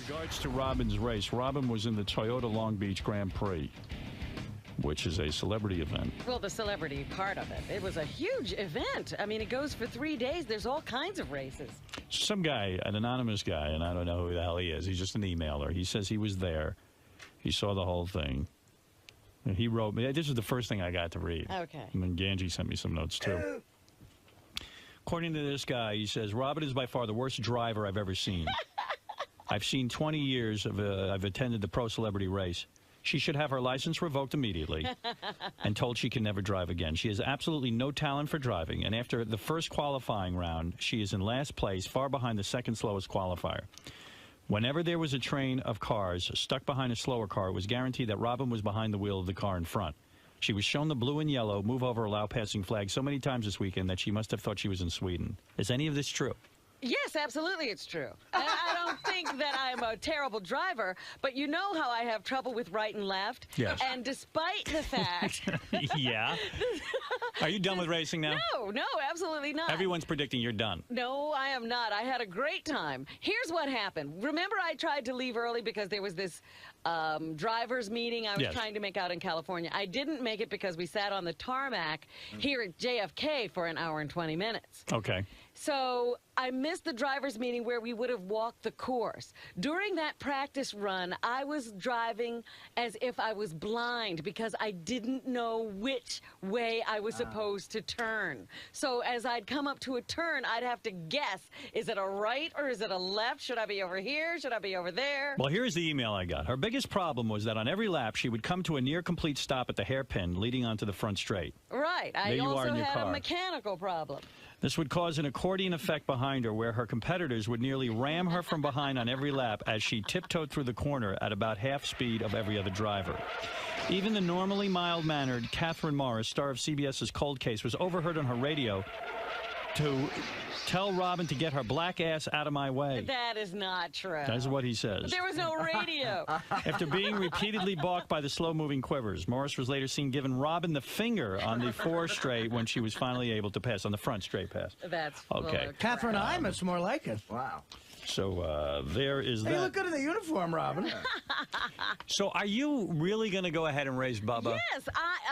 regards to Robin's race, Robin was in the Toyota Long Beach Grand Prix, which is a celebrity event. Well, the celebrity part of it. It was a huge event. I mean, it goes for 3 days. There's all kinds of races. Some guy, an anonymous guy, and I don't know who the hell he is. He's just an emailer. He says he was there. He saw the whole thing. And he wrote me. This is the first thing I got to read. Okay. And then Ganji sent me some notes, too. According to this guy, he says, Robin is by far the worst driver I've ever seen. I've seen 20 years of I've attended the pro celebrity race. She should have her license revoked immediately and told she can never drive again. She has absolutely no talent for driving, and after the first qualifying round, she is in last place, far behind the second slowest qualifier. Whenever there was a train of cars stuck behind a slower car, it was guaranteed that Robin was behind the wheel of the car in front. She was shown the blue and yellow move over allow passing flag so many times this weekend that she must have thought she was in Sweden. Is any of this true? Yes, absolutely it's true. I don't think that I'm a terrible driver, but you know how I have trouble with right and left. Yes. And despite the fact... Yeah. Are you done with racing now? No, absolutely not. Everyone's predicting you're done. No, I am not. I had a great time. Here's what happened. Remember I tried to leave early because there was this driver's meeting I was trying to make out in California. I didn't make it because we sat on the tarmac here at JFK for an hour and 20 minutes. Okay. So I missed the driver's meeting where we would have walked the course. During that practice run, I was driving as if I was blind because I didn't know which way I was supposed to turn. So as I'd come up to a turn, I'd have to guess, is it a right or is it a left? Should I be over here? Should I be over there? Well, here's the email I got. Her biggest problem was that on every lap, she would come to a near-complete stop at the hairpin leading onto the front straight. Right. I also had a mechanical problem. This would cause an accordion effect behind her where her competitors would nearly ram her from behind on every lap as she tiptoed through the corner at about half speed of every other driver. Even the normally mild-mannered Catherine Morris, star of CBS's Cold Case, was overheard on her radio to tell Robin to get her black ass out of my way. That is not true. That's what he says. There was no radio. After being repeatedly balked by the slow-moving quivers, Morris was later seen giving Robin the finger on the 4 straight when she was finally able to pass, on the front straight pass. That's okay. Catherine Imus, more like it. Wow. So there is that. You look good in the uniform, Robin. So are you really going to go ahead and race Bubba? Yes.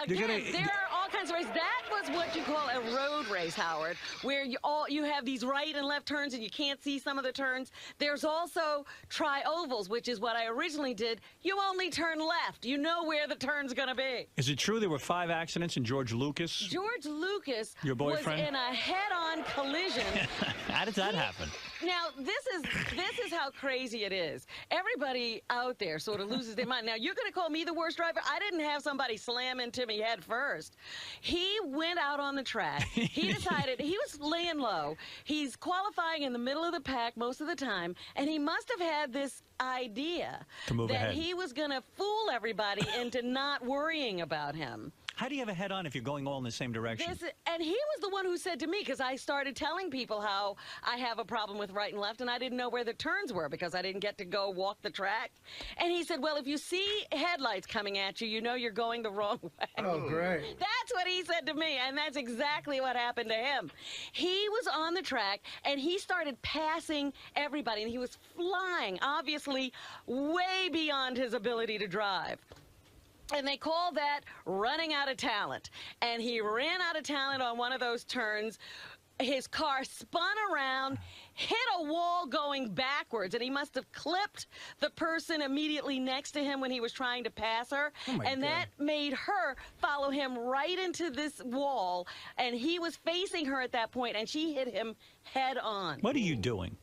There are all kinds of races. That was what you call a road race, Howard, where you have these right and left turns and you can't see some of the turns. There's also tri-ovals, which is what I originally did. You only turn left. You know where the turn's going to be. Is it true there were 5 accidents in George Lucas? George Lucas Your boyfriend? was in a head-on collision. How did that happen? Now, this is how crazy it is. Everybody out there sort of loses their mind. Now, you're going to call me the worst driver? I didn't have somebody slam into me head first. He went out on the track. He decided he was laying low. He's qualifying in the middle of the pack most of the time, and he must have had this idea that he was going to fool everybody into not worrying about him. How do you have a head-on if you're going all in the same direction? And he was the one who said to me, because I started telling people how I have a problem with right and left, and I didn't know where the turns were because I didn't get to go walk the track. And he said, well, if you see headlights coming at you, you know you're going the wrong way. Oh, great. That's what he said to me, and that's exactly what happened to him. He was on the track, and he started passing everybody, and he was flying, obviously way beyond his ability to drive. And they call that running out of talent. And he ran out of talent on one of those turns. His car spun around, hit a wall going backwards, and he must have clipped the person immediately next to him when he was trying to pass her. And that made her follow him right into this wall. And he was facing her at that point, and she hit him head on. What are you doing?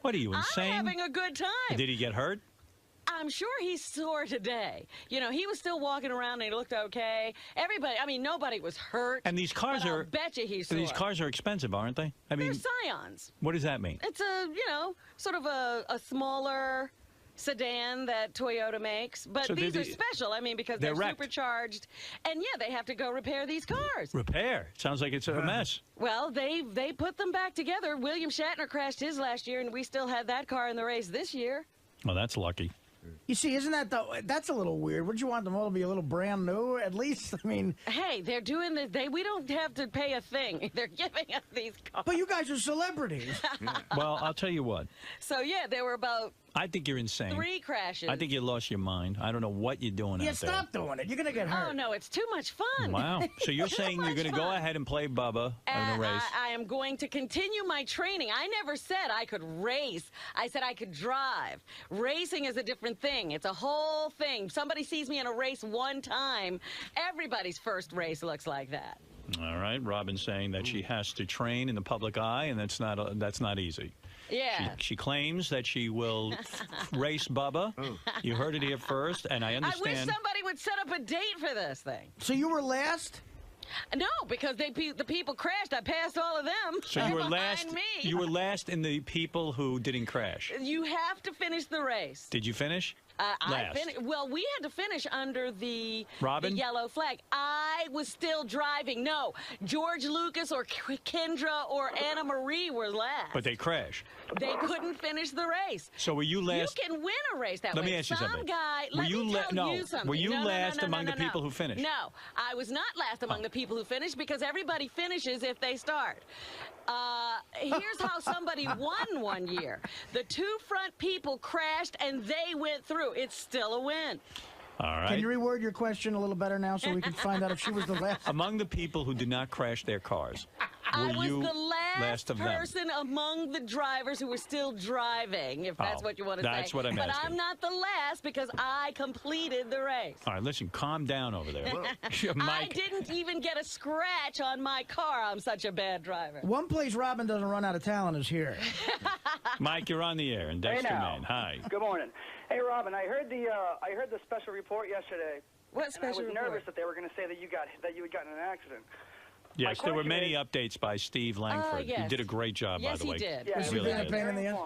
What are you, insane? I'm having a good time. Did he get hurt? I'm sure he's sore today. You know, he was still walking around and he looked okay. Everybody, I mean, nobody was hurt. And these cars are... I bet you he's sore. These cars are expensive, aren't they? I mean, they're Scions. What does that mean? It's a, you know, sort of a smaller sedan that Toyota makes. But so these are special, I mean, because they're supercharged. And, yeah, they have to go repair these cars. Repair? Sounds like it's a mess. Well, they put them back together. William Shatner crashed his last year, and we still had that car in the race this year. Well, that's lucky. You see, isn't that that's a little weird? Wouldn't you want them all to be a little brand new, at least? I mean... Hey, they're doing this. We don't have to pay a thing. They're giving us these cars. But you guys are celebrities. Well, I'll tell you what. So, yeah, there were about I think you're insane. 3 crashes. I think you lost your mind. I don't know what you're doing Yeah, out there. stop doing it. You're going to get hurt. Oh, no, it's too much fun. Wow. So you're saying you're going to go ahead and play Bubba in a race? I am going to continue my training. I never said I could race. I said I could drive. Racing is a different thing. It's a whole thing. Somebody sees me in a race one time, everybody's first race looks like that. All right. Robin's saying that she has to train in the public eye, and that's not easy. Yeah. She claims that she will race Bubba. You heard it here first, and I understand. I wish somebody would set up a date for this thing. So you were last? No, because the people crashed. I passed all of them. So you were last. Me. You were last in the people who didn't crash. You have to finish the race. Did you finish? Well, we had to finish under the yellow flag. I was still driving. No, George Lucas or Kendra or Anna Marie were last. But they crashed. They couldn't finish the race. So were you last? You can win a race that way. Let me ask you something. Some guy, were let you me tell you something. Were you last among the no. people who finished? No, I was not last among the people who finished because everybody finishes if they start. Here's how somebody won one year. The 2 front people crashed and they went through. It's still a win. All right. Can you reword your question a little better now so we can find out if she was the last? Among the people who did not crash their cars, I was you the last of them? person among the drivers who were still driving, if that's what you want to say. That's what I'm but asking. I'm not the last because I completed the race. All right, listen, calm down over there. I Mike, didn't even get a scratch on my car. I'm such a bad driver. One place Robin doesn't run out of talent is here. Mike, you're on the air in Dexter, Maine. Hi. Good morning. Hey, Robin, I heard the special report yesterday. What special report? I was report? nervous that they were going to say that you had gotten in an accident. Yes, there were many updates by Steve Langford. Yes. He did a great job, by the way. Yes, he did. Yeah, Was he really being a did. pain in the ass?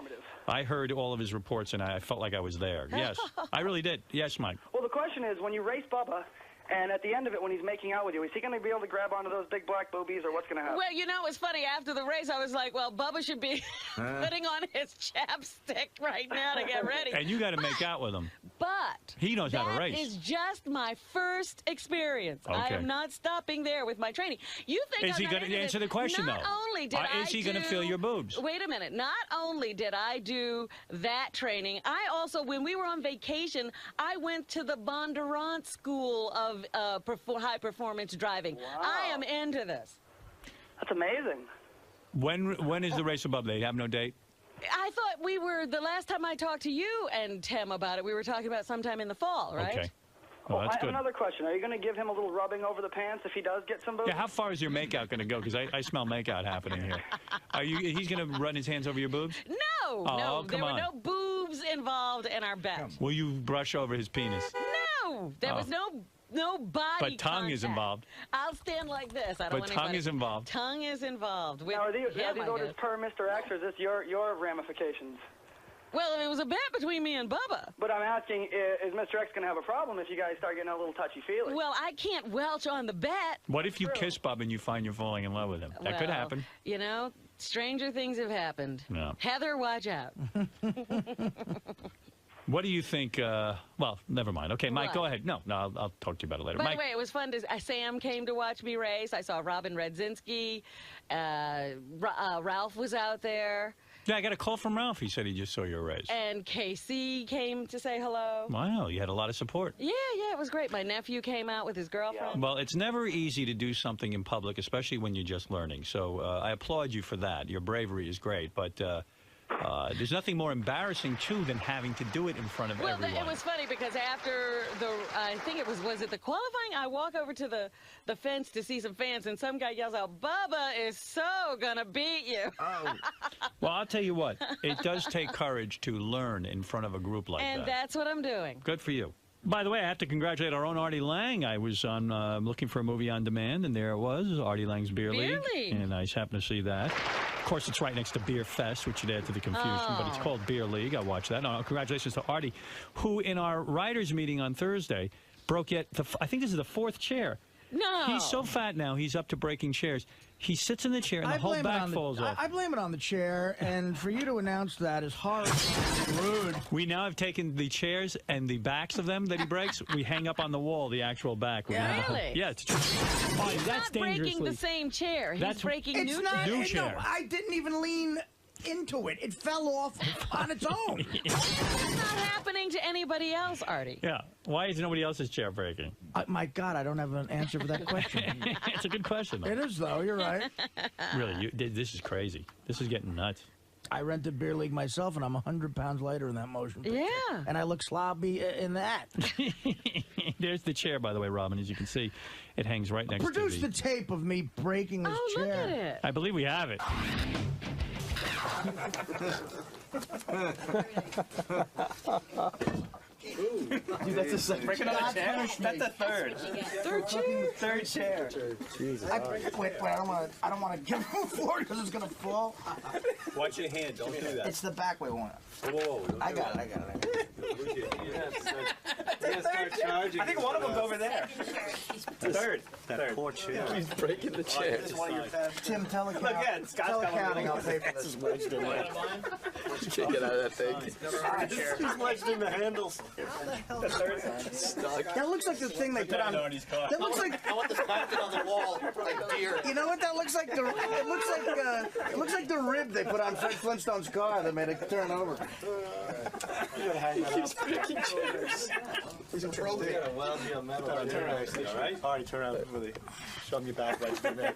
I heard all of his reports, and I felt like I was there. Yes, I really did. Yes, Mike. Well, the question is, when you race Bubba, and at the end of it, when he's making out with you, is he going to be able to grab onto those big black boobies, or what's going to happen? Well, you know, it's funny. After the race, I was like, well, Bubba should be putting on his chapstick right now to get ready. And you got to make out with him. But he knows how to race. That is just my first experience. Okay. I am not stopping there with my training. You think is he going to answer the question, not though? Only did is he going to feel your boobs? Wait a minute. Not only did I do that training, I also, when we were on vacation, I went to the Bondurant School of high-performance driving. Wow. I am into this. That's amazing. When is the race above? They have no date? I thought we were, the last time I talked to you and Tim about it, we were talking about sometime in the fall, right? Okay. Well, that's I have good. another question. Are you going to give him a little rubbing over the pants if he does get some boobs? Yeah, how far is your makeout going to go? Because I smell makeout happening here. He's going to run his hands over your boobs? No, no, come there were on. no boobs involved in our bet. Will you brush over his penis? No, there was no body But tongue contact. is involved. I'll stand like this. I don't But want tongue anybody. is involved. Tongue is involved. With Now, are these him, I orders guess. per Mr. X, or is this your ramifications? Well, it was a bet between me and Bubba. But I'm asking, is Mr. X going to have a problem if you guys start getting a little touchy-feely? Well, I can't welch on the bet. What if you kiss Bub and you find you're falling in love with him? That could Well, happen. You know, stranger things have happened. No. Heather, watch out. What do you think? Well, never mind. Okay, Mike, What? go ahead. No, I'll talk to you about it later. By Mike, the way, it was fun. Sam came to watch me race. I saw Robin Redzinski. Ralph was out there. yeah, I got a call from Ralph. He said he just saw your race. And KC came to say hello. Wow, you had a lot of support. Yeah, it was great. My nephew came out with his girlfriend. Well, it's never easy to do something in public, especially when you're just learning. So I applaud you for that. Your bravery is great, but there's nothing more embarrassing, too, than having to do it in front of everyone. It was funny because after I think it was it the qualifying? I walk over to the fence to see some fans, and some guy yells out, "Bubba is so gonna beat you." Oh. Well, I'll tell you what. It does take courage to learn in front of a group like And that. that's what I'm doing. Good for you. By the way, I have to congratulate our own Artie Lang. I was on looking for a movie on demand, and there it was, Artie Lang's Beer League. And I just happened to see that. Of course, it's right next to Beer Fest, which should add to the confusion, but it's called Beer League. I watched that. No, congratulations to Artie, who in our writers' meeting on Thursday broke I think this is the 4th chair. No. He's so fat now, he's up to breaking chairs. He sits in the chair, and the whole back falls off. I blame it on the chair, and for you to announce that is horrible. Rude. We now have taken the chairs and the backs of them that he breaks. We hang up on the wall the actual back. Really? Yeah, it's true. He's not breaking the same chair. He's breaking It's new not. New No, chair. I didn't even lean into it. It fell off on its own. It's not happening to anybody else, Artie. Yeah. Why is nobody else's chair breaking? My God, I don't have an answer for that question. It's a good question, though. It is, though. You're right. Really, this is crazy. This is getting nuts. I rented Beer League myself, and I'm 100 pounds lighter in that motion picture. Yeah. And I look sloppy in that. There's the chair, by the way, Robin. As you can see, it hangs right next Produce to the tape of me breaking this chair. Look at it. I believe we have it. Dude, that's a second. Break another chair? That's a third. Third chair? Third chair. Jesus. Wait, I don't want to give him the floor because it's going to fall. Watch your hand. Don't do that. It's the back way one. Whoa. I got it. I think one of them's over there. Third. Poor chair. He's breaking the chair. Tim, telecounting, I'll pay for this. Can't get out of that thing. He's wedged in the handles. The third. Stuck. That looks like the thing they put on. That looks like. I want this planted on the wall like deer. You know what that looks like? It looks like the rib they put on Fred Flintstone's car that made it turn over. You gotta hang that up. He's a pro. You gotta weld me on metal. Turn around, all right? All right, turn around. Really shove me back right through there.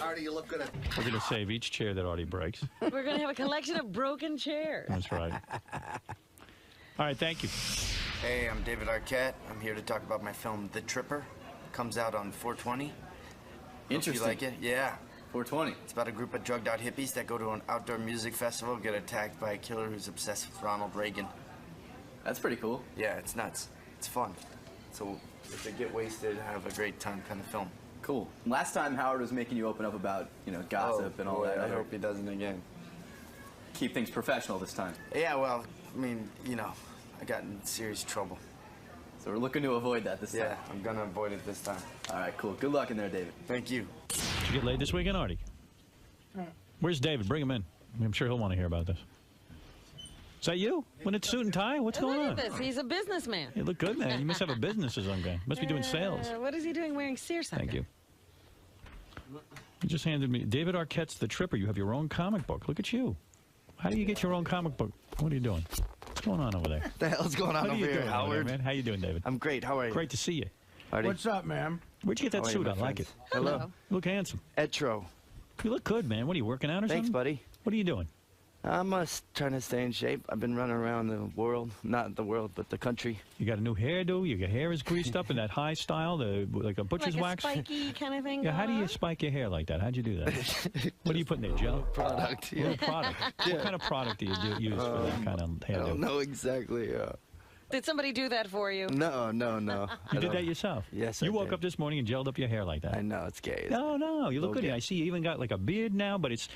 Artie, you look good at. We're going to save each chair that Artie breaks. We're going to have a collection of broken chairs. That's right. All right, thank you. Hey, I'm David Arquette. I'm here to talk about my film, The Tripper. Comes out on 4/20. Interesting. Hope you like it? Yeah. 420. It's about a group of drugged out hippies that go to an outdoor music festival, get attacked by a killer who's obsessed with Ronald Reagan. That's pretty cool. Yeah, it's nuts. It's fun. So if they get wasted, have a great time kind of film. Cool. Last time Howard was making you open up about, gossip and all that. I hope he doesn't again. Keep things professional this time. Yeah, well, I mean, I got in serious trouble. So we're looking to avoid that this time. Yeah, I'm gonna avoid it this time. All right, cool. Good luck in there, David. Thank you. Did you get laid this weekend, Artie? Where's David? Bring him in. I'm sure he'll want to hear about this. Is that you? When it's suit and tie? What's going on? Look at this. He's a businessman. You look good, man. You must have a business or something. Must be doing sales. What is he doing wearing seersucker? Thank you. You just handed me David Arquette's The Tripper. You have your own comic book. Look at you. How do you get your own comic book? What are you doing? What's going on over there? What the hell's going on What are over you here, doing over Howard? there, man? How you doing, David? I'm great. How are you? Great to see you. Artie? What's up, ma'am? Where'd you get that How are you, suit? my I like it. friends? Hello. You look handsome. Etro. You look good, man. What are you working out or Thanks, something? buddy. What are you doing? I'm trying to stay in shape. I've been running around the world. Not the world, but the country. You got a new hairdo. Your hair is greased up in that high style, like a butcher's Like a wax. spiky kind of thing. Yeah, how do going you on? spike your hair like that? How'd you do that? What do you put in there, gel? Product. What product? What kind of product do you use for that kind of I don't hairdo? know exactly. Did somebody do that for you? No. You did that yourself? Yes, You I woke did. up this morning and gelled up your hair like that? I know, it's gay. No, you look good. Okay. I see you even got like a beard now, but it's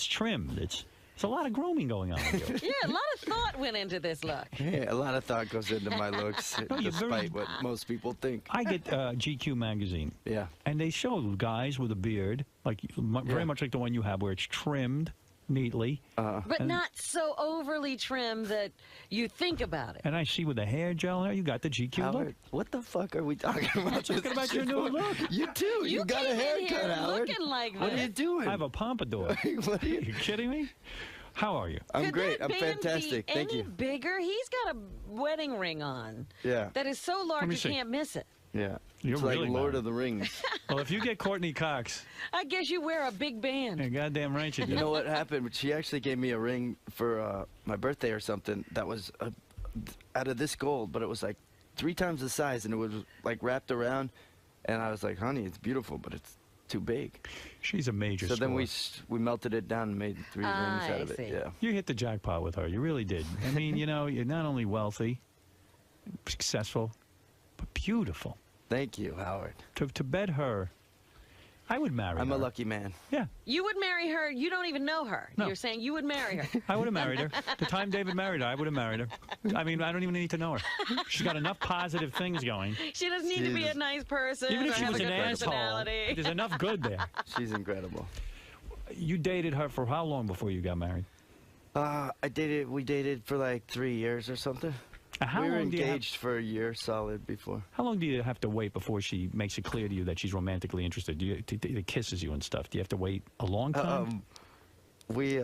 trimmed. It's a lot of grooming going on with you. Yeah, a lot of thought went into this look. Yeah, a lot of thought goes into my looks, No, you're despite very- what most people think. I get GQ magazine, Yeah. and they show guys with a beard, like very much like the one you have, where it's trimmed neatly. But not so overly trim that you think about it. And I see with the hair gel, you got the GQ look. Howard, what the fuck are we talking about? Talking about your new look. You too. You got a came in haircut, here Howard. looking like What are you this. doing? I have a pompadour. What are Are you? you kidding me? How are you? I'm Could great. that I'm band fantastic. Be Thank any you. bigger? He's got a wedding ring on. Yeah. That is so large me you see. can't miss it. Yeah. You're it's really like Lord married. of the Rings. Well, if you get Courtney Cox, I guess you wear a big band. you're goddamn right you do. You know what happened? She actually gave me a ring for my birthday or something that was out of this gold, but it was like 3 times the size, and it was like wrapped around. And I was like, honey, it's beautiful, but it's too big. She's a major So then score. we melted it down and made 3 rings out I of it. see. Yeah. You hit the jackpot with her. You really did. I mean, you're not only wealthy, successful, but beautiful. Thank you, Howard. To bed her, I would marry her. I'm a lucky man. Yeah, You would marry her. You don't even know her. No. You're saying you would marry her. I would have married her. The time David married her, I would have married her. I mean, I don't even need to know her. She's got enough positive things going. She doesn't need to be a nice person Even or if she have was a an good asshole, personality. there's enough good there. She's incredible. You dated her for how long before you got married? We dated for like 3 years or something. How we were long do you have- engaged for a year solid before. How long do you have to wait before she makes it clear to you that she's romantically interested? Do you kisses you and stuff? Do you have to wait a long time? We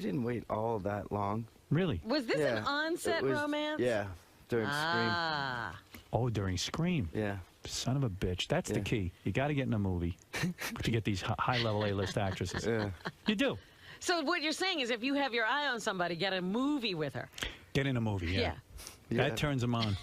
didn't wait all that long. Really? Was this an on-set It was- romance? Yeah, during Ah. Oh, during Scream. Scream. Yeah. Son of a bitch. That's the Yeah. key. You got to get in a movie to get these high-level A-list actresses. Yeah. You do. So what you're saying is if you have your eye on somebody, get a movie with her. Get in a movie, yeah. Yeah. That turns them on.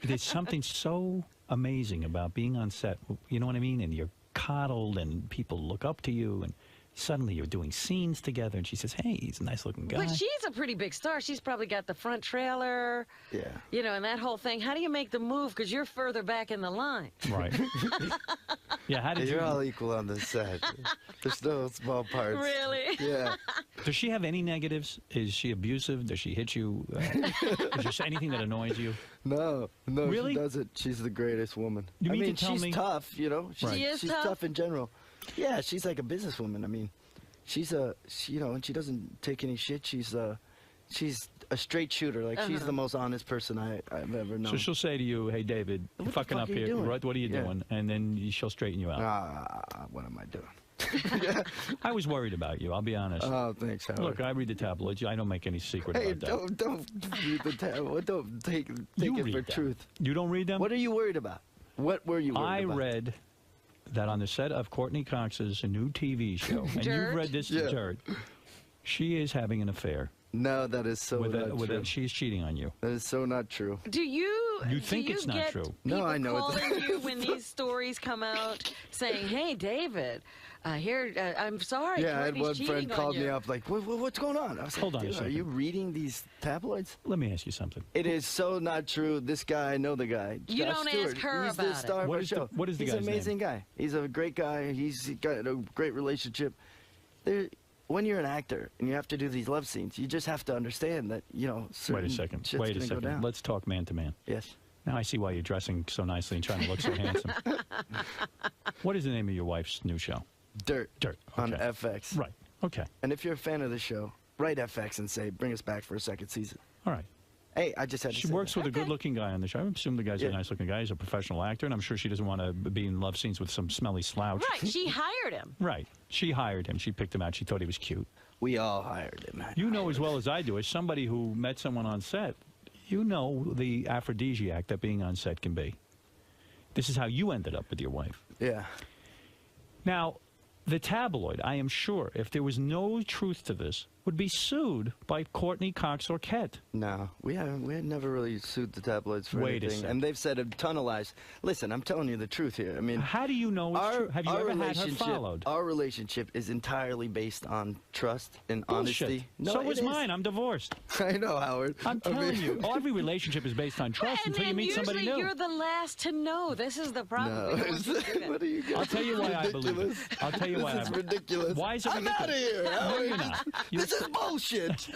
There's something so amazing about being on set. You know what I mean? And you're coddled, and people look up to you, and suddenly you're doing scenes together, and she says, hey, he's a nice-looking guy. But she's a pretty big star. She's probably got the front trailer, Yeah. you know, and that whole thing. How do you make the move? Because you're further back in the line. Right. Yeah, how did You're you... all equal on the set. There's no small parts. Really? Yeah. Does she have any negatives? Is she abusive? Does she hit you? Is there anything that annoys you? No, Really? she doesn't. She's the greatest woman. You I mean to mean, tell she's me- tough, you know. Right. She is she's tough? in general. Yeah, she's like a businesswoman. I mean, you know, and she doesn't take any shit. She's a straight shooter. Like she's the most honest person I've ever known. So she'll say to you, hey, David, What you're the fucking fuck up are you here. doing? What are you Yeah. doing? And then she'll straighten you out. What am I doing? I was worried about you, I'll be honest. Oh, thanks, Howard. Look, I read the tabloids. I don't make any secret Hey, about that. don't read the tabloid. Don't take You it read for them. truth. You don't read them? What are you worried about? What were you worried I about? read that on the set of Courtney Cox's new TV show, and Dirt? you've read this, Yeah. Dirt, she is having an affair. No, that is so not true. She's cheating on you. That is so not true. Do you think it's not get true. No, people I know it's calling you when these stories come out saying, hey, David, I'm sorry. Yeah, I had Courtney's one friend cheating on called me you." up like, what's going on? I was Hold like, on a "Dude, are second. you reading these tabloids? Let me ask you something. It is so not true. This guy, I know the guy. You Josh don't Stewart. ask her He's about the it. star of What our is the- show. what is the He's guy's an amazing guy. He's a great guy. He's got a great relationship. When you're an actor and you have to do these love scenes, you just have to understand that, you know, certain Wait a second. shit's Wait a gonna go second. down. Let's talk man to man. Yes. Now I see why you're dressing so nicely and trying to look so handsome. What is the name of your wife's new show? Dirt. Dirt. On Okay. FX. Right. Okay. And if you're a fan of the show, write FX and say, bring us back for a second season. All right. Hey, I just had to She say works that. with a good-looking guy on the show. I assume the guy's a Yeah. nice-looking guy. He's a professional actor, and I'm sure she doesn't want to be in love scenes with some smelly slouch. Right, she hired him. Right. She hired him. She picked him out. She thought he was cute. We all hired him. You know as well as I do, as somebody who met someone on set, you know the aphrodisiac that being on set can be. This is how you ended up with your wife. Yeah. Now, the tabloid, I am sure, if there was no truth to this, would be sued by Courtney Cox Arquette. No, we haven't. We had never really sued the tabloids for Wait a anything, second. and they've said a ton of lies. Listen, I'm telling you the truth here. I mean, How do you know it's true? Have you ever had her relationship- followed? Our relationship is entirely based on trust and Bullshit. honesty. No, so it was is. mine. I'm divorced. I know, Howard. I'm I telling mean- you. Every relationship is based on trust until you meet somebody usually new. you're the last to know. This is the problem. No, We don't want you to do that. what are you guys? I'll tell you why I believe it. Ridiculous. I'll tell you why This is I ridiculous. Why is it I'm ridiculous? out of here. No, Howard. you're not. This is bullshit.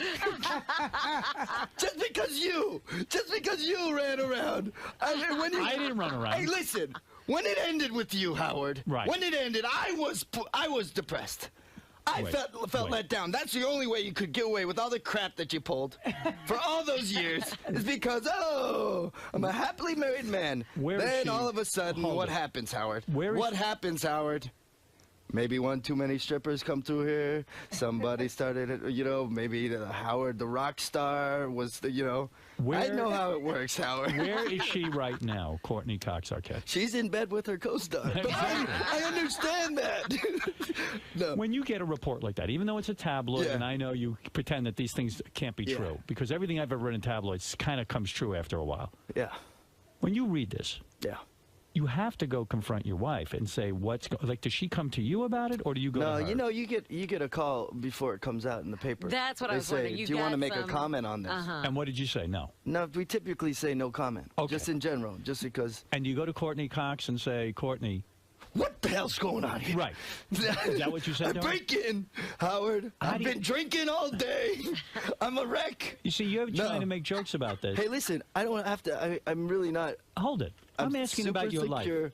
just because you ran around. I didn't run around. Hey, listen. When it ended with you, Howard. Right. When it ended, I was depressed. I Wait, felt wait. let down. That's the only way you could get away with all the crap that you pulled for all those years is because, I'm a happily married man. Where is then she? all of a sudden, Hold what it. happens, Howard? Where is what she? happens, Howard? Maybe one too many strippers come through here. Somebody started it, maybe Howard the rock star was I Where- know how it works, Howard. Where is she right now, Courtney Cox Arquette? She's in bed with her co-star. But I understand that. No. When you get a report like that, even though it's a tabloid, Yeah. and I know you pretend that these things can't be Yeah. true, because everything I've ever read in tabloids kind of comes true after a while. Yeah. When you read this, Yeah. you have to go confront your wife and say, does she come to you about it, or do you go No, to her? you get a call before it comes out in the paper. That's what I They was say, wondering. You do you want to got make a some- comment on this? And what did you say? No. No, we typically say no comment. Okay. Just in general, just because. And you go to Courtney Cox and say, Courtney, What the hell's going on here? right. Is that what you said to her? Drinking, Howard. How I've do you- been drinking all day. I'm a wreck. You see, you're No. trying to make jokes about this. Hey, listen, I don't have to. I'm really not. Hold it. I'm asking super about your life. secure.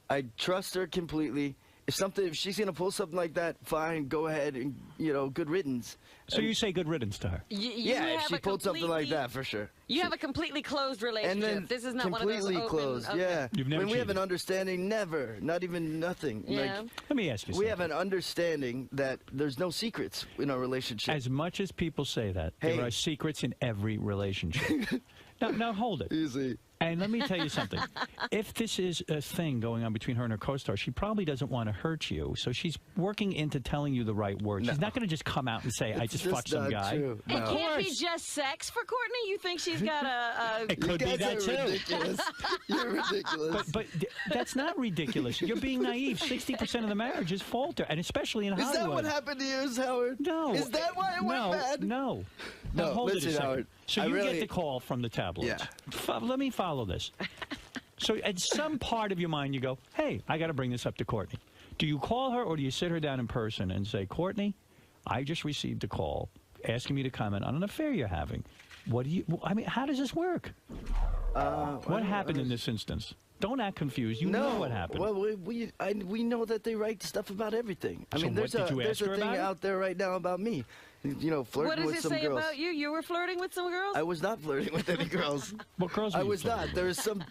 I trust her completely. if she's gonna pull something like that, fine, go ahead and good riddance. So you say good riddance to her? Yeah, if she pulled something like that, for sure. You have a completely closed relationship. And then this is not one of those completely open, closed. okay. Yeah. You've never when we have an cheated. understanding, never, not even nothing. Yeah. Let me ask you something. We have an understanding that there's no secrets in our relationship. As much as people say that, Hey. there are secrets in every relationship. now, hold it. Easy. And let me tell you something. If this is a thing going on between her and her co-star, she probably doesn't want to hurt you. So she's working into telling you the right words. She's not going to just come out and say, I just fucked some not guy. true. It No. can't be just sex for Courtney. You think she's got a It could be You that guys are too. ridiculous. You're ridiculous. But that's not ridiculous. You're being naive. 60% of the marriages falter, and especially in Is Hollywood. that what happened to yours, Howard? No. Is that why it went bad? No. No, Now, hold it a listen, second. Howard, So I you really- get the call from the tabloids. Yeah. Let me follow this. So at some part of your mind, you go, hey, I got to bring this up to Courtney. Do you call her or do you sit her down in person and say, Courtney, I just received a call asking me to comment on an affair you're having. How does this work? What happened in this instance? Don't act confused. You know what happened. Well, we know that they write stuff about everything. I So mean, what, there's did you ask a her thing about it? out there right now about me. what Flirting does with it some say girls. about you? You were flirting with some girls? I was not flirting with any girls. What girls were I you was flirting not. There was some.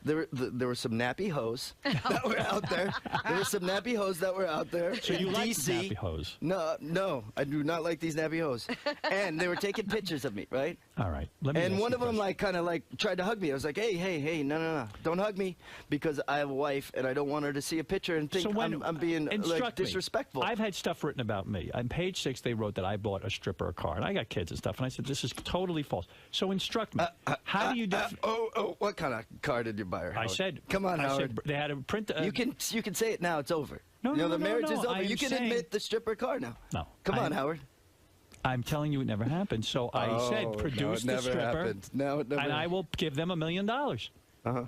There were some nappy hoes that were out there. There were some nappy hoes that were out there. So you in like DC. nappy hose? No, I do not like these nappy hoes. And they were taking pictures of me, right? All right. Let me And ask one you of a them question. kind of tried to hug me. I was like, hey, no, don't hug me because I have a wife and I don't want her to see a picture and think So when- I'm being instruct me. disrespectful. I've had stuff written about me. On page 6, they wrote that I bought a stripper a car, and I got kids and stuff. And I said, this is totally false. So instruct me. How do you? What kind of car did you buy her? I Howard? said, come on, I Howard. said they had a print. You can say it now. It's over. No, no, the no, marriage no, is over. I am You can saying- admit the stripper car now. No. Come on, Howard. I'm telling you, it never happened. So I said, produce the stripper, happened. No, it never and I will give them $1 million.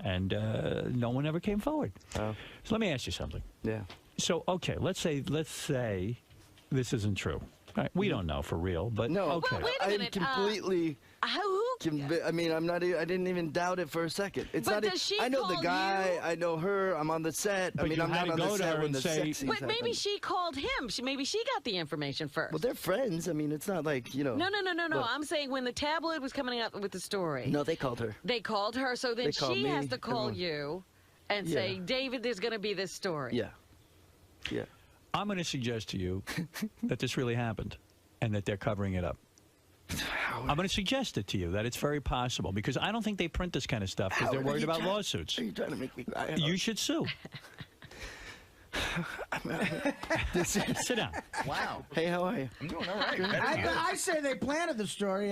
And no one ever came forward. Oh. So let me ask you something. Yeah. So okay, let's say this isn't true. All right, we don't know for real, but No. okay. Well, wait a I'm minute, completely. I mean, I'm not. I didn't even doubt it for a second. It's But not. does she I know the call guy. you? I know her. I'm on the set. But I mean, you I'm had not to on go the to set her when and the say- sex scenes But maybe happen. she called him. Maybe she got the information first. Well, they're friends. I mean, it's not like no. But- I'm saying when the tabloid was coming out with the story. No, they called her. They called her, so then They called she has me, to call everyone. you and Yeah. say, David, there's going to be this story. Yeah. Yeah. I'm going to suggest to you that this really happened, and that they're covering it up. I'm going to suggest it to you that it's very possible because I don't think they print this kind of stuff because they're Howard, are worried you about trying- lawsuits. Are you trying to make me cry? You should sue. Sit down. Wow. Hey, how are you? I'm doing all right. Better than you. I say they planted the story.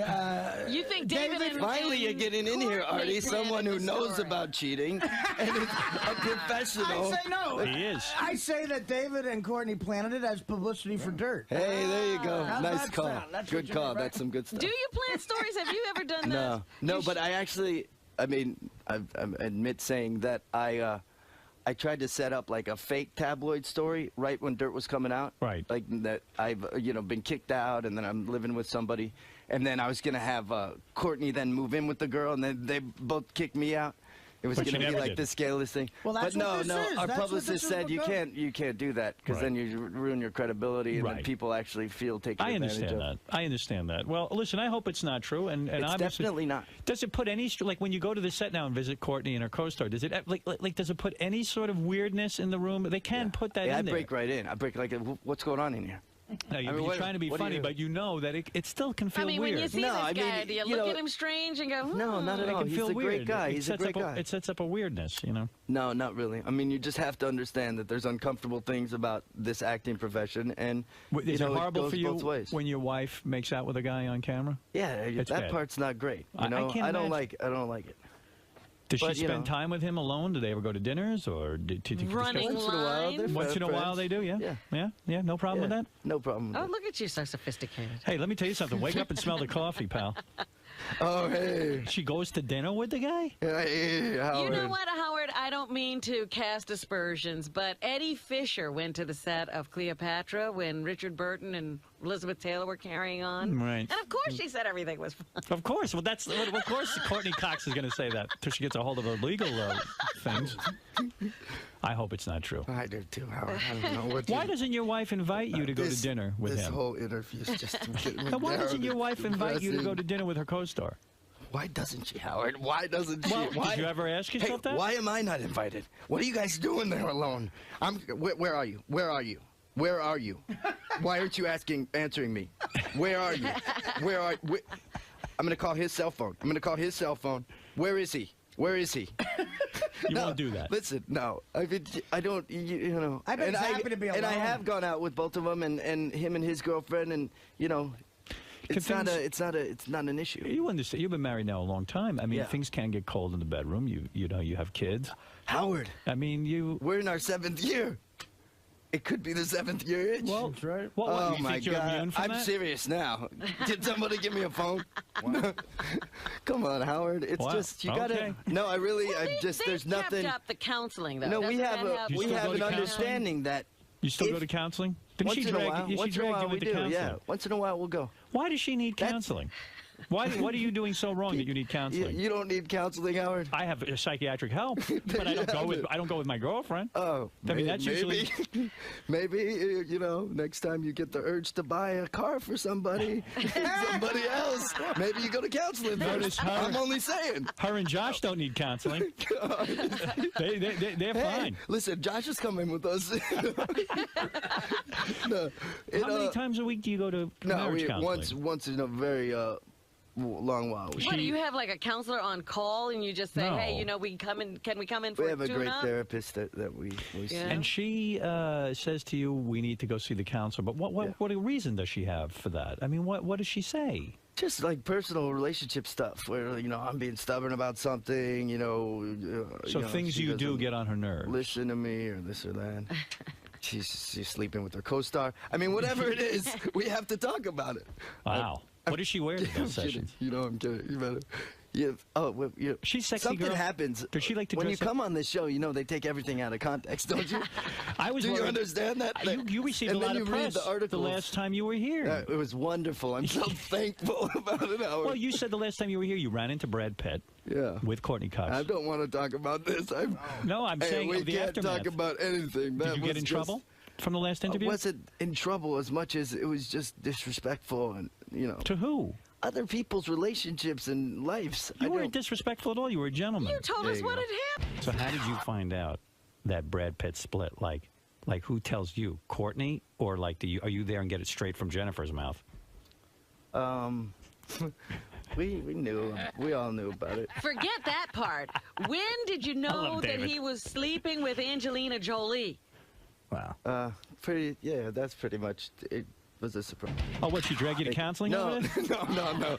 You think David and Finally, you're and getting in here, Courtney Artie. planted Someone who the knows story. about cheating and is a professional. I say no. He is. I say that David and Courtney planted it as publicity for dirt. Hey, there you go. How's Nice that call. sound? That's Good what you call. mean, right? That's some good stuff. Do you plant stories? Have you ever done that? No, but I actually, I mean, I admit saying that I tried to set up like a fake tabloid story right when Dirt was coming out. Right. Like that I've, been kicked out and then I'm living with somebody. And then I was going to have Courtney then move in with the girl and then they both kicked me out. It was But going you to be never like did. this scandalous thing. Well, that's but no, what this no, is. our That's what publicist this is said you about. can't do that because Right. then you ruin your credibility and Right. then people actually feel taken I advantage understand of. that. I understand that. Well, listen, I hope it's not true. And It's obviously, definitely not. Does it put any like when you go to the set now and visit Courtney and her co-star? Does it like does it put any sort of weirdness in the room? They can put that Yeah, I in there. break right in. I break like, what's going on in here? No, you're, I mean, you're what- trying to be what do funny, you- but you know that it still can feel I mean, weird. when you see No, this I guy, mean, do you you look know- at him strange and go, No, not at it all. can He's feel a weird. great guy. It He's a sets great up guy. It sets up a weirdness, you know. No, not really. I mean, you just have to understand that there's uncomfortable things about this acting profession, and Is it horrible goes for you both ways. when your wife makes out with a guy on camera? Yeah, It's that bad. part's not great. I You know, can't I don't imagine. like it. Does But, she you spend know. time with him alone? Do they ever go to dinners or to discuss Running it? Once in a while, they're line? Once in a while friends. they do, yeah. Yeah. No problem with Yeah, that. No problem. With Oh, it. look at you, so sophisticated. Hey, let me tell you something. Wake up and smell the coffee, pal. Oh, hey. She goes to dinner with the guy? Hey, You Howard. know what, Howard? I don't mean to cast aspersions, but Eddie Fisher went to the set of Cleopatra when Richard Burton and Elizabeth Taylor were carrying on. Right. And of course she said everything was fine. Of course. Well, of course Courtney Cox is going to say that until she gets a hold of her legal things. I hope it's not true. I do too, Howard. I don't know what. Why doesn't your wife invite you to go to dinner with this him? This whole interview's just getting me Now, why doesn't your wife invite you to go to depressing. dinner with her co-star? Why doesn't she, Howard? Why doesn't she? Well, why? did you ever ask yourself Hey, that? why am I not invited? What are you guys doing there alone? Where are you? Where are you? Where are you? Why aren't you answering me? Where are you? I'm going to call his cell phone. I'm going to call his cell phone. Where is he? Where is he? You won't do that. Listen, no. I don't, you know. I bet he's happy to be alone. And I have gone out with both of them and him and his girlfriend, and, you know, it's not an issue. You understand? You've been married now a long time. I mean, Yeah. things can get cold in the bedroom. You know, you have kids. Howard, I mean, we're in our 7th year. It could be the 7th year itch. Well, That's right. What, Oh you my think you're God! immune from I'm that? serious now. Did somebody give me a phone? Come on, Howard. It's Wow. just you Okay. gotta. No, I really. Well, there's they've nothing. kept up the counseling, though. No, we Doesn't have that You we still have go an to counseling? understanding that. You still if- go to counseling? Didn't Once she in a drag while, you? once She in a dragged while you we into do. counseling. Yeah, once in a while we'll go. Why does she need That's- counseling? What are you doing so wrong that you need counseling? You don't need counseling, Howard. I have psychiatric help, but I don't go with my girlfriend. Oh, I mean, that's maybe, usually. maybe you know, next time you get the urge to buy a car for somebody else, maybe you go to counseling Notice first. her. I'm only saying. Her and Josh don't need counseling. They're Hey, fine. listen, Josh is coming with us. No, How many times a week do you go to No, marriage counseling? once in a very long while. What, do you have like a counselor on call and you just say, No. hey, you know, can we come in for We have a great tune-up? therapist that we see. Yeah. And she says to you, "We need to go see the counselor." But what reason does she have for that? I mean, what does she say? Just like personal relationship stuff, where you know I'm being stubborn about something, So things she you do doesn't get on her nerves. listen to me or this or that. She's sleeping with her co-star. I mean, whatever it is, we have to talk about it. Wow. What does she wear to I'm those kidding. sessions? You know, I'm kidding. You better. She's sexy Something girl. happens. Does she like to when dress you up- come on this show? You know they take everything out of context, don't you? I was Do you worried- understand that? You received and a lot then of you read press the articles. last time you were here. It was wonderful. I'm so thankful about it, Howard. Well, you said the last time you were here, you ran into Brad Pitt Yeah. with Courtney Cox. I don't want to talk about this. No, I'm Hey, saying we of the can't aftermath. talk about anything. Did you get in trouble from the last interview? I wasn't in trouble as much as it was just disrespectful and, To who? other people's relationships and lives. You weren't disrespectful at all. You were a gentleman. You told There us you what go. had happened. So how did you find out that Brad Pitt split? Like who tells you? Courtney? Or are you there and get it straight from Jennifer's mouth? We knew. We all knew about it. Forget that part. When did you know love that David. he was sleeping with Angelina Jolie? Wow. Yeah, that's pretty much it. Was a surprise. Oh, what, she dragged you to counseling No, over there? no.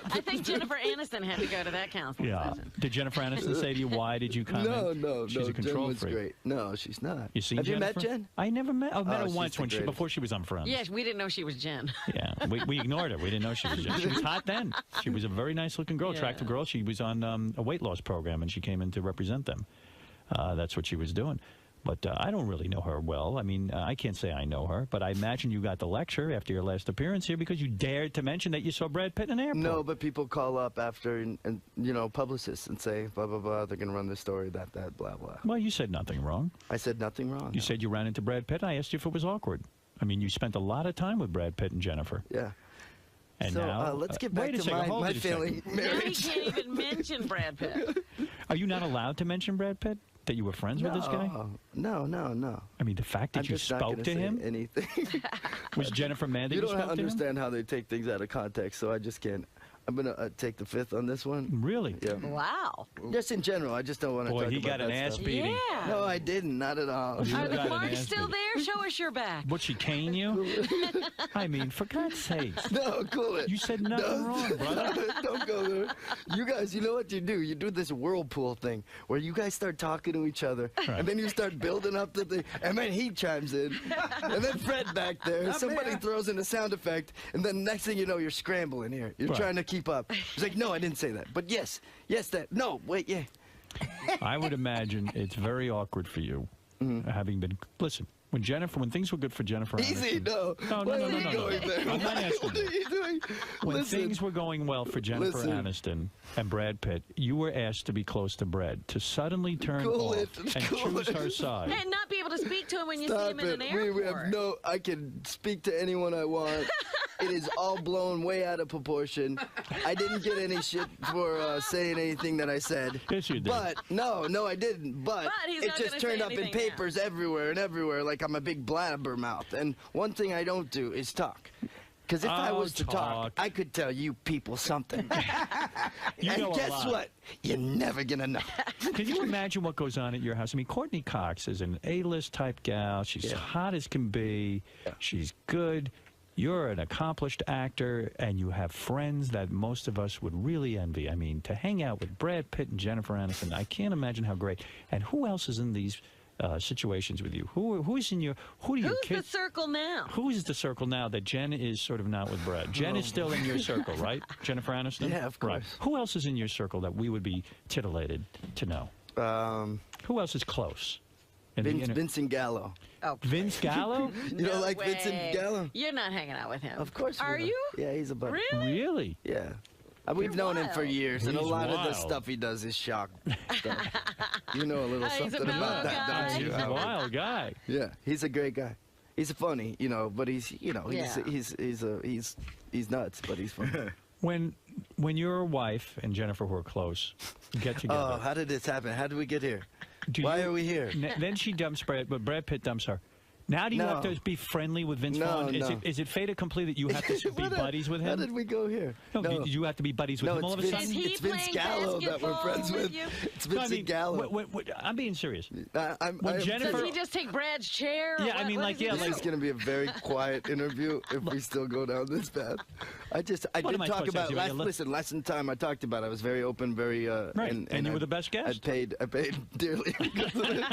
I think Jennifer Aniston had to go to that counseling Yeah. session. Did Jennifer Aniston say to you, why did you come in? No. She's a Jen control was freak. great. No, she's not. You seen Have Jennifer? you met Jen? I never met. I met her she's once the greatest. before she was on Friends. Yes, we didn't know she was Jen. Yeah, we ignored her. We didn't know she was Jen. She was hot then. She was a very nice-looking girl, attractive girl. She was on a weight loss program, and she came in to represent them. That's what she was doing. But I don't really know her well. I mean, I can't say I know her, but I imagine you got the lecture after your last appearance here because you dared to mention that you saw Brad Pitt in an airport. No, but people call up after and publicists and say blah blah blah. They're gonna run this story that blah blah. Well, you said nothing wrong. I said nothing wrong. You said you ran into Brad Pitt. I asked you if it was awkward. I mean, you spent a lot of time with Brad Pitt and Jennifer. Yeah. And so now, let's get back wait a to second, hold my it a second. family Now he marriage. can't even mention Brad Pitt. Are you not allowed to mention Brad Pitt? That you were friends with this guy? No. I mean, the fact that I'm you just not spoke gonna to say him? anything. Was Jennifer mad that You you don't spoke to him? understand how they take things out of context, so I just can't. I'm gonna take the fifth on this one. Really? Yeah. Wow. Just in general, I just don't want to Boy, talk he about got an that ass stuff. beating. Yeah. No, I didn't. Not at all. You Are the got an marks ass still beating. there? Show us your back. Would she cane you? I mean, for God's sake. No, cool it. You said nothing wrong, brother. Don't go there. You guys, you know what you do? You do this whirlpool thing where you guys start talking to each other, Right. and then you start building up the thing, and then he chimes in, and then Fred back there, somebody throws in a sound effect, and then next thing you know, you're scrambling here. You're Right. trying to keep up. He's like, no, I didn't say that. But yes, that. No, wait, yeah. I would imagine it's very awkward for you, having been. Listen, when things were good for Jennifer Easy, Aniston. no. No. Why are you going there? I'm not asking What are you doing? When Listen. things were going well for Jennifer Aniston and Brad Pitt, you were asked to be close to Brad. To suddenly turn Cool off it. and Cool choose it. her side. And not be able to speak to him when you see Stop him in it. an airport. We have no. I can speak to anyone I want. It is all blown way out of proportion. I didn't get any shit for saying anything that I said. Yes, you did. But no, I didn't. But he's it not just gonna turned say up in anything now. papers everywhere and everywhere, like I'm a big blabbermouth. And one thing I don't do is talk. Because if I was to talk, I could tell you people something. You know and a guess lot. what? You're never gonna know. Can you imagine what goes on at your house? I mean, Courtney Cox is an A-list type gal. She's hot as can be. She's good. You're an accomplished actor, and you have friends that most of us would really envy. I mean, to hang out with Brad Pitt and Jennifer Aniston, I can't imagine how great. And who else is in these situations with you? Who's in your? Who do your Who's kids? the circle now? Who is the circle now that Jen is sort of not with Brad? Jen is still in your circle, right? Jennifer Aniston? Yeah, of course. Right. Who else is in your circle that we would be titillated to know? Who else is close? In the Vincent Gallo. Oh, Vince Gallo? You don't like way. Vincent Gallo? You're not hanging out with him. Of course. Are we you? Yeah, he's a buddy. Really? Really? Yeah. We've known him for wild. years, and a He's lot of the wild. stuff he does is shock stuff. You know a little He's a something about mellow that, guy. don't He's you? a wild guy. Yeah, he's a great guy. He's funny, but he's nuts, but he's funny. When your wife and Jennifer were close, get together. Oh, how did this happen? How did we get here? do Why you- are we here? Then she dumps Brad, but Brad Pitt dumps her. Now do you have to be friendly with Vince Vaughn? Is it fait accompli that you have to be buddies with him? How did we go here? No, you have to be buddies with him all of a Vince, sudden? Is he it's Vince playing Gallo that we're friends basketball with. with you? It's No, Vincent Gallo. I'm being serious. When Jennifer- Does he just take Brad's chair? or Yeah, I what- mean, what like, does he yeah, do? This is going to be a very quiet interview if we still go down this path. I What did am I talk supposed to about do? last time I talked about it, I was very open, very Right, and you were the best guest. I paid dearly because of it.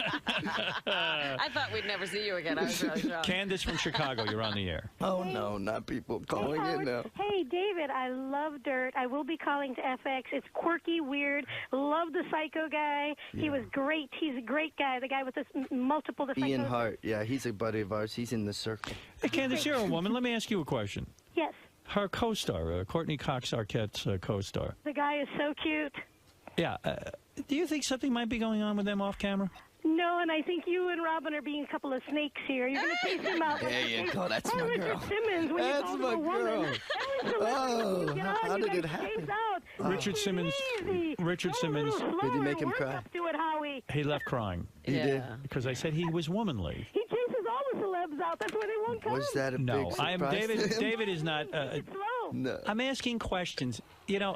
I thought we'd never see you again. I was really shocked. Candace from Chicago, you're on the air. Oh no, not people calling in now. Hey, David, I love Dirt. I will be calling to FX. It's quirky, weird. Love the Psycho guy. He was great. He's a great guy. The guy with multiple the Ian Psycho. Hart, yeah, he's a buddy of ours. He's in the circle. Hey, Candace, you're a woman. Let me ask you a question. Yes. Her co-star, Courtney Cox Arquette's co-star. The guy is so cute. Yeah. Do you think something might be going on with them off camera? No, and I think you and Robin are being a couple of snakes here. You're going to chase him out. There you go. That's my Richard girl. Simmons, when That's you my called him a girl. woman. Oh, how did it happen? Richard Simmons. Richard Simmons. Did he make him Work cry? up to it, Howie. He left crying He did. because I said he was womanly. He chases all the celebs out. That's why they won't come. Was that a No, big I am surprise to David. him? David is not. Slow. No. I'm asking questions.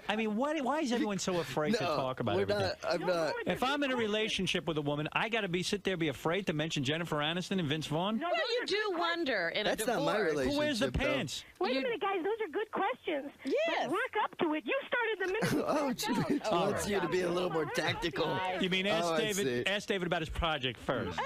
I mean, why is everyone so afraid to talk about we're everything? not. I'm not. If I'm in a relationship with a woman, I got to sit there, be afraid to mention Jennifer Aniston and Vince Vaughn. No, Well, those you are do good wonder in That's a not divorce. my relationship. Who wears the though. pants? Wait a You- minute, guys. Those are good questions. Yes. But work up to it. You started the minute. you Oh, sat she down. wants you to be a little more tactical. You mean ask Oh, I David? see. Ask David about his project first.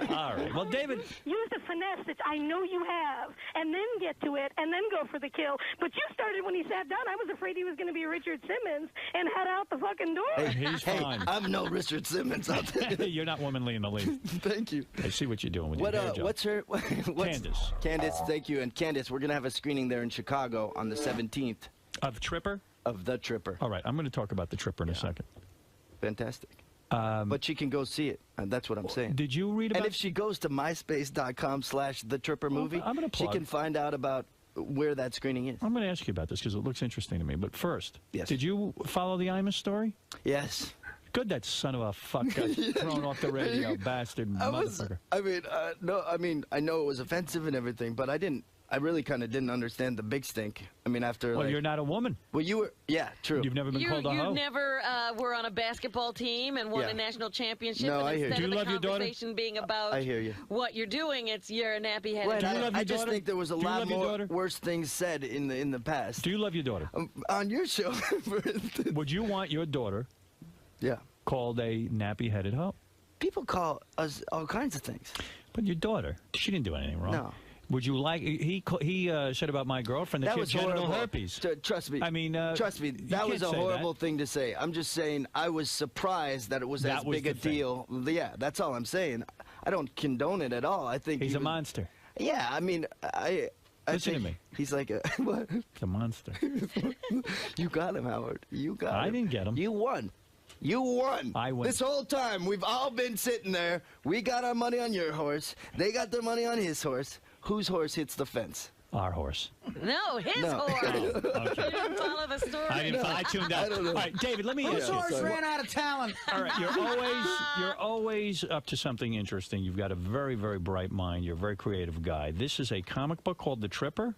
All right. Well, David. Use the finesse that I know you have, and then get to it, and then go for the kill. But you started when he sat down. I was afraid he was going to be Richard Simmons and head out the fucking door. He's Hey, fine. I'm no Richard Simmons out there. You're not womanly in the least. Thank you. I see what you're doing with What? your hair job. What's her? What's, Candace. Candace, thank you. And Candace, we're gonna have a screening there in Chicago on the 17th Of Tripper? of The Tripper. All right. I'm going to talk about the Tripper in a second. Fantastic. But she can go see it. And that's what I'm saying. Did you read about? And if she goes to myspace.com/thetrippermovie, I'm gonna she plug. can find out about where that screening is. I'm going to ask you about this because it looks interesting to me. But first, Yes. did you follow the Imus story? Yes. Good, that son of a fuck got thrown off the radio, bastard motherfucker. I know it was offensive and everything, but I really kind of didn't understand the big stink. I mean, after Well, you're not a woman. Well, you were. Yeah, true. You've never been You called a hoe. never were on a basketball team and won Yeah. a national championship. No, and I hear you. instead Do you of love the your daughter? conversation being about I hear you. what you're doing, it's you're a nappy-headed. Right, Do you love I your just daughter? think there was a Do you lot love your more daughter? worse things said in the past. Do you love your daughter? On your show, for instance. Would you want your daughter Yeah. called a nappy-headed hoe? People call us all kinds of things. But your daughter, she didn't do anything wrong. No. Would you like? He said about my girlfriend that That she had was genital horrible. herpes. Trust me. I mean, trust me. you That can't was a say horrible that. thing to say. I'm just saying I was surprised that it was That as was big a the thing. deal. Yeah, that's all I'm saying. I don't condone it at all. I think He's he a was- monster. Yeah, I mean, I Listen to think me. He's like a what? He's a monster. You got him, Howard. You got him. I didn't get him. You won. You won. I won. This whole time, we've all been sitting there. We got our money on your horse. They got their money on his horse. Whose horse hits the fence? Our horse. No, his No. horse. Okay. You didn't follow the story. I tuned out. I don't know. All right, David, let me Whose ask you. horse ran out of talent? All right, you're always up to something interesting. You've got a very, very bright mind. You're a very creative guy. This is a comic book called The Tripper.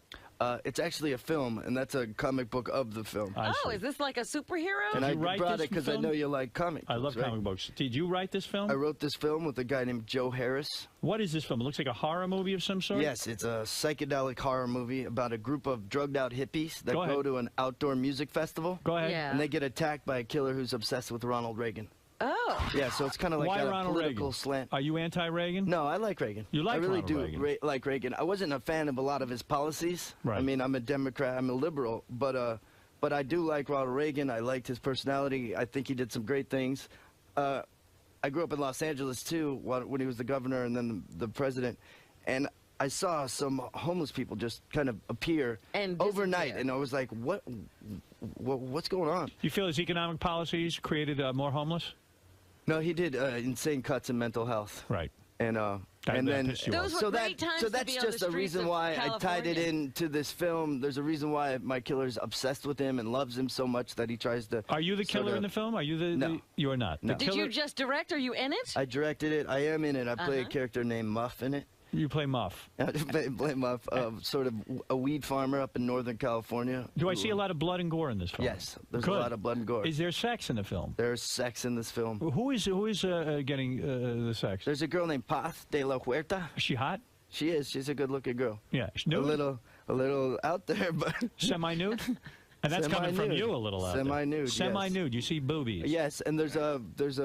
It's actually a film, and that's a comic book of the film. I Oh, see. is this like a superhero? And Did I you write brought this it because I film? know you like comic I love books, right? comic books. Did you write this film? I wrote this film with a guy named Joe Harris. What is this film? It looks like a horror movie of some sort? Yes, it's a psychedelic horror movie about a group of drugged out hippies that Go ahead. go to an outdoor music festival. Go ahead. Yeah. And they get attacked by a killer who's obsessed with Ronald Reagan. Oh. Yeah, so it's kind of like Why got a Ronald political Reagan? slant. Are you anti-Reagan? No, I like Reagan. You like I really Ronald do Reagan. like Reagan. I wasn't a fan of a lot of his policies. Right. I mean, I'm a Democrat. I'm a liberal, but I do like Ronald Reagan. I liked his personality. I think he did some great things. I grew up in Los Angeles too when he was the governor and then the president, and I saw some homeless people just kind of appear And overnight, disappear. and I was like, what's going on? You feel his economic policies created more homeless? No, he did insane cuts in mental health. Right. And That then pissed you off. Those were so great times so to that's be on the just a streets reason of why I tied it California. into this film. There's a reason why my killer's obsessed with him and loves him so much that he tries to. Are you the sort killer of- in the film? Are you the? No. You are not. No. The Did killer, you just direct? Are you in it? I directed it. I am in it. I play a character named Muff in it. You play Muff. I play Muff, sort of a weed farmer up in Northern California. Do I see a lot of blood and gore in this film? Yes, there's Good. a lot of blood and gore. Is there sex in the film? There's sex in this film. Who is getting the sex? There's a girl named Paz de la Huerta. Is she hot? She is. She's a good-looking girl. Yeah. Nude? A little out there, but Semi-nude? And that's coming from Semi-nude. you a little out there. Semi-nude, yes. Semi-nude. You see boobies. yes. And there's a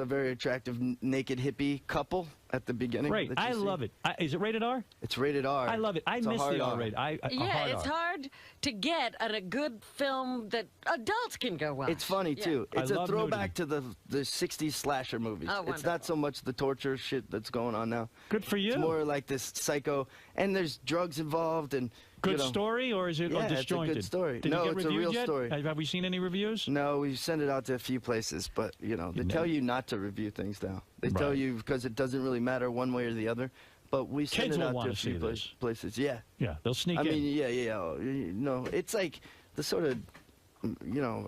very attractive naked hippie couple at the beginning. Great. that you I see. love it. Is it rated R? It's rated R. I love it. I It's a miss hard the R. R rated. Yeah, it's hard to get a good film that adults can go watch. It's funny Yeah. too. I It's a love throwback to the '60s slasher movies. Oh, It's wonderful. not so much the torture shit that's going on now. Good for you. It's more like this psycho, and there's drugs involved, and Good you know, story, or is it Yeah, it's a good disjointed? story. Did No, you get it's a reviewed real yet? story. Have we seen any reviews? No, we send it out to a few places, but you know they You tell know. you not to review things now. They tell Right. you because it doesn't really matter one way or the other. But we send Kids it will out wanna to a few see this. places. Yeah. Yeah, they'll sneak I in. mean, yeah. No, it's like the sort of,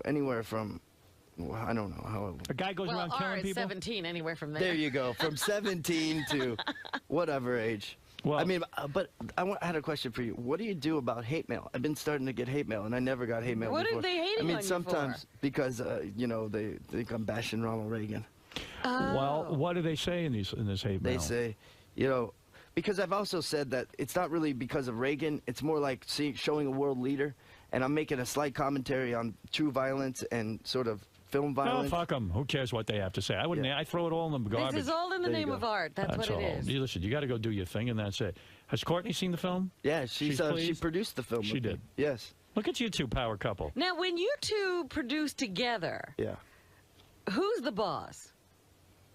anywhere from, I don't know how. A guy goes Well, around R killing is people. 17 anywhere from there. There you go, from 17 to whatever age. Well- I mean, but I had a question for you. What do you do about hate mail? I've been starting to get hate mail, and I never got hate mail What are before. they hating I mean, on you sometimes for? because they think I'm bashing Ronald Reagan. Well, what do they say in this hate They mail? say, because I've also said that it's not really because of Reagan. It's more like showing a world leader, and I'm making a slight commentary on true violence and sort of film Oh, violence. fuck them. Who cares what they have to say? I wouldn't. Yeah. I throw it all in the garbage. This is all in the There you name go. of art. That's what all. it is. You listen, you got to go do your thing, and that's it. Has Courtney seen the film? Yeah, she pleased? produced the film. She with me. did. Yes. Look at you two, power couple. Now, when you two produce together, Yeah. who's the boss?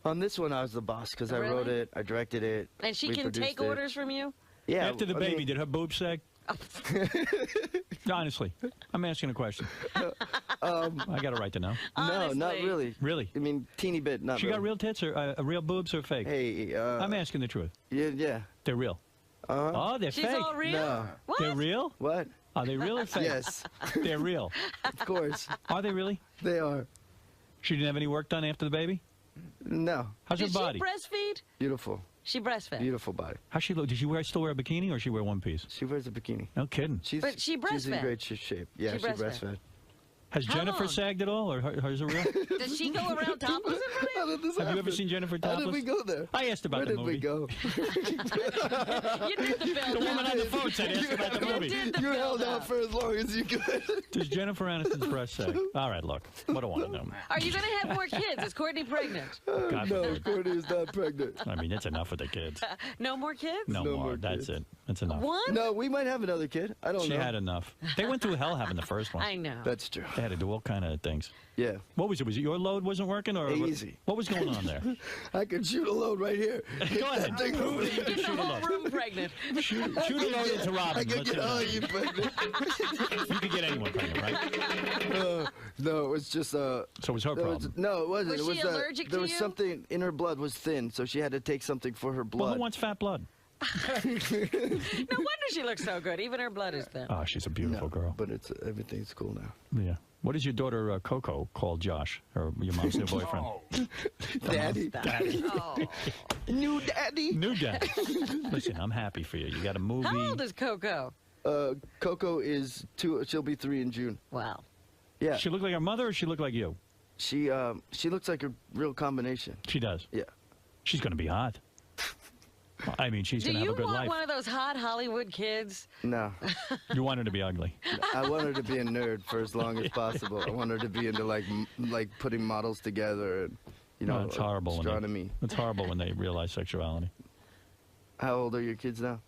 On this one, I was the boss because I wrote Really? it, I directed it. And she we can produced take it. orders from you? Yeah. After the I baby, mean, did her boobs sag? Honestly, I'm asking a question. I got a right to know. No, not Honestly. really. Really? I mean, teeny bit, not She really. got real tits or real boobs or fake? Hey, I'm asking the truth. yeah. They're real. Oh, they're She's fake. all real? No. What? They're real? What? Are they real or fake? Yes, They're real. of course. Are they really? They are. She didn't have any work done after the baby? No. How's Did her body? she breastfeed? Beautiful. She breastfed. Beautiful body. How's she look? Did she still wear a bikini or she wear one piece? She wears a bikini. No kidding. But she She's in breastfed. great shape. Yeah, She she breastfed. breastfed. Has How Jennifer long? sagged at all, or hers are real? Does she go around topless in front How did this Have you ever happen? seen Jennifer How topless? did we go there? I asked about Where the did movie. we go? of you? You did the build. The woman on the phone said ask about the You movie. did the You build held up. out for as long as you could. Does Jennifer Aniston's breast sag? All right, look. What do I want to know? Are you going to have more kids? Is Courtney pregnant? God No, forbid. Courtney is not pregnant. I mean, it's enough with the kids. No more kids? No, No more. more That's kids. it. That's enough. One? No, we might have another kid. I don't She know. had enough. They went through hell having the first one. I know. That's true. They had to do all kind of things. Yeah. What was it? Was it your load wasn't working, or Easy. What was going on there? I could shoot a load right here. Go ahead. You get the whole room pregnant. Shoot a load into Robin. I could Let's get all see. you pregnant. You could get anyone pregnant, right? No, it was just So it was her problem. no, it wasn't. Was it was she allergic there to was you? something in her blood was thin, so she had to take something for her Well, blood. who wants fat blood? No wonder she looks so good. Even her blood is thin. Oh, she's a beautiful girl. But it's everything's cool now. Yeah. What is your daughter Coco called Josh, or your mom's new boyfriend? Daddy. Daddy. Oh. New daddy. New dad. Listen, I'm happy for you. You got a movie. How old is Coco? Coco is 2. She'll be 3 in June. Wow. Yeah. She look like her mother, or she look like you? She looks like a real combination. She does. Yeah. She's going to be hot. I mean, she's Do going to have you a good want life. one of those hot Hollywood kids? No. You want her to be ugly. I want her to be a nerd for as long as possible. I want her to be into like putting models together and No, it's horrible. astronomy. It's horrible when they realize sexuality. How old are your kids now?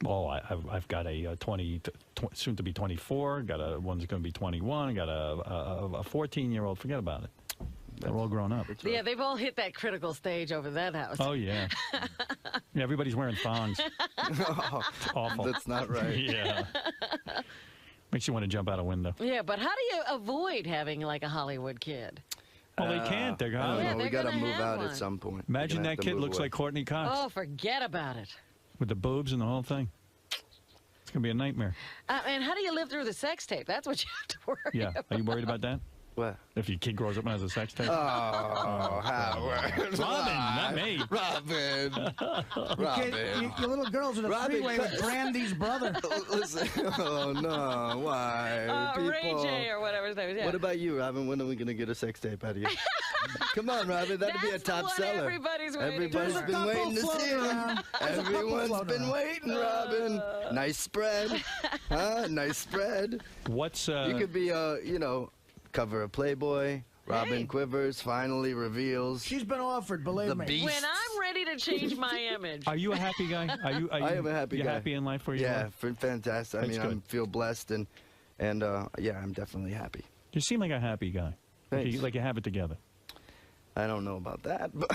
Oh, I've got a soon to be 24. Got a one's going to be 21. Got a 14-year-old. Forget about it. They're all grown up. Yeah, they've all hit that critical stage over that house. Oh yeah. Yeah, everybody's wearing thongs. It's awful. That's not right. Yeah. Makes you want to jump out a window. Yeah, but how do you avoid having like a Hollywood kid? Well, they can't. They're I don't gone. Yeah, know. they're We got to gonna move have out one. at some point. Imagine We're gonna that have to kid move looks away. like Courtney Cox Oh, forget about it. with the boobs and the whole thing. It's going to be a nightmare. And how do you live through the sex tape? That's what you have to worry Yeah. about. Are you worried about that? What? If your kid grows up and has a sex tape? Oh, Howard. Robin, not me. Robin. Kid, Robin. your little girl's in a Robin, freeway with cut- Brandy's brother. Listen. Oh, no. Why? Ray People. J or whatever his name is. Yeah. What about you, Robin? When are we going to get a sex tape out of you? Come on, Robin. That'd be a That's the top one seller. everybody's waiting Everybody's for. been waiting to Couple see it. floating around. There's a couple Everyone's floating been around. waiting, Robin. Nice spread. Huh? Nice spread. What's You could be, cover of Playboy. Robin Hey. Quivers finally reveals. She's been offered, believe The me. beast. When I'm ready to change my image. Are you a happy guy? Are you? I am a happy you guy. happy in life where you Yeah, are? fantastic. I That's mean, I good. feel blessed and yeah, I'm definitely happy. You seem like a happy guy. Thanks. Like you have it together. I don't know about that, but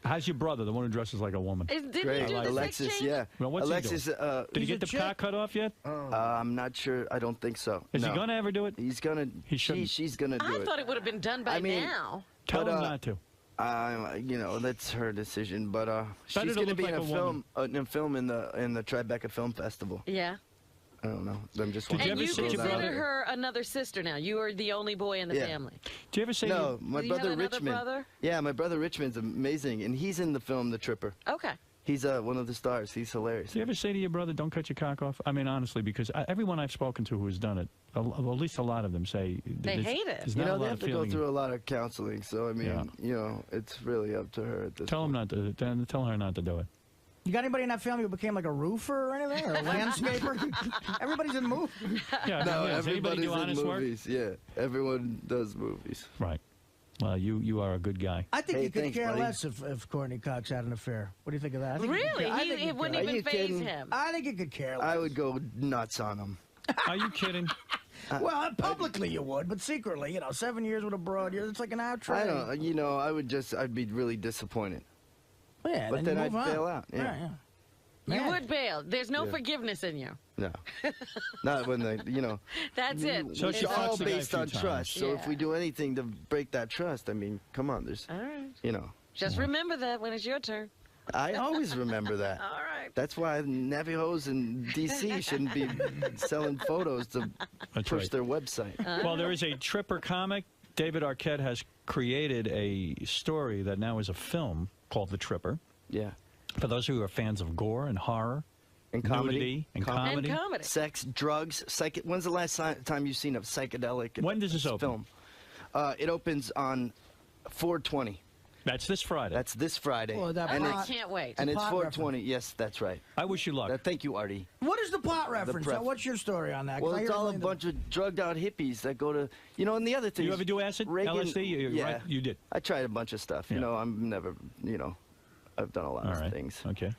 How's your brother, the one who dresses like a woman? Didn't great. you do the sex Alexis, change? yeah. Well, what's he Alexis, Did he He's get a the chick. cock cut off yet? I'm not sure. I don't think so. Is No. he going to ever do it? He's gonna. He shouldn't. She's gonna do I it. thought it would have been done by I mean, now. Tell But, him not to. That's her decision. But Better she's to gonna look be like in a a film, in the Tribeca Film Festival. Yeah. I don't know. I'm just. Did you And ever you see your consider brother? her another sister now. You are the only boy in the Yeah. family. Do you ever say? No, my Do you have brother another Richmond. brother? Yeah, my brother Richmond's amazing, and he's in the film The Tripper. Okay. He's one of the stars. He's hilarious. Do you ever say to your brother, "Don't cut your cock off"? I mean, honestly, because everyone I've spoken to who has done it, at least a lot of them say They hate it. There's You not know, a they lot have of to go feeling. through a lot of counseling. So I mean, Yeah. it's really up to her at this Tell him point. not to. Tell her not to do it. You got anybody in that family who became like a roofer or anything? Or a landscaper? Everybody's in movies. Yeah. No, yeah. Does anybody everybody's do in honest work? movies. Yeah, everyone does movies. Right. Well, you are a good guy. I think Hey, you could thanks, care buddy. less if Courtney Cox had an affair. What do you think of that? I think you could Really? care- I think It you wouldn't care- Are even you phase kidding? him. I think you could care less. I would go nuts on him. Are you kidding? Well, publicly you would, but secretly, 7 years with a broad, it's like an outrage. I don't. I'd be really disappointed. Yeah, But then then you move I'd on. bail out, yeah. yeah. You Man. would bail. There's no Yeah. forgiveness in you. No, not when That's it. So it's she It's fucks all the guy a based few on times. trust. So if Yeah. we do anything to break that trust, I mean, come on, there's, All right. Just remember that when it's your turn. I always remember that. All right. That's why Navajos in D.C. shouldn't be selling photos to That's push right. their website. Well, there is a Tripper comic. David Arquette has created a story that now is a film called The Tripper. Yeah. For those who are fans of gore and horror, And comedy. nudity and Com- comedy. And comedy. Sex, drugs, when's the last time you've seen a psychedelic When does this open? film? It opens on 4/20. That's this Friday. That's this Friday. Well, that and pot- it's, Can't wait. and it's pot 4/20. Yes, that's right. I wish you luck. Thank you, Artie. What is the plot reference? pref- What's your story on that? 'Cause Well, I it's hear all a only bunch of drugged out hippies that go to, and the other thing. You is ever do acid? Reagan, LSD? Yeah. Right? You did. I tried a bunch of stuff. Yeah. I'm never, I've done a lot All of right. things. Okay.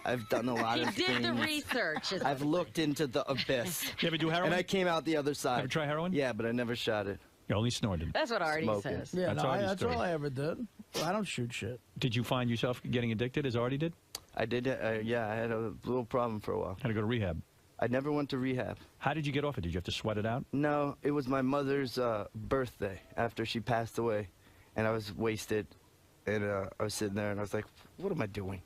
I've done a lot He of did things. the research. I've looked into the abyss. You ever do heroin? And I came out the other side. Ever try heroin? Yeah, but I never shot it. You only snorted. That's what Artie Smoking. says. Yeah, That's no, Artie's that's story. all I ever did. I don't shoot shit. Did you find yourself getting addicted as Artie did? I did, yeah, I had a little problem for a while. Had to go to rehab. I never went to rehab. How did you get off it? Did you have to sweat it out? No, it was my mother's birthday after she passed away, and I was wasted, and I was sitting there, and I was like, what am I doing?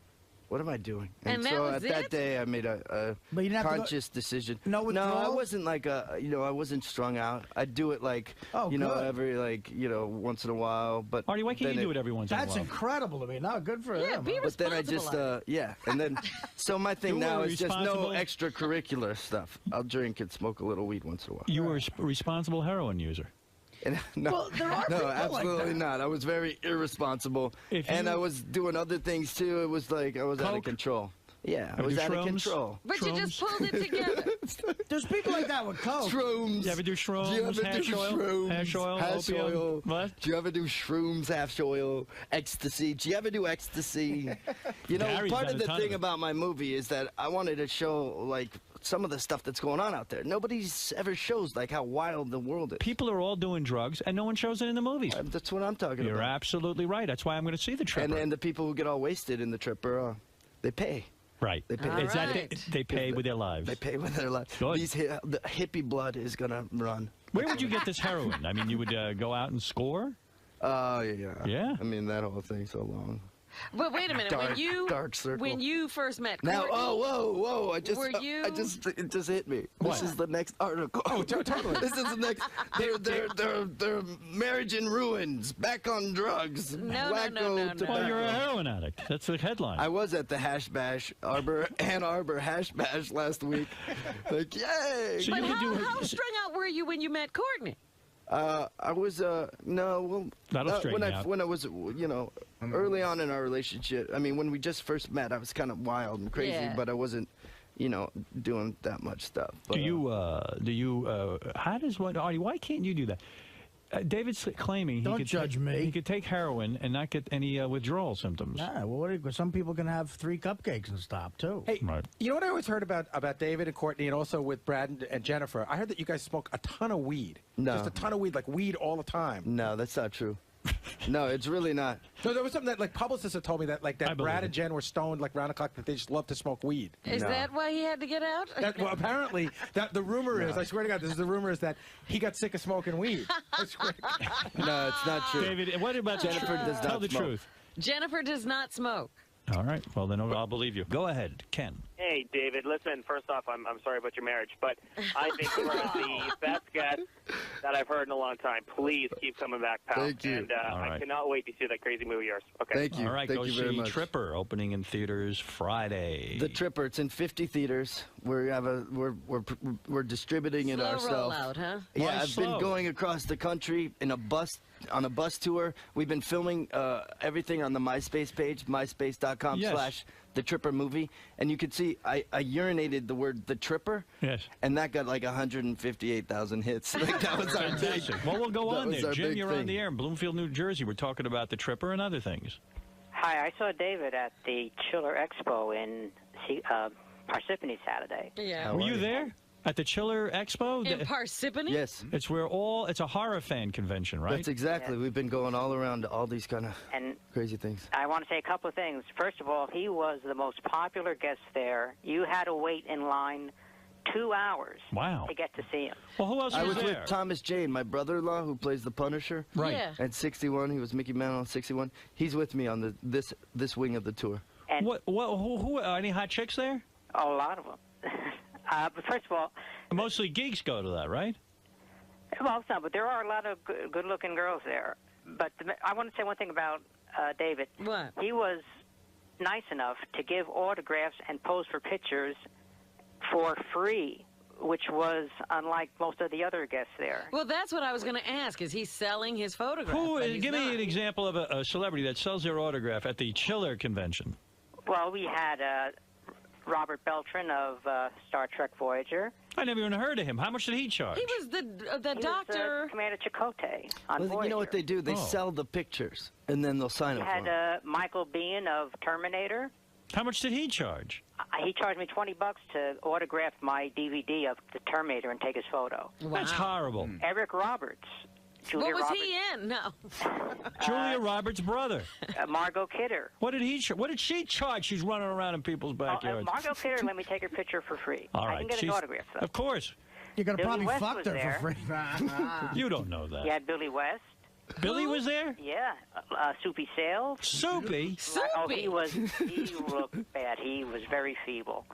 What am I doing? And that so was at it? that day, I made a But you didn't have to go- conscious decision. No I withdrawal? wasn't like I wasn't strung out. I'd do it like, Oh, you know, good. every once in a while. But Artie, why can't then you do it every once in a That's while? incredible to me. No, good for Yeah, him. be But then I responsible. just, Artie. yeah, and then, so my thing You now were is just no responsible- extracurricular stuff. I'll drink and smoke a little weed once in a while. You were a responsible heroin user. And, no, Well, there are people no, like absolutely that. not. I was very irresponsible, If and you- I was doing other things too. It was like I was out of Coke? control. Yeah, I Ever was do out of shrooms? control. But you just pulled it together. There's people like that with coke. Shrooms. You ever do shrooms, Do you ever hash do oil? shrooms? Hash oil, Hash opium? oil. What? Do you ever do shrooms, hash oil, ecstasy? Do you ever do ecstasy? You know, Gary's part done of a the ton of thing it. about my movie is that I wanted to show like some of the stuff that's going on out there. Nobody's ever shows like how wild the world is. People are all doing drugs, and no one shows it in the movies. That's what I'm talking You're about. absolutely right. That's why I'm going to see the Tripper. And the people who get all wasted in the Tripper, they pay. right. They pay. All Is that right. they pay with their lives. They pay with their lives. Good. The hippie blood is gonna run. Where would you get this heroin? I mean, you would go out and score? Oh yeah. Yeah. I mean that whole thing's so long. But wait a minute. Dark circle. When you first met Now, Courtney, whoa! I just, Were you- it just hit me. What? This is the next article. Oh, totally. This is the next. Their marriage in ruins. Back on drugs. No, Wacko no. tobacco. Well, you're a heroin addict. That's the headline. I was at the Hash Bash, Ann Arbor Hash Bash last week. Like, yay! So but you could do how strung out were you when you met Courtney? I was no, well, That'll straighten when out. when I was early on in our relationship. I mean, when we just first met, I was kind of wild and crazy, Yeah. but I wasn't, doing that much stuff. But, do you how does one Artie, why can't you do that? David's claiming Don't judge me. He could take heroin and not get any withdrawal symptoms. Nah, well, some people can have 3 cupcakes and stop too. Hey, Right. you know what I always heard about David and Courtney, and also with Brad and Jennifer? I heard that you guys smoke a ton of weed. No. Just a ton of weed, like weed all the time. No, that's not true. No, it's really not. No, there was something that like publicists had told me that I believe Brad it. and Jen were stoned like round the clock, that they just love to smoke weed. Is No. that why he had to get out? Well, apparently, that the rumor is, I swear to God, this is the rumor is that he got sick of smoking weed. I swear to God. No, it's not true. David, what about Jennifer does Tell not the smoke. truth. Jennifer does not smoke. All right. Well, then I'll believe you. Go ahead, Ken. Hey, David, listen, first off, I'm sorry about your marriage, but I think you are the best guest that I've heard in a long time. Please keep coming back, pal. Thank you. And All right. I cannot wait to see that crazy movie of yours. Okay. Thank you. All right, Thank go you see very much. Tripper opening in theaters Friday. The Tripper. It's in 50 theaters. We're distributing it Slow ourselves. rollout, huh? Why Yeah, I've slow? been going across the country in a bus on a bus tour. We've been filming everything on the MySpace page, myspace.com/The Tripper Movie, and you can see I urinated the word The Tripper, Yes. and that got like 158,000 hits. Like that was our big. Fantastic. Well, we'll go that on was there. our Jim, big you're thing. on the air in Bloomfield, New Jersey. We're talking about the Tripper and other things. Hi, I saw David at the Chiller Expo in Parsippany Saturday. Yeah. Were you there at the Chiller Expo? In Parsippany? Yes, It's where it's a horror fan convention, right? that's exactly. We've been going all around to all these kind of And crazy things. I want to say a couple of things. First of all, he was the most popular guest there. You had to wait in line 2 hours Wow. to get to see him. Well, who else I was was there? with Thomas Jane, my brother-in-law, who plays the Punisher. Right. Yeah. At 61, he was Mickey Mantle at 61. He's with me on this wing of the tour. And Who any hot chicks there? a lot of them. But first of all, Mostly geeks go to that, right? well, some, but there are a lot of good-looking girls there. But I want to say one thing about David. What? He was nice enough to give autographs and pose for pictures for free, which was unlike most of the other guests there. Well, that's what I was going to ask. Is he selling his photographs? Who? But he's Give me not. an example of a celebrity that sells their autograph at the Chiller convention. Well, we had Robert Beltran of Star Trek Voyager. I never even heard of him. How much did he charge? He was the He doctor. was, Commander Chakotay on Well, Voyager. you know what they do? They Oh. sell the pictures, and then they'll sign We them for had them. Michael Biehn of Terminator. How much did he charge? He charged me $20 to autograph my DVD of The Terminator and take his photo. That's horrible. Eric Roberts. Julia What was Roberts, he in? No. Julia Roberts' brother. Margot Kidder. What did she charge? She's running around in people's backyards. Margot Kidder let me take her picture for free. All right. I can get an autograph, though. Of course. You're going to Billy probably West fuck was her there. for free. You don't know that. You had Billy West. Billy was there? Yeah. Soupy Sales. Soupy? Oh, he looked bad. He was very feeble.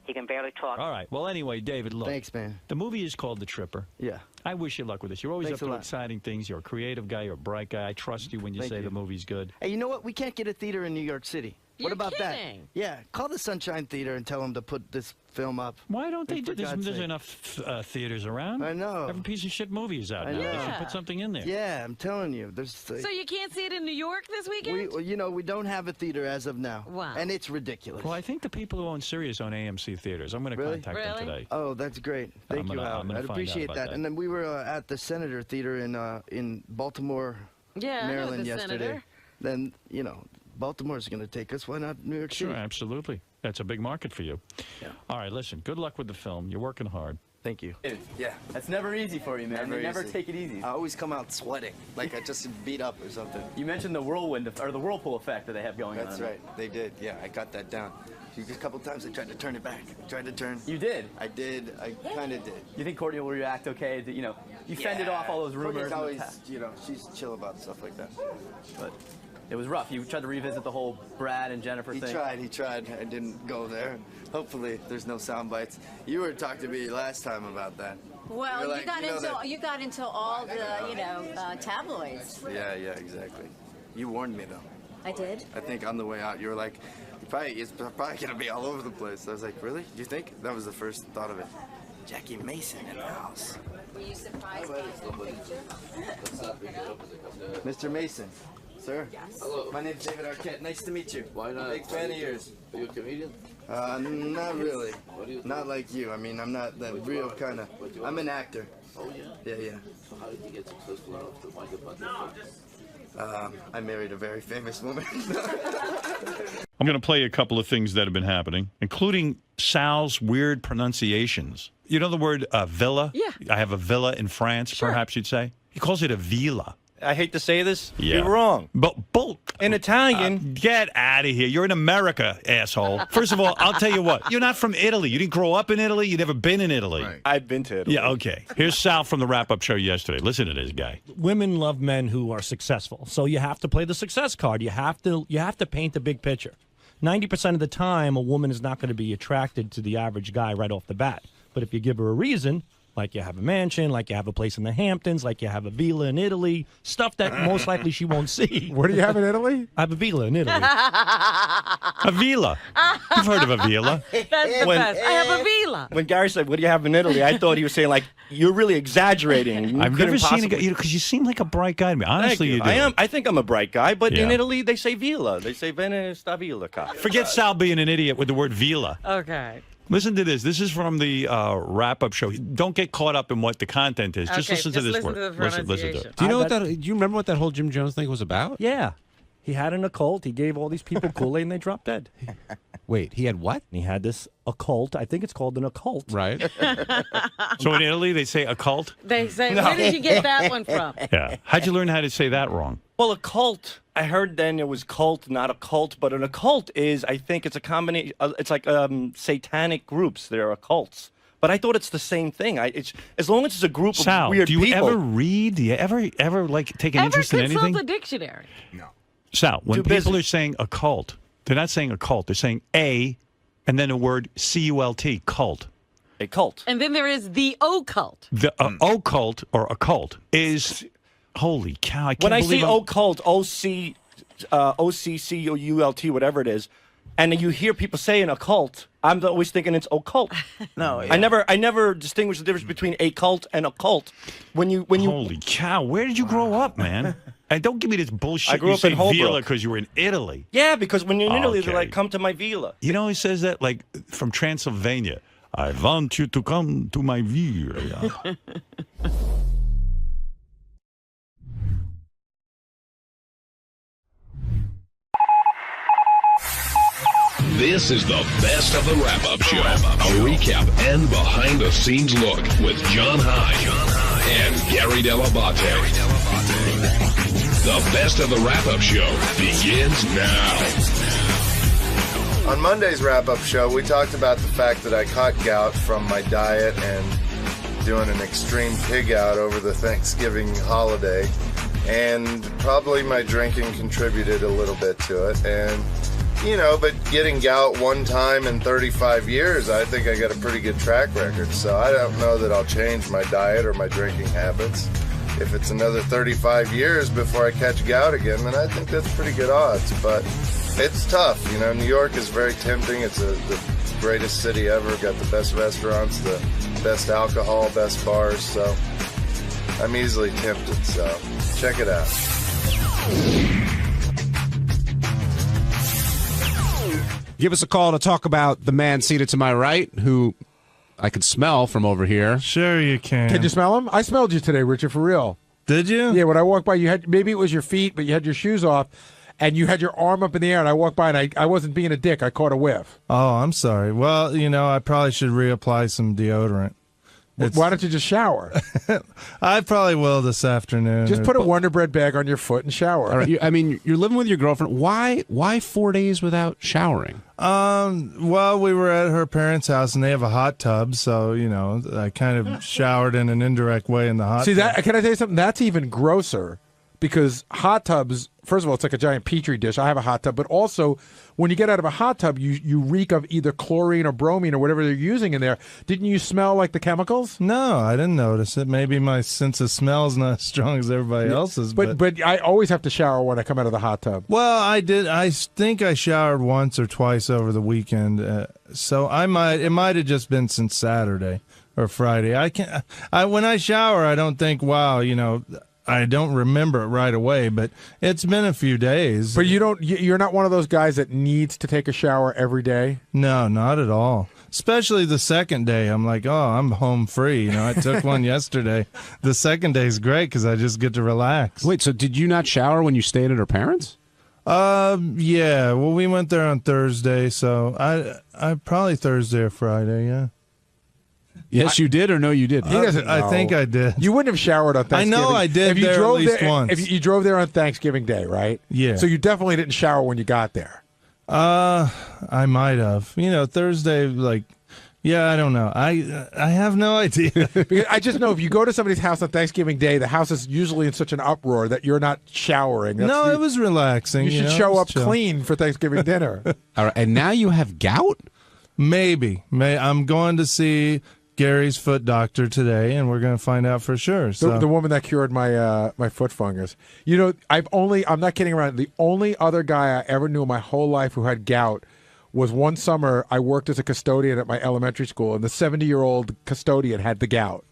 He can barely talk. All right. Well, anyway, David, look. Thanks, man. The movie is called The Tripper. Yeah. I wish you luck with this. You're always Thanks up a to lot. exciting things. You're a creative guy. You're a bright guy. I trust you when you Thank say you. the movie's good. Hey, you know what? We can't get a theater in New York City. You're what about kidding. that? Yeah, call the Sunshine Theater and tell them to put this film up. Why don't they For do this? God's There's sake. enough theaters around. I know. Every piece of shit movie is out I now. They know. should put something in there. Yeah, I'm telling you. There's. So you can't see it in New York this weekend? We don't have a theater as of now. Wow. And it's ridiculous. Well, I think the people who own Sirius own AMC theaters. I'm going to Really? contact them today. Oh, then great. Thank you, I'm Howard. gonna I'd find out appreciate about that. that. And then we were at the Senator Theater in Baltimore, Yeah, I know Maryland the yesterday. Senator. Then Baltimore's going to take us. Why not New York Sure, City? absolutely. That's a big market for you. Yeah. All right, listen. Good luck with the film. You're working hard. Thank you. Yeah, that's never easy for you, man. You never take it easy. I always come out sweating, like I just beat up or something. You mentioned the whirlwind or the whirlpool effect that they have going on. That's right. They did. Yeah, I got that down. A couple times I tried to turn it back. You did? I did. I kind of did. You think Courtney will react okay? You fended off all those rumors. Courtney's always, she's chill about stuff like that. But it was rough. You tried to revisit the whole Brad and Jennifer thing. He tried. I didn't go there. Hopefully there's no sound bites. You were talking to me last time about that. Well, You're like, you got into all the tabloids. Yeah, exactly. You warned me though. I did. I think on the way out you were like, it's probably gonna be all over the place. I was like, really? You think? That was the first thought of it. Jackie Mason in the house. Were you surprised? Mr. Mason, sir. Yes. Hello. My name's David Arquette. Nice to meet you. Why not? Big fan of yours. Are you a comedian? Not really. What do you do? Not like you. I mean, I'm not the real kind of. I'm an actor. Oh, yeah? Yeah. So how did you get successful enough to wind up on Netflix? I married a very famous woman. I'm going to play a couple of things that have been happening, including Sal's weird pronunciations. You know the word villa? Yeah. I have a villa in France, perhaps you'd say. He calls it a villa. I hate to say this. Yeah. You're wrong. But in Italian, get out of here. You're in America, asshole. First of all, I'll tell you what. You're not from Italy. You didn't grow up in Italy. You've never been in Italy. right. I've been to Italy. Yeah, okay. Here's Sal from the wrap-up show yesterday. Listen to this guy. Women love men who are successful. So you have to play the success card. You have to paint the big picture. 90% of the time, a woman is not going to be attracted to the average guy right off the bat. But if you give her a reason, like you have a mansion, like you have a place in the Hamptons, like you have a villa in Italy, stuff that most likely she won't see. Where do you have in Italy? I have a villa in Italy. A villa. You've heard of a villa. That's the best. I have a villa. when Gary said, "What do you have in Italy?" I thought he was saying like, "You're really exaggerating." You I've couldn't never seen a guy, possibly- because you seem like a bright guy to me. Honestly, Thank you do. I am. I think I'm a bright guy, but in Yeah. Italy they say villa. They say "Bene sta villa." Ca." Forget Sal being an idiot with the word villa. Okay. Listen to this. This is from the wrap-up show. Don't get caught up in what the content is. Just Okay, listen to this listen word. to the Listen to pronunciation. it. Do you know do you remember what that whole Jim Jones thing was about? Yeah. He had an occult. He gave all these people Kool-Aid and they dropped dead. Wait, he had what? He had this occult. I think it's called an occult. Right. So in Italy, they say occult? They say, where did you get that one from? Yeah. How'd you learn how to say that wrong? Well, a cult. I heard then it was cult, not a cult, but an occult is, I think it's a combination. It's like satanic groups. They're occults. But I thought it's the same thing. It's as long as it's a group Sal, of weird do you people. ever read? Do you ever like take an interest in anything? Consult the dictionary. Sal, when Too people busy. are saying occult, they're not saying occult. They're saying a, and then a word C-U-L-T, cult. A cult. And then there is the occult. The occult or occult is, holy cow! I can't When I believe say I'm- occult, O-C-C-U-L-T, whatever it is, and you hear people saying occult, I'm always thinking it's occult. No, I never distinguish the difference between a cult and a cult. When you Holy cow! Where did you grow up, man? And don't give me this bullshit. I grew you up say in Holbrook. villa because you were in Italy. Yeah, because when you're in Italy, they're Okay. like, come to my villa. You know, he says that like from Transylvania. I want you to come to my villa. This is the best of the wrap-up show. A recap and behind-the-scenes look with John High and Gary Dell'Abate. The best of the wrap-up show begins now. On Monday's wrap-up show, we talked about the fact that I caught gout from my diet and doing an extreme pig out over the Thanksgiving holiday. And probably my drinking contributed a little bit to it. And, but getting gout one time in 35 years, I think I got a pretty good track record. So I don't know that I'll change my diet or my drinking habits. If it's another 35 years before I catch gout again, then I think that's pretty good odds. But it's tough. New York is very tempting. It's the greatest city ever. Got the best restaurants, the best alcohol, best bars. So I'm easily tempted. So check it out. Give us a call to talk about the man seated to my right, who I could smell from over here. Sure you can. Can you smell him? I smelled you today, Richard, for real. Did you? Yeah, when I walked by, you had, maybe it was your feet, but you had your shoes off, and you had your arm up in the air, and I walked by, and I wasn't being a dick. I caught a whiff. Oh, I'm sorry. Well, I probably should reapply some deodorant. Why don't you just shower? I probably will this afternoon. Just put a Wonder Bread bag on your foot and shower. All right, you're living with your girlfriend. Why 4 days without showering? Well, we were at her parents' house, and they have a hot tub, so, I kind of showered in an indirect way in the hot tub. Can I tell you something? That's even grosser, because hot tubs, first of all, it's like a giant Petri dish. I have a hot tub, but also, when you get out of a hot tub, you reek of either chlorine or bromine or whatever they're using in there. Didn't you smell like the chemicals? No, I didn't notice it. Maybe my sense of smell is not as strong as everybody else's. But I always have to shower when I come out of the hot tub. Well, I did. I think I showered once or twice over the weekend. So it might have just been since Saturday or Friday. When I shower, I don't think, wow, I don't remember it right away, but it's been a few days. But you're not one of those guys that needs to take a shower every day? No, not at all. Especially the second day. I'm like, oh, I'm home free. I took one yesterday. The second day is great because I just get to relax. Wait, so did you not shower when you stayed at her parents'? Yeah. Well, we went there on Thursday, so I probably Thursday or Friday, yeah. Yes, you did, or no, you didn't? He doesn't know. I think I did. You wouldn't have showered on Thanksgiving. I know I did there at least once. If you drove there on Thanksgiving Day, right? Yeah. So you definitely didn't shower when you got there. I might have. Thursday, I don't know. I have no idea. Because I just know if you go to somebody's house on Thanksgiving Day, the house is usually in such an uproar that you're not showering. It was relaxing. You should show up clean for Thanksgiving dinner. All right, and now you have gout? Maybe. I'm going to see Gary's foot doctor today, and we're going to find out for sure. So. The woman that cured my my foot fungus. I'm not kidding around. The only other guy I ever knew in my whole life who had gout was one summer I worked as a custodian at my elementary school, and the 70-year-old custodian had the gout.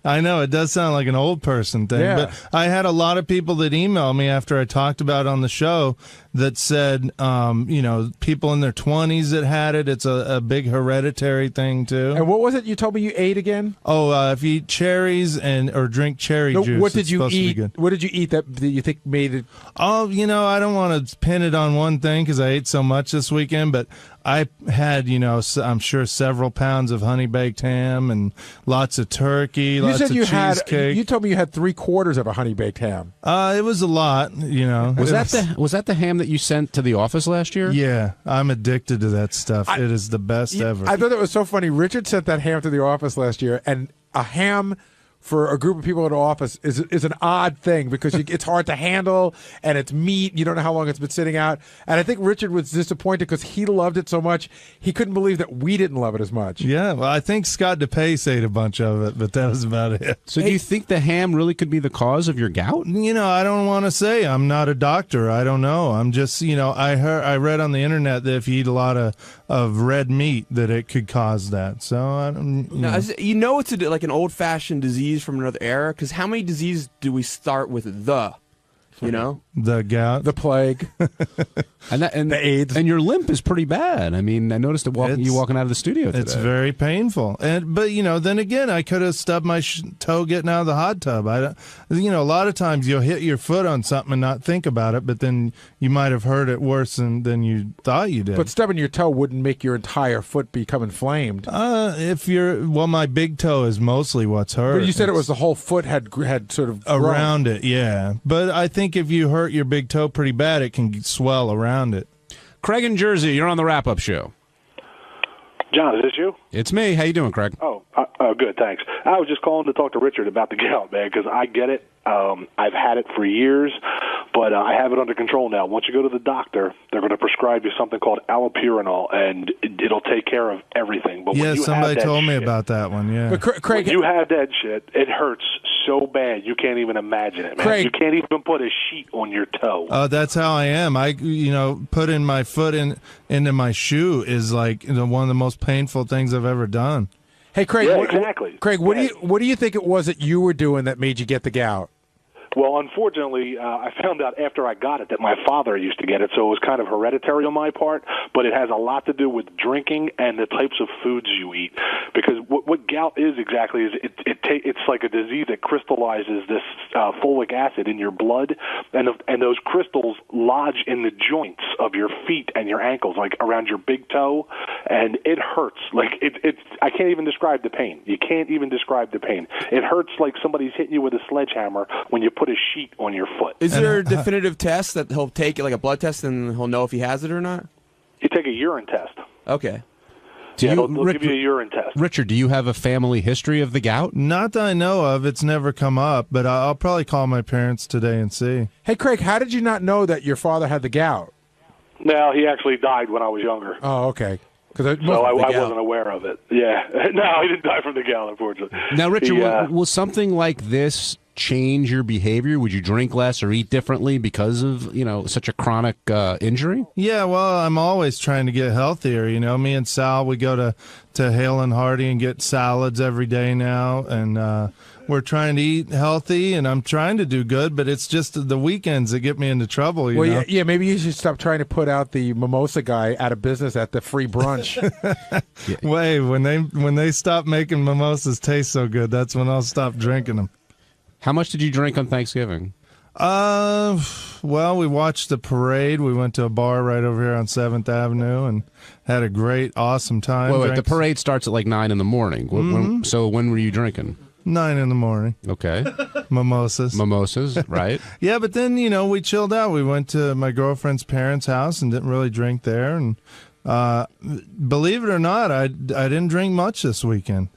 I know, it does sound like an old person thing, yeah. But I had a lot of people that emailed me after I talked about it on the show that said, people in their 20s that had it. It's a big hereditary thing, too. And what was it you told me you ate again? Oh, if you eat cherries or drink cherry juice, what did you eat? What did you eat that you think made it? Oh, I don't want to pin it on one thing because I ate so much this weekend, but I had, I'm sure several pounds of honey-baked ham and lots of turkey, lots of cheesecake. You told me you had 3/4 of a honey-baked ham. It was a lot, Was that the ham that you sent to the office last year? Yeah, I'm addicted to that stuff. It is the best ever. I thought that was so funny. Richard sent that ham to the office last year, and a ham for a group of people in the office is an odd thing because it's hard to handle, and it's meat. You don't know how long it's been sitting out. And I think Richard was disappointed because he loved it so much. He couldn't believe that we didn't love it as much. Yeah, well, I think Scott DePace ate a bunch of it, but that was about it. So do you think the ham really could be the cause of your gout? I don't want to say. I'm not a doctor. I don't know. I'm just, I read on the internet that if you eat a lot of red meat, that it could cause that. So I don't. It's like an old-fashioned disease from another era. Because how many diseases do we start with the? You know, the gout, the plague, and the AIDS, and your limp is pretty bad. I mean, I noticed it you walking out of the studio today. It's very painful, but then again, I could have stubbed my toe getting out of the hot tub. A lot of times you'll hit your foot on something and not think about it, but then you might have hurt it worse than you thought you did. But stubbing your toe wouldn't make your entire foot become inflamed. My big toe is mostly what's hurt. But you said it was the whole foot had sort of around grown. it, yeah. But I think if you hurt your big toe pretty bad, it can swell around it. Craig in Jersey, you're on the wrap-up show. John, is this you? It's me. How you doing, Craig? Oh, good, thanks. I was just calling to talk to Richard about the gout, man, because I get it. I've had it for years, but I have it under control now. Once you go to the doctor, they're going to prescribe you something called allopurinol, and it'll take care of everything. But when you somebody have that told me shit, about that one, yeah. But Craig, when you have that shit, it hurts so bad you can't even imagine it, man. Craig, you can't even put a sheet on your toe. That's how I am. I, putting my foot into my shoe is like one of the most painful things I've ever done. Hey, Craig. Yeah, exactly. Craig, what do you think it was that you were doing that made you get the gout? Well, unfortunately, I found out after I got it that my father used to get it, so it was kind of hereditary on my part, but it has a lot to do with drinking and the types of foods you eat. Because what gout is exactly is it's like a disease that crystallizes this folic acid in your blood, and those crystals lodge in the joints of your feet and your ankles, like around your big toe, and it hurts. Like I can't even describe the pain. You can't even describe the pain. It hurts like somebody's hitting you with a sledgehammer when you put a sheet on your foot. Is there a definitive test that he'll take, like a blood test, and he'll know if he has it or not? You take a urine test. Okay. They'll give you a urine test. Richard, do you have a family history of the gout? Not that I know of. It's never come up, but I'll probably call my parents today and see. Hey, Craig, how did you not know that your father had the gout? No, he actually died when I was younger. Oh, okay. So I wasn't aware of it. Yeah. No, he didn't die from the gout, unfortunately. Now, Richard, will something like this change your behavior? Would you drink less or eat differently because of, such a chronic injury? Yeah, well, I'm always trying to get healthier. Me and Sal, we go to Hale and Hardy and get salads every day now, and we're trying to eat healthy, and I'm trying to do good, but it's just the weekends that get me into trouble. You know? Yeah, maybe you should stop trying to put out the mimosa guy out of business at the free brunch. Wait, when they stop making mimosas taste so good, that's when I'll stop drinking them. How much did you drink on Thanksgiving? Well, we watched the parade. We went to a bar right over here on 7th Avenue and had a great, awesome time. Wait, the parade starts at like 9 in the morning. Mm-hmm. So when were you drinking? 9 in the morning. Okay. Mimosas, right? Yeah, but then, we chilled out. We went to my girlfriend's parents' house and didn't really drink there. And believe it or not, I didn't drink much this weekend.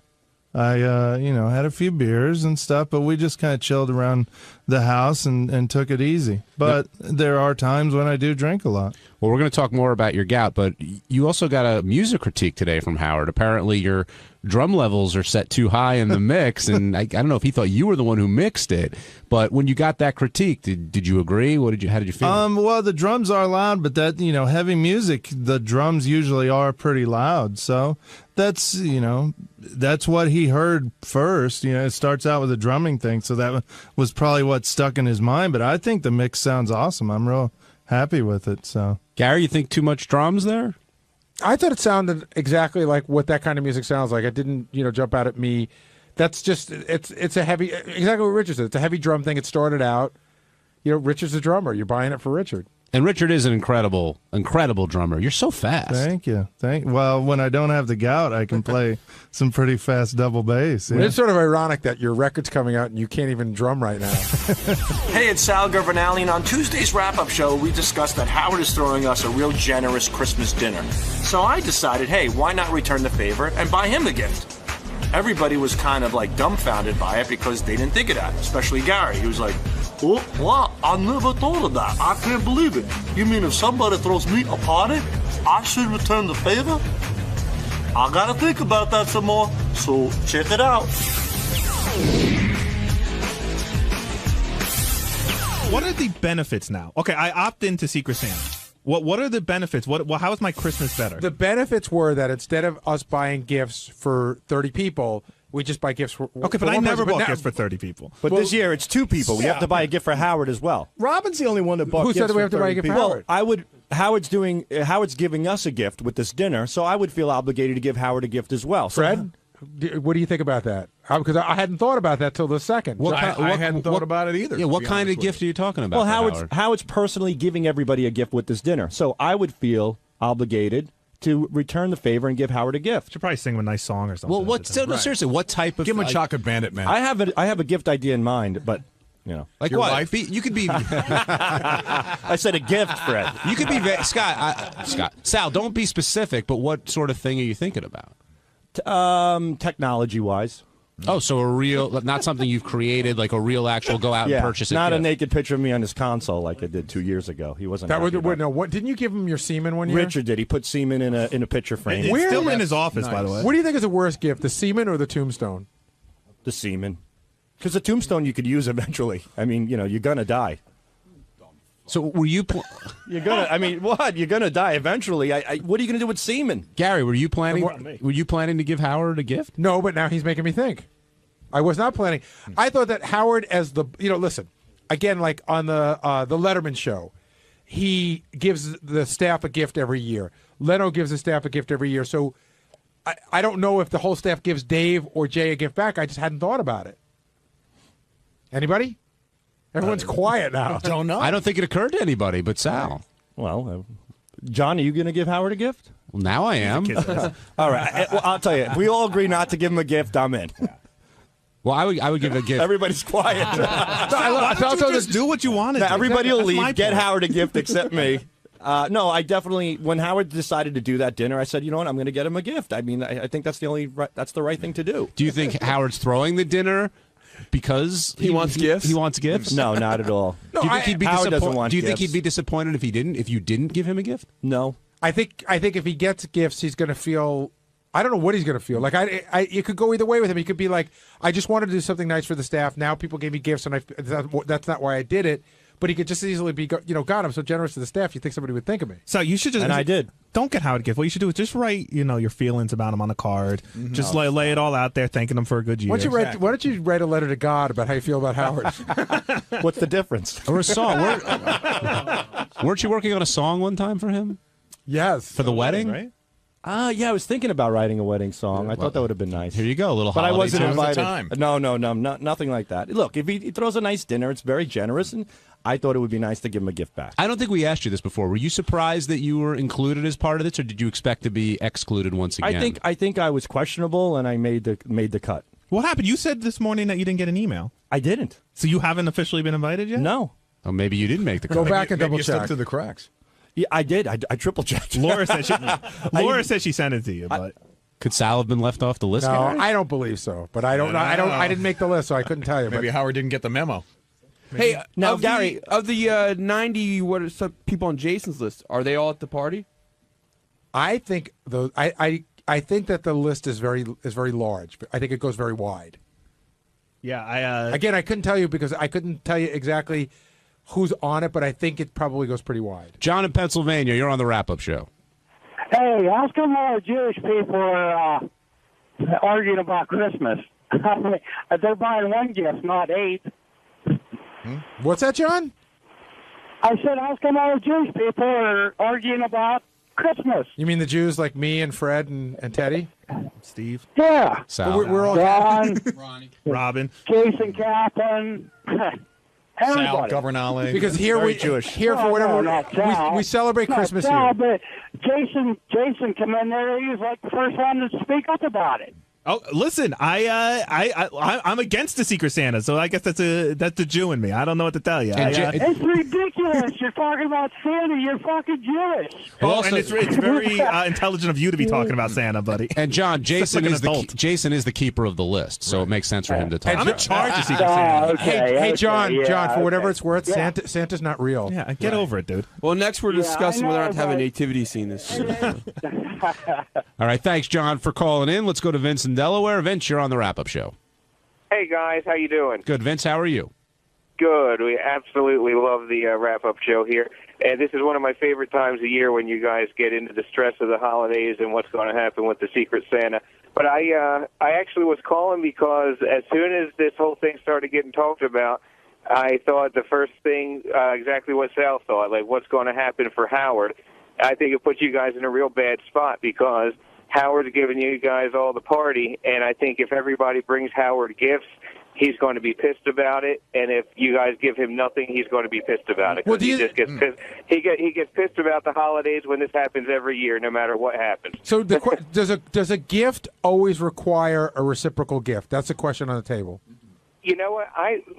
I, had a few beers and stuff, but we just kind of chilled around the house and took it easy. But there are times when I do drink a lot. Well, we're going to talk more about your gout, but you also got a music critique today from Howard. Apparently your drum levels are set too high in the mix, and I don't know if he thought you were the one who mixed it, but when you got that critique, did you agree? How did you feel? Well, the drums are loud, but that, heavy music, the drums usually are pretty loud, so that's what he heard first. It starts out with a drumming thing, so that was probably what stuck in his mind, but I think the mix sounds awesome. I'm real happy with it. So, Gary, you think too much drums there? I thought it sounded exactly like what that kind of music sounds like. It didn't, jump out at me. That's just, it's a heavy, exactly what Richard said. It's a heavy drum thing. It started out, Richard's a drummer. You're buying it for Richard. And Richard is an incredible drummer. You're so fast. Thank you. Well, when I don't have the gout, I can play some pretty fast double bass. Yeah. It's sort of ironic that your record's coming out and you can't even drum right now. Hey, it's Sal Governale, and on Tuesday's wrap-up show, we discussed that Howard is throwing us a real generous Christmas dinner. So I decided, hey, why not return the favor and buy him a gift? Everybody was kind of like dumbfounded by it because they didn't think of that, especially Gary. He was like, oh, what? I never thought of that. I can't believe it. You mean if somebody throws me a party, I should return the favor? I gotta think about that some more, so check it out. What are the benefits now? Okay, I opt into Secret Santa. What are the benefits? How is my Christmas better? The benefits were that instead of us buying gifts for 30 people, We just buy gifts for Okay, but I one never person, bought now- gifts for 30 people. But this year it's 2 people. We have to buy a gift for Howard as well. Robin's the only one that bought Who gifts said that we for have to buy a 30 gift for people. Howard? I would. Howard's giving us a gift with this dinner, so I would feel obligated to give Howard a gift as well. So, Fred, what do you think about that? Because I hadn't thought about that till the second. I hadn't thought about it either. Yeah, what kind of gift are you talking about? well, for Howard's personally giving everybody a gift with this dinner, so I would feel obligated to return the favor and give Howard a gift. Should probably sing him a nice song or something. Well, what? Seriously, what type of? Give him a chocolate bandit, man. I have a gift idea in mind, but like Your what? wife? You could be. I said a gift, Fred. You could be Scott. Sal, don't be specific, but what sort of thing are you thinking about? Technology-wise. Oh, so a real, not something you've created, like a real actual go out and purchase it. Not a gift. naked picture of me on his console like I did 2 years ago. He wasn't. That happy would, about no. What didn't you give him your semen one year? Richard did. He put semen in a picture frame. It's still in his office, by the way. What do you think is the worst gift, the semen or the tombstone? The semen. Because the tombstone you could use eventually. I mean, you're gonna die. So were you? You're gonna. I mean, what? You're gonna die eventually. What are you gonna do with semen? Gary, were you planning? Were you planning to give Howard a gift? No, but now he's making me think. I was not planning. I thought that Howard, as the listen, again, like on the Letterman show, he gives the staff a gift every year. Leno gives the staff a gift every year. So I don't know if the whole staff gives Dave or Jay a gift back. I just hadn't thought about it. Anybody? Everyone's quiet now. Don't know. I don't think it occurred to anybody but Sal. Well, John, are you going to give Howard a gift? Well, now I am. All right. Well, I'll tell you. If we all agree not to give him a gift, I'm in. Well, I would give a gift. Everybody's quiet. Why don't you just do what you want to do? Everybody will That's my leave. Get point. Howard a gift except me. No, I definitely. When Howard decided to do that dinner, I said, you know what? I'm going to get him a gift. I mean, I think that's that's the right thing to do. Do you think Howard's throwing the dinner because he wants gifts? He wants gifts? No, not at all. Do you think he'd be Howard doesn't want Do you think gifts. he'd be disappointed if you didn't give him a gift? No. I think if he gets gifts, he's going to feel. I don't know what he's going to feel. Like it could go either way with him. He could be like, I just wanted to do something nice for the staff. Now people gave me gifts, and that's not why I did it. But he could just as easily be, God, I'm so generous to the staff. You think somebody would think of me? So you should just. And I did. Don't get Howard a gift. What you should do is just write, your feelings about him on a card. Just lay it all out there, thanking him for a good year. Why don't you write a letter to God about how you feel about Howard? What's the difference? Or a song? Weren't you working on a song one time for him? Yes. For the wedding, right? Yeah, I was thinking about writing a wedding song. I thought that would have been nice. Here you go, a little. But I holiday wasn't tune. invited. No, nothing like that. Look, if he throws a nice dinner, it's very generous, and I thought it would be nice to give him a gift back. I don't think we asked you this before. Were you surprised that you were included as part of this, or did you expect to be excluded once again? I think I was questionable, and I made the cut. What happened? You said this morning that you didn't get an email. I didn't. So you haven't officially been invited yet? No. Oh, maybe you didn't make the cut. Go back and Maybe double you slipped check. through the cracks. Yeah, I did. I triple checked. Laura said she sent it to you, but Could Sal have been left off the list? No, Gary? I don't believe so. But I don't know. I didn't make the list, so I couldn't tell you. Maybe Howard didn't get the memo. Hey, Now, Gary, of the 90 what are some people on Jason's list, are they all at the party? I think I think that the list is very large. But I think it goes very wide. yeah, Again, I couldn't tell you because I couldn't tell you exactly who's on it, but I think it probably goes pretty wide. John in Pennsylvania, you're on the wrap-up show. Hey, how come all the Jewish people are arguing about Christmas? They're buying one gift, not 8. What's that, John? I said, how come all the Jewish people are arguing about Christmas? You mean the Jews like me and Fred and Teddy? Steve. Yeah. Sal. We're all John, Robin. Jason Kaplan, Sal, everybody. Governale. because here Very we Jewish. here for whatever not Sal. we celebrate Not Christmas Sal, here. but Jason come in there. He was like the first one to speak up about it. Oh, listen, I'm against the Secret Santa, so I guess that's a Jew in me. I don't know what to tell you. It's ridiculous. You're talking about Santa. You're fucking Jewish. And it's very intelligent of you to be talking about Santa, buddy. And John, Just Jason like an is adult. Jason is the keeper of the list, so it makes sense for him to talk. I'm in charge of Secret Santa. Okay, Hey, John, yeah, John, for whatever okay. it's worth, Yeah. Santa's not real. Yeah, get over it, dude. Well, next we're Yeah, discussing I whether or know, not to have a but- nativity scene this year. All right, thanks, John, for calling in. Let's go to Vince in Delaware. Vince, you're on the wrap-up show. Hey guys, how you doing? Good, Vince. How are you? Good. We absolutely love the wrap-up show here, and this is one of my favorite times of year when you guys get into the stress of the holidays and what's going to happen with the Secret Santa. But I actually was calling because as soon as this whole thing started getting talked about, I thought the first thing, exactly what Sal thought, like what's going to happen for Howard. I think it puts you guys in a real bad spot because Howard's giving you guys all the party, and I think if everybody brings Howard gifts, he's going to be pissed about it, and if you guys give him nothing, he's going to be pissed about it. Well, He just gets pissed. He gets pissed about the holidays when this happens every year, no matter what happens. So does a gift always require a reciprocal gift? That's the question on the table. You know what?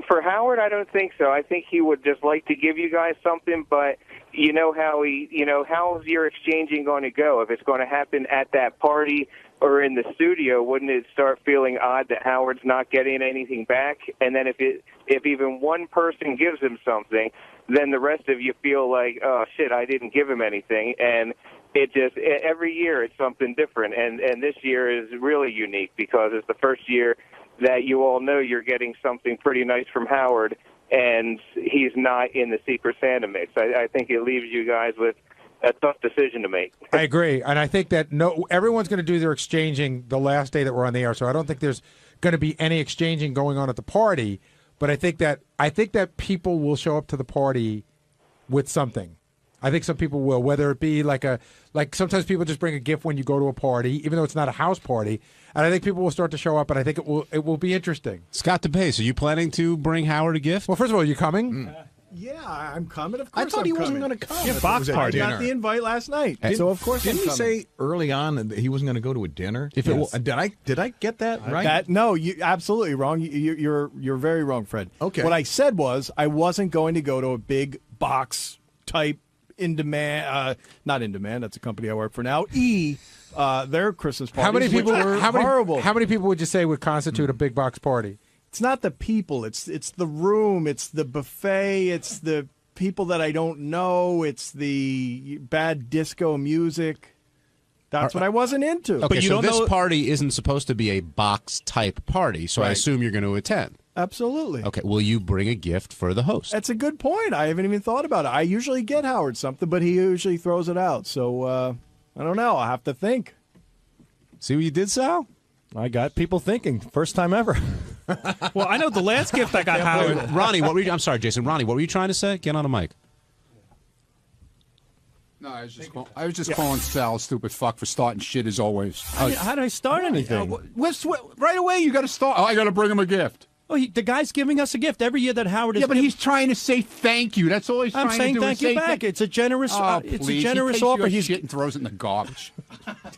For Howard, I don't think so. I think he would just like to give you guys something, but you know how's your exchanging going to go? If it's going to happen at that party or in the studio, wouldn't it start feeling odd that Howard's not getting anything back? And then if even one person gives him something, then the rest of you feel like, oh shit, I didn't give him anything. And it just every year it's something different, and this year is really unique because it's the first year that you all know you're getting something pretty nice from Howard, and he's not in the Secret Santa mix. I think it leaves you guys with a tough decision to make. I agree, and I think that everyone's going to do their exchanging the last day that we're on the air. So I don't think there's going to be any exchanging going on at the party. But I think that people will show up to the party with something. I think some people will, whether it be like sometimes people just bring a gift when you go to a party, even though it's not a house party. And I think people will start to show up, and I think it will be interesting. Scott DePace, are you planning to bring Howard a gift? Well, first of all, are you coming? Yeah, I'm coming. Of course, I thought he wasn't going to come. Yeah, box party. I got the invite last night, so of course Didn't I'm he say early on that he wasn't going to go to a dinner? Yes. Did I get that right? No, you absolutely wrong. You're very wrong, Fred. Okay. What I said was I wasn't going to go to a big box type in demand. Not in demand. That's a company I work for now. Their Christmas parties. How many people? Were horrible. How many people would you say would constitute a big box party? It's not the people. It's the room. It's the buffet. It's the people that I don't know. It's the bad disco music. That's what I wasn't into. Okay, so this party isn't supposed to be a box-type party, so I assume you're going to attend. Absolutely. Okay, will you bring a gift for the host? That's a good point. I haven't even thought about it. I usually get Howard something, but he usually throws it out. So, I don't know. I'll have to think. See what you did, Sal? I got people thinking. First time ever. Well, I know the last gift I got Howard. Ronnie, I'm sorry, Jason. Ronnie, what were you trying to say? Get on a mic. No, I was just calling Sal a stupid fuck for starting shit as always. How did I start anything? Right away, you got to start. Oh, I got to bring him a gift. Oh, the guy's giving us a gift every year that Howard is. Yeah, but he's trying to say thank you. That's all he's trying to do. I'm saying thank you back. It's a generous. It's a generous offer. He shit and throws it in the garbage.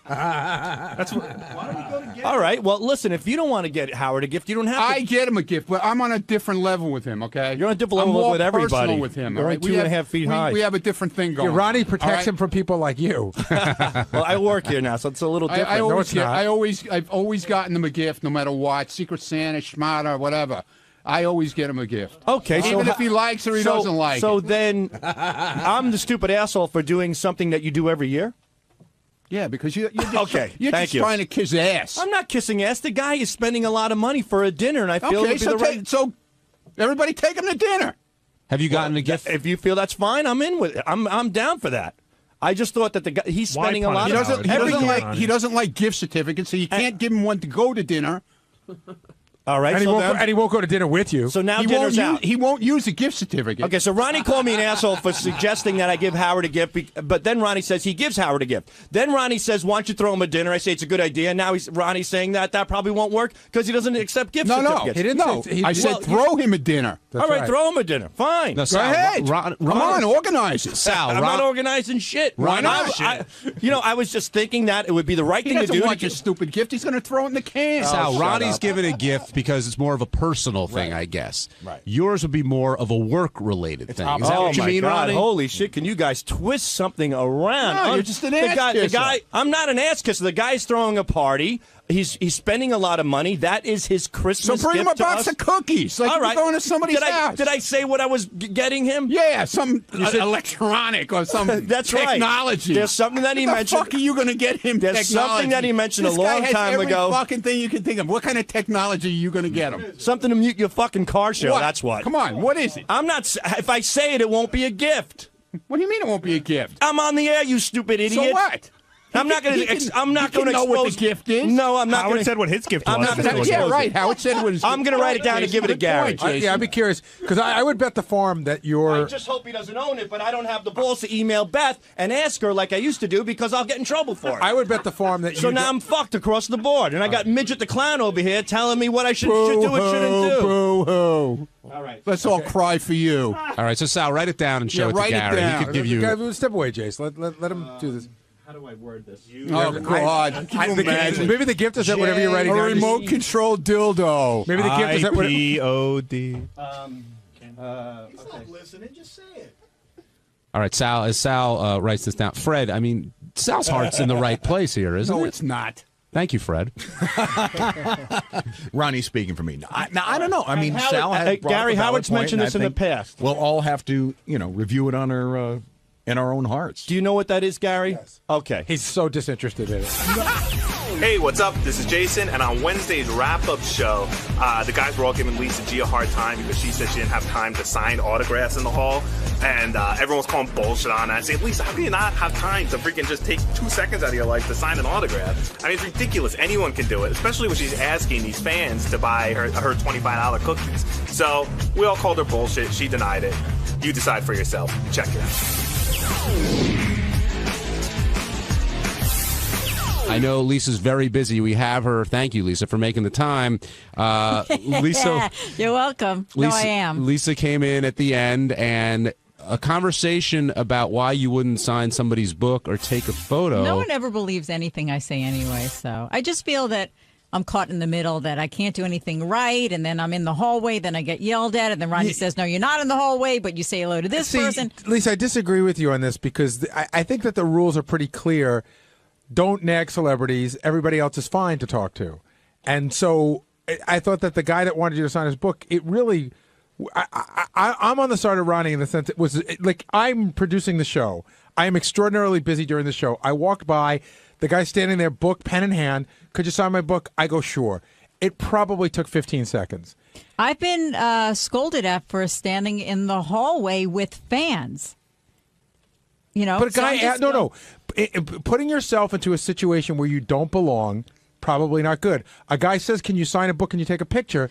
That's what. All right. Well, listen. If you don't want to get Howard a gift, you don't have to. I get him a gift, but I'm on a different level with him. Okay, you're on a different level with everybody. Personal with him. You're right? 2.5 feet high. We have a different thing going. Yeah, Ronnie protects him from people like you. Well, I work here now, so it's a little different. I've always gotten him a gift, no matter what. Secret Santa, Schmata, whatever. I always get him a gift. Okay, even if he likes or he doesn't like. So then, I'm the stupid asshole for doing something that you do every year. Yeah, because you're just, you're just trying to kiss ass. I'm not kissing ass. The guy is spending a lot of money for a dinner, and I feel okay. So everybody take him to dinner. Have you gotten a gift? If you feel that's fine, I'm in with it. I'm down for that. I just thought that the guy he's spending a lot. He doesn't like gift certificates, so you can't give him one to go to dinner. All right, and he won't go to dinner with you. So now dinner's out. He won't use a gift certificate. Okay, so Ronnie called me an asshole for suggesting that I give Howard a gift, but then Ronnie says he gives Howard a gift. Then Ronnie says, why don't you throw him a dinner? I say it's a good idea. Now Ronnie's saying that probably won't work because he doesn't accept gift certificates. No, he didn't. I said throw him a dinner. All right, throw him a dinner. Fine. No, Sal, go ahead. Come on, organize it. Sal, I'm not organizing shit. Why not? I was just thinking that it would be the right thing to do. He doesn't want your stupid gift. He's going to throw it in the can. Sal, Ronnie's giving a gift because it's more of a personal thing, I guess. Right. Yours would be more of a work-related thing. Is that what you mean, God, Ronnie? holy shit, can you guys twist something around? No, you're just an ass kisser. The guy, I'm not an ass kisser. The guy's throwing a party. He's spending a lot of money. That is his Christmas gift. So bring him a box us. of cookies. Like all right. You're going to somebody's house. Did I say what I was getting him? Yeah, some electronic or some That's technology. Right. There's something that he mentioned. What the fuck are you going to get him? There's technology? Something that he mentioned this a long guy has time every ago. Fucking thing you can think of. What kind of technology are you going to get him? Something to mute your fucking car show. What? That's what. Come on, what is it? I'm not. If I say it, it won't be a gift. What do you mean it won't be a gift? I'm on the air, you stupid idiot. So what? I'm not going to. I'm not going to know expose what the gift is. No, I'm not. Howard gonna, said what his gift I'm was. not That's gonna what Yeah, expose right. it. Howard said what his. I'm going to write it down and give it to Gary. Yeah, I'd be curious because I would bet the farm that I you're. just hope he doesn't own it, but I don't have the balls to email Beth and ask her like I used to do because I'll get in trouble for it. I would bet the farm that. So you now I'm fucked across the board, and I got Midget the Clown over here telling me what I should do and shouldn't do. Boo-hoo. All right. Let's all cry for you. All right, so Sal, write it down and show it to write Gary. it down. He could give you. Step away, Jace. Let him do this. How do I word this? Oh God! Maybe the gift is that whatever you're writing A down. remote control dildo. Maybe the gift is that whatever. IPOD. Okay. Listening, just say it. All right, Sal. As Sal writes this down, Fred. I mean, Sal's heart's in the right place here, isn't it? No, it's not. Thank you, Fred. Ronnie's speaking for me. I don't know. I mean, Howard, Sal has brought Gary up a valid Howard's point, mentioned and I this in the think past. We'll all have to, review it on our in our own hearts. Do you know what that is, Gary? Yes. Okay. He's so disinterested in it. Hey, what's up? This is Jason, and on Wednesday's wrap-up show, the guys were all giving Lisa G a hard time because she said she didn't have time to sign autographs in the hall, and everyone was calling bullshit on that. I said, Lisa, how can you not have time to freaking just take 2 seconds out of your life to sign an autograph? I mean, it's ridiculous. Anyone can do it, especially when she's asking these fans to buy her $25 cookies. So we all called her bullshit. She denied it. You decide for yourself. Check it out. I know Lisa's very busy. We have her. Thank you, Lisa, for making the time. Lisa, you're welcome. Lisa, no, I am. Lisa came in at the end, and a conversation about why you wouldn't sign somebody's book or take a photo. No one ever believes anything I say anyway, so I just feel that I'm caught in the middle, that I can't do anything right, and then I'm in the hallway, then I get yelled at, and then Ronnie says, no, you're not in the hallway, but you say hello to this person. Lisa, I disagree with you on this because I think that the rules are pretty clear. Don't nag celebrities. Everybody else is fine to talk to. And so I thought that the guy that wanted you to sign his book, it really... I'm on the side of Ronnie in the sense it was like I'm producing the show. I am extraordinarily busy during the show. I walked by, the guy standing there, book, pen in hand. Could you sign my book? I go, sure. It probably took 15 seconds. I've been scolded at for standing in the hallway with fans. But a guy, putting yourself into a situation where you don't belong, probably not good. A guy says, "Can you sign a book? Can you take a picture?"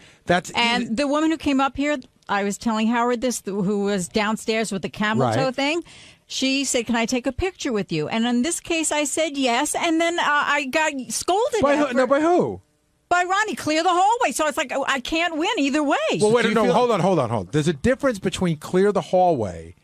And the woman who came up here, I was telling Howard this, who was downstairs with the camel toe thing. She said, "Can I take a picture with you?" And in this case, I said yes, and then I got scolded. By who? By Ronnie. Clear the hallway. So it's like I can't win either way. Well, wait, no, hold on. There's a difference between clear the hallway.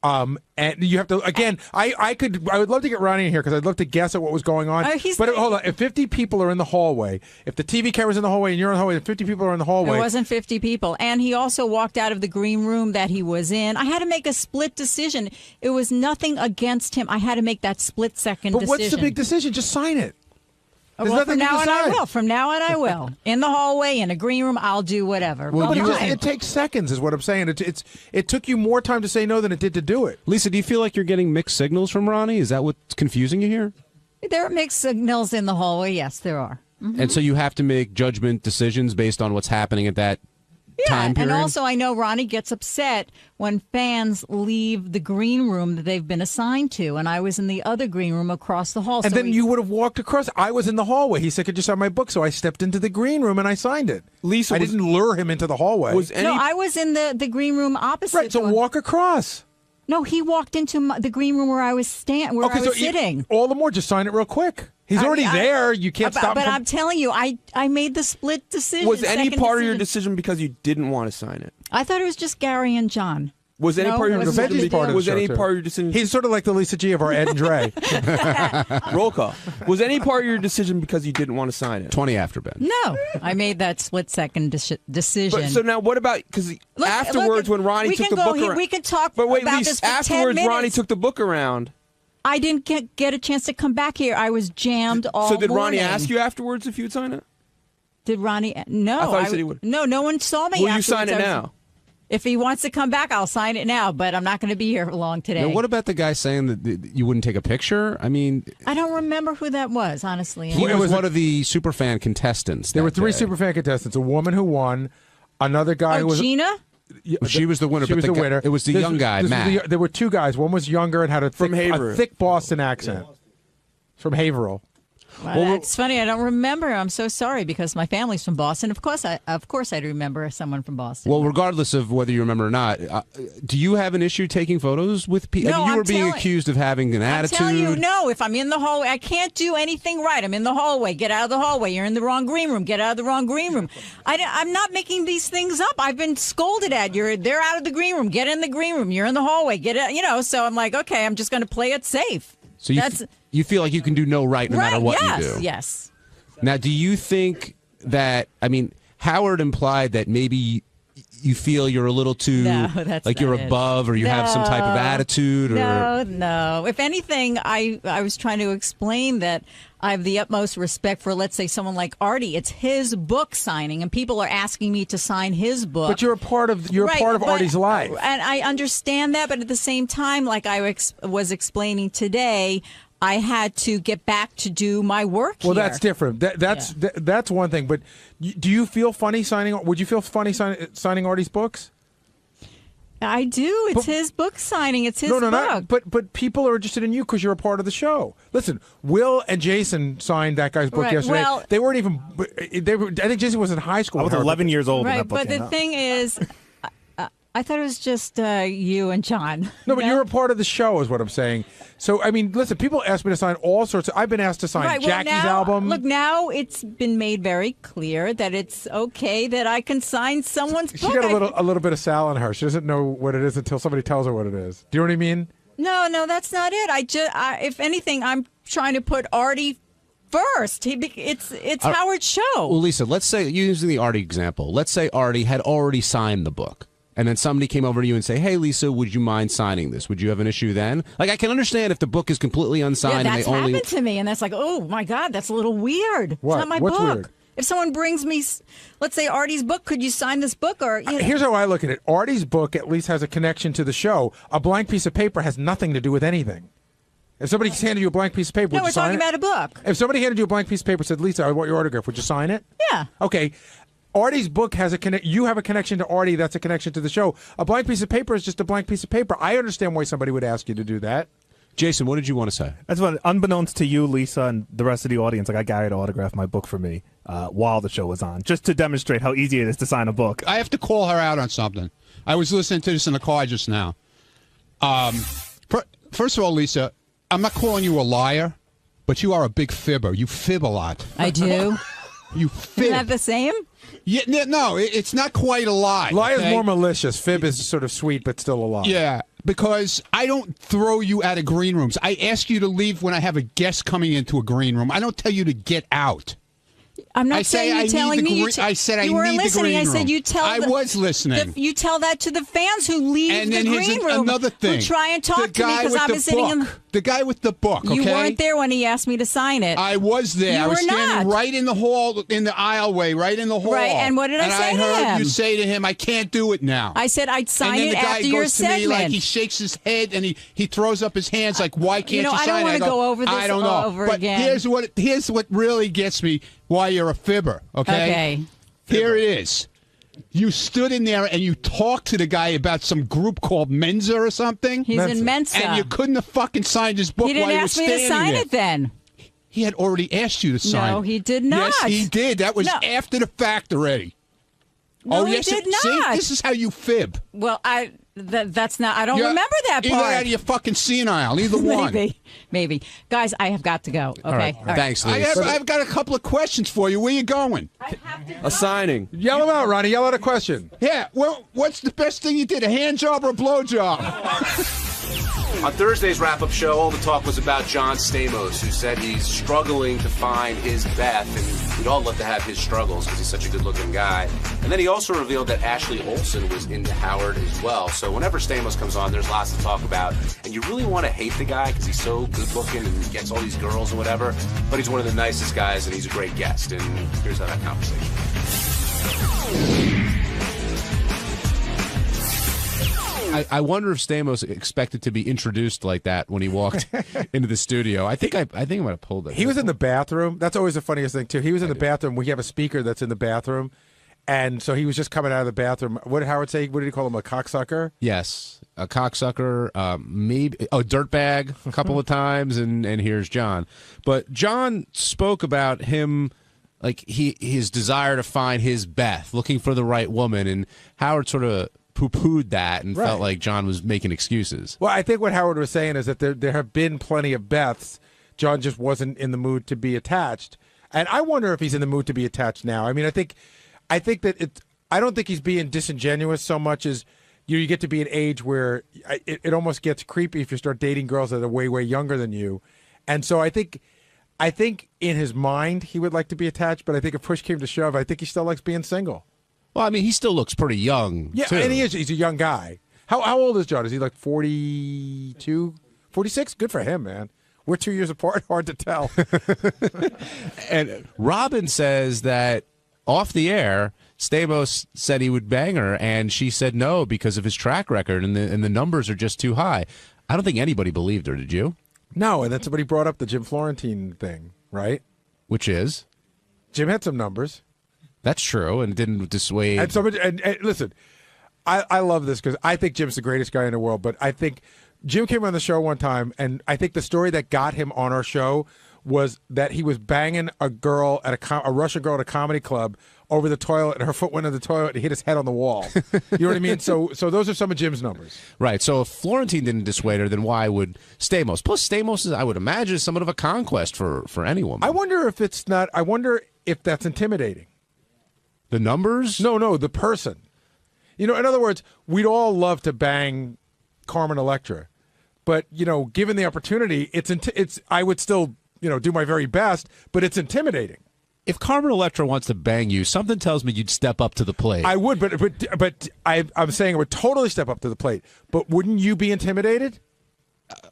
And you have to again. I would love to get Ronnie in here because I'd love to guess at what was going on. But hold on, if 50 people are in the hallway, if the TV camera's in the hallway and you're in the hallway, and 50 people are in the hallway, it wasn't 50 people. And he also walked out of the green room that he was in. I had to make a split decision. It was nothing against him. I had to make that split second decision. But what's the big decision? Just sign it. There's Well, nothing from to now on I decide. will. From now on I will. In the hallway, in a green room, I'll do whatever. Well, Fine. it takes seconds, is what I'm saying. It took you more time to say no than it did to do it. Lisa, do you feel like you're getting mixed signals from Ronnie? Is that what's confusing you here? There are mixed signals in the hallway. Yes, there are. Mhm. And so you have to make judgment decisions based on what's happening at that time period? And also I know Ronnie gets upset when fans leave the green room that they've been assigned to, and I was in the other green room across the hall. And so then you would have walked across. I was in the hallway. He said, "Could you sign my book?" So I stepped into the green room and I signed it. Lisa, I didn't lure him into the hallway. No, I was in the green room opposite. Right, so walk across. No, he walked into the green room where I was I was sitting. All the more, just sign it real quick. He's already there. You can't stop him. But I'm telling you, I made the split decision. Was any second part of your decision. decision because you didn't want to sign it? I thought it was just Gary and John. Was any part of your decision? Was any part of your decision? He's sort of like the Lisa G of our Ed and Dre. Roll call. Was any part of your decision because you didn't want to sign it? 20 after Ben. No, I made that split second decision. But, so now, what about because afterwards, when Ronnie took the book around, we can talk. But wait, about Lisa, this for 10 afterwards, minutes. Ronnie took the book around. I didn't get a chance to come back here. I was jammed all So did Ronnie morning. ask you afterwards if you'd sign it? Did Ronnie? No. I thought he said he would. No one saw me. Will you afterwards. sign it I was- now? If he wants to come back, I'll sign it now. But I'm not going to be here long today. Now, what about the guy saying that you wouldn't take a picture? I mean, I don't remember who that was, honestly. he was one of the superfan contestants. There were that 3 day. superfan contestants. A woman who won, another guy who was Gina? She was the winner. She but was the guy- winner. It was the young guy, Matt. There were 2 guys. One was younger and had a From thick Haverhill. Boston accent. From Haverhill. Well, it's funny. I don't remember. I'm so sorry because my family's from Boston. Of course, I'd remember someone from Boston. Well, regardless of whether you remember or not, do you have an issue taking photos with people? No, you were I'm being telling- accused of having an attitude. I'm telling you, no. If I'm in the hallway, I can't do anything right. I'm in the hallway. Get out of the hallway. You're in the wrong green room. Get out of the wrong green room. I'm not making these things up. I've been scolded at. They're out of the green room. Get in the green room. You're in the hallway. Get it. So I'm like, okay, I'm just going to play it safe. So you feel like you can do no right no matter what you do. Yes. Now, do you think that, Howard implied that maybe you feel you're a little too, No, that's like not you're it. above or you have some type of attitude? Or No. If anything, I was trying to explain that I have the utmost respect for, let's say, someone like Artie. It's his book signing, and people are asking me to sign his book. But you're a part of Artie's life. And I understand that, but at the same time, like I was explaining today, I had to get back to do my work Well, here. that's different. That's one thing. But do you feel funny signing? Would you feel funny signing Artie's books? I do. It's his book signing. It's his book. Not. But people are interested in you because you're a part of the show. Listen, Will and Jason signed that guy's book Right, yesterday. well- They weren't even. I think Jason was in high school. I was 11 years old when Right, that book but came the out. thing is, I thought it was just you and John. No, but you're a part of the show, is what I'm saying. So, listen, people ask me to sign all sorts. I've been asked to sign Right, well, Jackie's now, album. Look, now it's been made very clear that it's okay that I can sign someone's She book. got a little bit of Sal in her. She doesn't know what it is until somebody tells her what it is. Do you know what I mean? No, that's not it. If anything, I'm trying to put Artie first. It's Howard's show. Well, Lisa, let's say, using the Artie example, let's say Artie had already signed the book. And then somebody came over to you and say, "Hey, Lisa, would you mind signing this?" Would you have an issue then? Like, I can understand if the book is completely unsigned Yeah, that's and they only. happened to me, and that's like, oh my God, that's a little weird. What? It's not my What's book. weird? If someone brings me, let's say Artie's book, could you sign this book? Or Here's how I look at it. Artie's book at least has a connection to the show. A blank piece of paper has nothing to do with anything. If somebody handed you a blank piece of paper, No, would we're you sign talking it? about a book. If somebody handed you a blank piece of paper and said, "Lisa, I want your autograph," would you sign it? Yeah. Okay. Artie's book has a connect. You have a connection to Artie. That's a connection to the show. A blank piece of paper is just a blank piece of paper. I understand why somebody would ask you to do that. Jason, what did you want to say? That's what, unbeknownst to you, Lisa, and the rest of the audience, like I got Gary to autograph my book for me while the show was on, just to demonstrate how easy it is to sign a book. I have to call her out on something. I was listening to this in the car just now. First of all, Lisa, I'm not calling you a liar, but you are a big fibber. You fib a lot. I do. You fib. Isn't that the same? Yeah, no, it's not quite a lie. Lie is okay? more malicious. Fib is sort of sweet, but still a lie. Yeah, because I don't throw you out of green rooms. I ask you to leave when I have a guest coming into a green room. I don't tell you to get out. I'm not I say saying I you're need telling the me. green- I said I you weren't need the listening. green I said room. you tell. I was listening. You tell that to the fans who leave And the then here's green room. another thing. Who try and talk The to me guy because with I the was sitting in. book. The guy with the book. You okay? weren't there when he asked me to sign it. I was there. You I was were standing not. right in the hall, in the aisleway, right in the hall. Right, and what did I say And to I heard him? you say to him, "I can't do it now." I said I'd sign and then it the guy after goes your to segment. me like he shakes his head and he throws up his hands like, "Why can't you I don't sign it?" wanna go over this I don't know. all over but again. Here's what really gets me why you're a fibber. Okay. Here it is. You stood in there and you talked to the guy about some group called Mensa or something. He's in Mensa. And you couldn't have fucking signed his book He didn't while you were ask me to standing sign there. it then. He had already asked you to sign No, it. he did not. Yes, he did. That was No. after the fact already. No, oh, he yes, did See, not. this is how you fib. Well, that's not. I don't You're remember that either part. out of your fucking senile, either one. Maybe. Guys, I have got to go. Okay. All right. Thanks, I've got a couple of questions for you. Where you going? A signing. Yell him out, Ronnie. Yell out a question. Yeah. Well, what's the best thing you did? A hand job or a blow job? On Thursday's wrap-up show, all the talk was about John Stamos, who said he's struggling to find his Beth, and we'd all love to have his struggles because he's such a good-looking guy. And then he also revealed that Ashley Olsen was into Howard as well. So whenever Stamos comes on, there's lots to talk about. And you really want to hate the guy because he's so good-looking and gets all these girls and whatever. But he's one of the nicest guys, and he's a great guest. And here's how that conversation I wonder if Stamos expected to be introduced like that when he walked into the studio. I think I might have pulled it. He was in the bathroom. That's always the funniest thing, too. He was in the bathroom. We have a speaker that's in the bathroom. And so he was just coming out of the bathroom. What did Howard say? What did he call him? A cocksucker? Yes, a cocksucker, maybe a dirtbag a couple of times, and here's John. But John spoke about him, like his desire to find his Beth, looking for the right woman, and Howard sort of poo-pooed that and felt like John was making excuses. Well, I think what Howard was saying is that there have been plenty of Beths. John just wasn't in the mood to be attached. And I wonder if he's in the mood to be attached now. I mean, I think that I don't think he's being disingenuous so much as you get to be an age where it almost gets creepy if you start dating girls that are way, way younger than you. And so I think in his mind he would like to be attached, but I think if push came to shove, I think he still likes being single. Well, I mean, he still looks pretty young, yeah, too. And he's a young guy. How old is John? Is he like 42, 46? Good for him, man. We're 2 years apart. Hard to tell. And Robin says that off the air, Stamos said he would bang her, and she said no because of his track record, and the numbers are just too high. I don't think anybody believed her, did you? No, and then somebody brought up the Jim Florentine thing, right? Which is? Jim had some numbers. That's true, and didn't dissuade. And listen, I love this because I think Jim's the greatest guy in the world, but I think Jim came on the show one time, and I think the story that got him on our show was that he was banging a girl at a Russian girl at a comedy club over the toilet, and her foot went in the toilet and hit his head on the wall. You know what I mean? So those are some of Jim's numbers. Right. So if Florentine didn't dissuade her, then why would Stamos? Plus, Stamos is, I would imagine, is somewhat of a conquest for any woman. I wonder if it's not. I wonder if that's intimidating. The numbers? No, the person. You know, in other words, we'd all love to bang Carmen Electra, but given the opportunity, it's. I would still do my very best, but it's intimidating. If Carmen Electra wants to bang you, something tells me you'd step up to the plate. I would, but I'm saying I would totally step up to the plate. But wouldn't you be intimidated?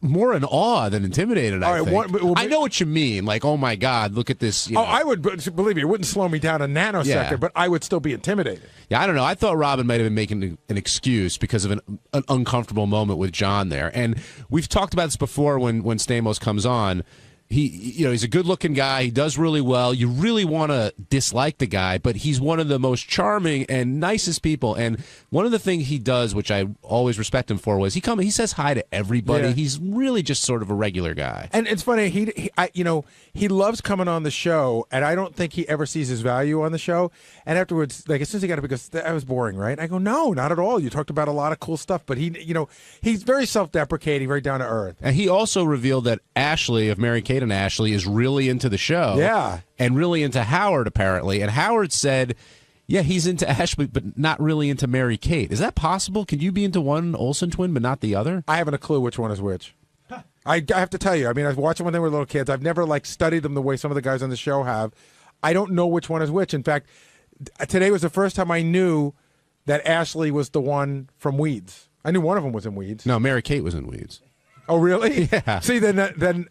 More in awe than intimidated, I think. I know what you mean. Like, oh, my God, look at this. I would, believe me, it wouldn't slow me down a nanosecond, but I would still be intimidated. Yeah, I don't know. I thought Robin might have been making an excuse because of an uncomfortable moment with John there. And we've talked about this before when Stamos comes on. He's a good-looking guy. He does really well. You really want to dislike the guy, but he's one of the most charming and nicest people. And one of the things he does, which I always respect him for, was he says hi to everybody. Yeah. He's really just sort of a regular guy. And it's funny. He loves coming on the show, and I don't think he ever sees his value on the show. And afterwards, like as soon as he got up, he goes, "That was boring, right?" I go, "No, not at all. You talked about a lot of cool stuff." But he's very self-deprecating, very down to earth. And he also revealed that Ashley of Mary-Kate and Ashley is really into the show. Yeah. And really into Howard, apparently. And Howard said, yeah, he's into Ashley, but not really into Mary-Kate. Is that possible? Can you be into one Olsen twin, but not the other? I haven't a clue which one is which. I have to tell you, I mean, I've watched them when they were little kids. I've never, studied them the way some of the guys on the show have. I don't know which one is which. In fact, today was the first time I knew that Ashley was the one from Weeds. I knew one of them was in Weeds. No, Mary-Kate was in Weeds. Oh, really? Yeah. See, then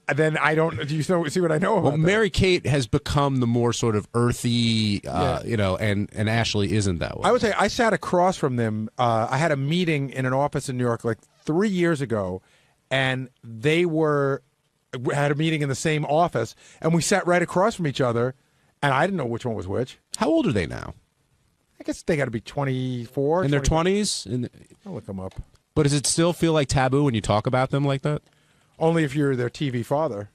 I don't. Do you see what I know about? Well, Mary-Kate has become the more sort of earthy, and Ashley isn't that way. I would say I sat across from them. I had a meeting in an office in New York 3 years ago, and they had a meeting in the same office, and we sat right across from each other, and I didn't know which one was which. How old are they now? I guess they got to be 24. In their 20s? I'll look them up. But does it still feel like taboo when you talk about them like that? Only if you're their TV father.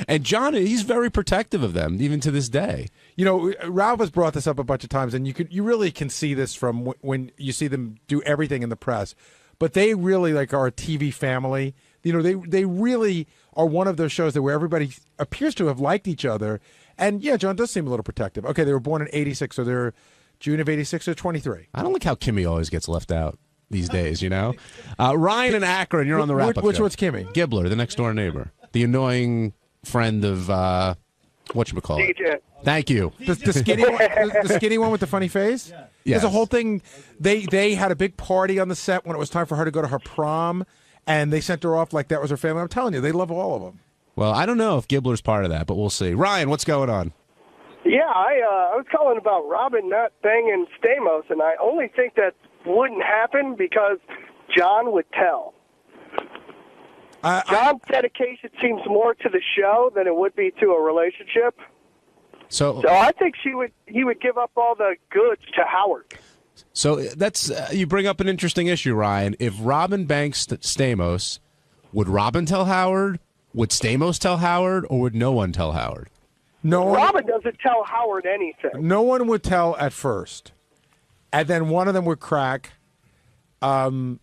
And John, he's very protective of them, even to this day. Ralph has brought this up a bunch of times, and you really can see this from when you see them do everything in the press. But they really are a TV family. They really are one of those shows where everybody appears to have liked each other. And yeah, John does seem a little protective. Okay, they were born in '86, so they're June of '86, they're 23. I don't like how Kimmy always gets left out these days, Ryan in Akron, you're on the wrap-up Which show. one's Kimmy? Gibbler, the next-door neighbor. The annoying friend of, whatchamacallit. DJ. Thank you. The skinny one, the skinny one with the funny face? Yeah. Yes. There's a whole thing. They had a big party on the set when it was time for her to go to her prom, and they sent her off like that was her family. I'm telling you, they love all of them. Well, I don't know if Gibbler's part of that, but we'll see. Ryan, what's going on? Yeah, I was calling about Robin not banging Stamos, and I only think that wouldn't happen because John would tell. John's dedication seems more to the show than it would be to a relationship. So I think he would give up all the goods to Howard. So that's you bring up an interesting issue, Ryan. If Robin banks Stamos, would Robin tell Howard? Would Stamos tell Howard, or would no one tell Howard? No one. Robin doesn't tell Howard anything. No one would tell at first, and then one of them would crack. And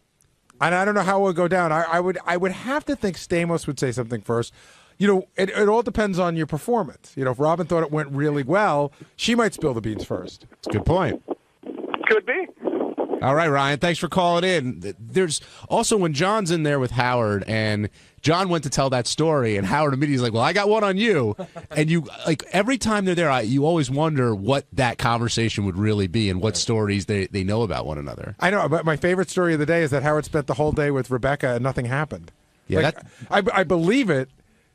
I don't know how it would go down. I would have to think Stamos would say something first. You know, it all depends on your performance. You know, if Robin thought it went really well, she might spill the beans first. It's a good point. Could be. All right, Ryan, thanks for calling in. There's also when John's in there with Howard, and John went to tell that story, and Howard immediately is like, well, I got one on you. And you, like, every time they're there, you always wonder what that conversation would really be and what stories they know about one another. I know, but my favorite story of the day is that Howard spent the whole day with Rebecca and nothing happened. Yeah, I believe it,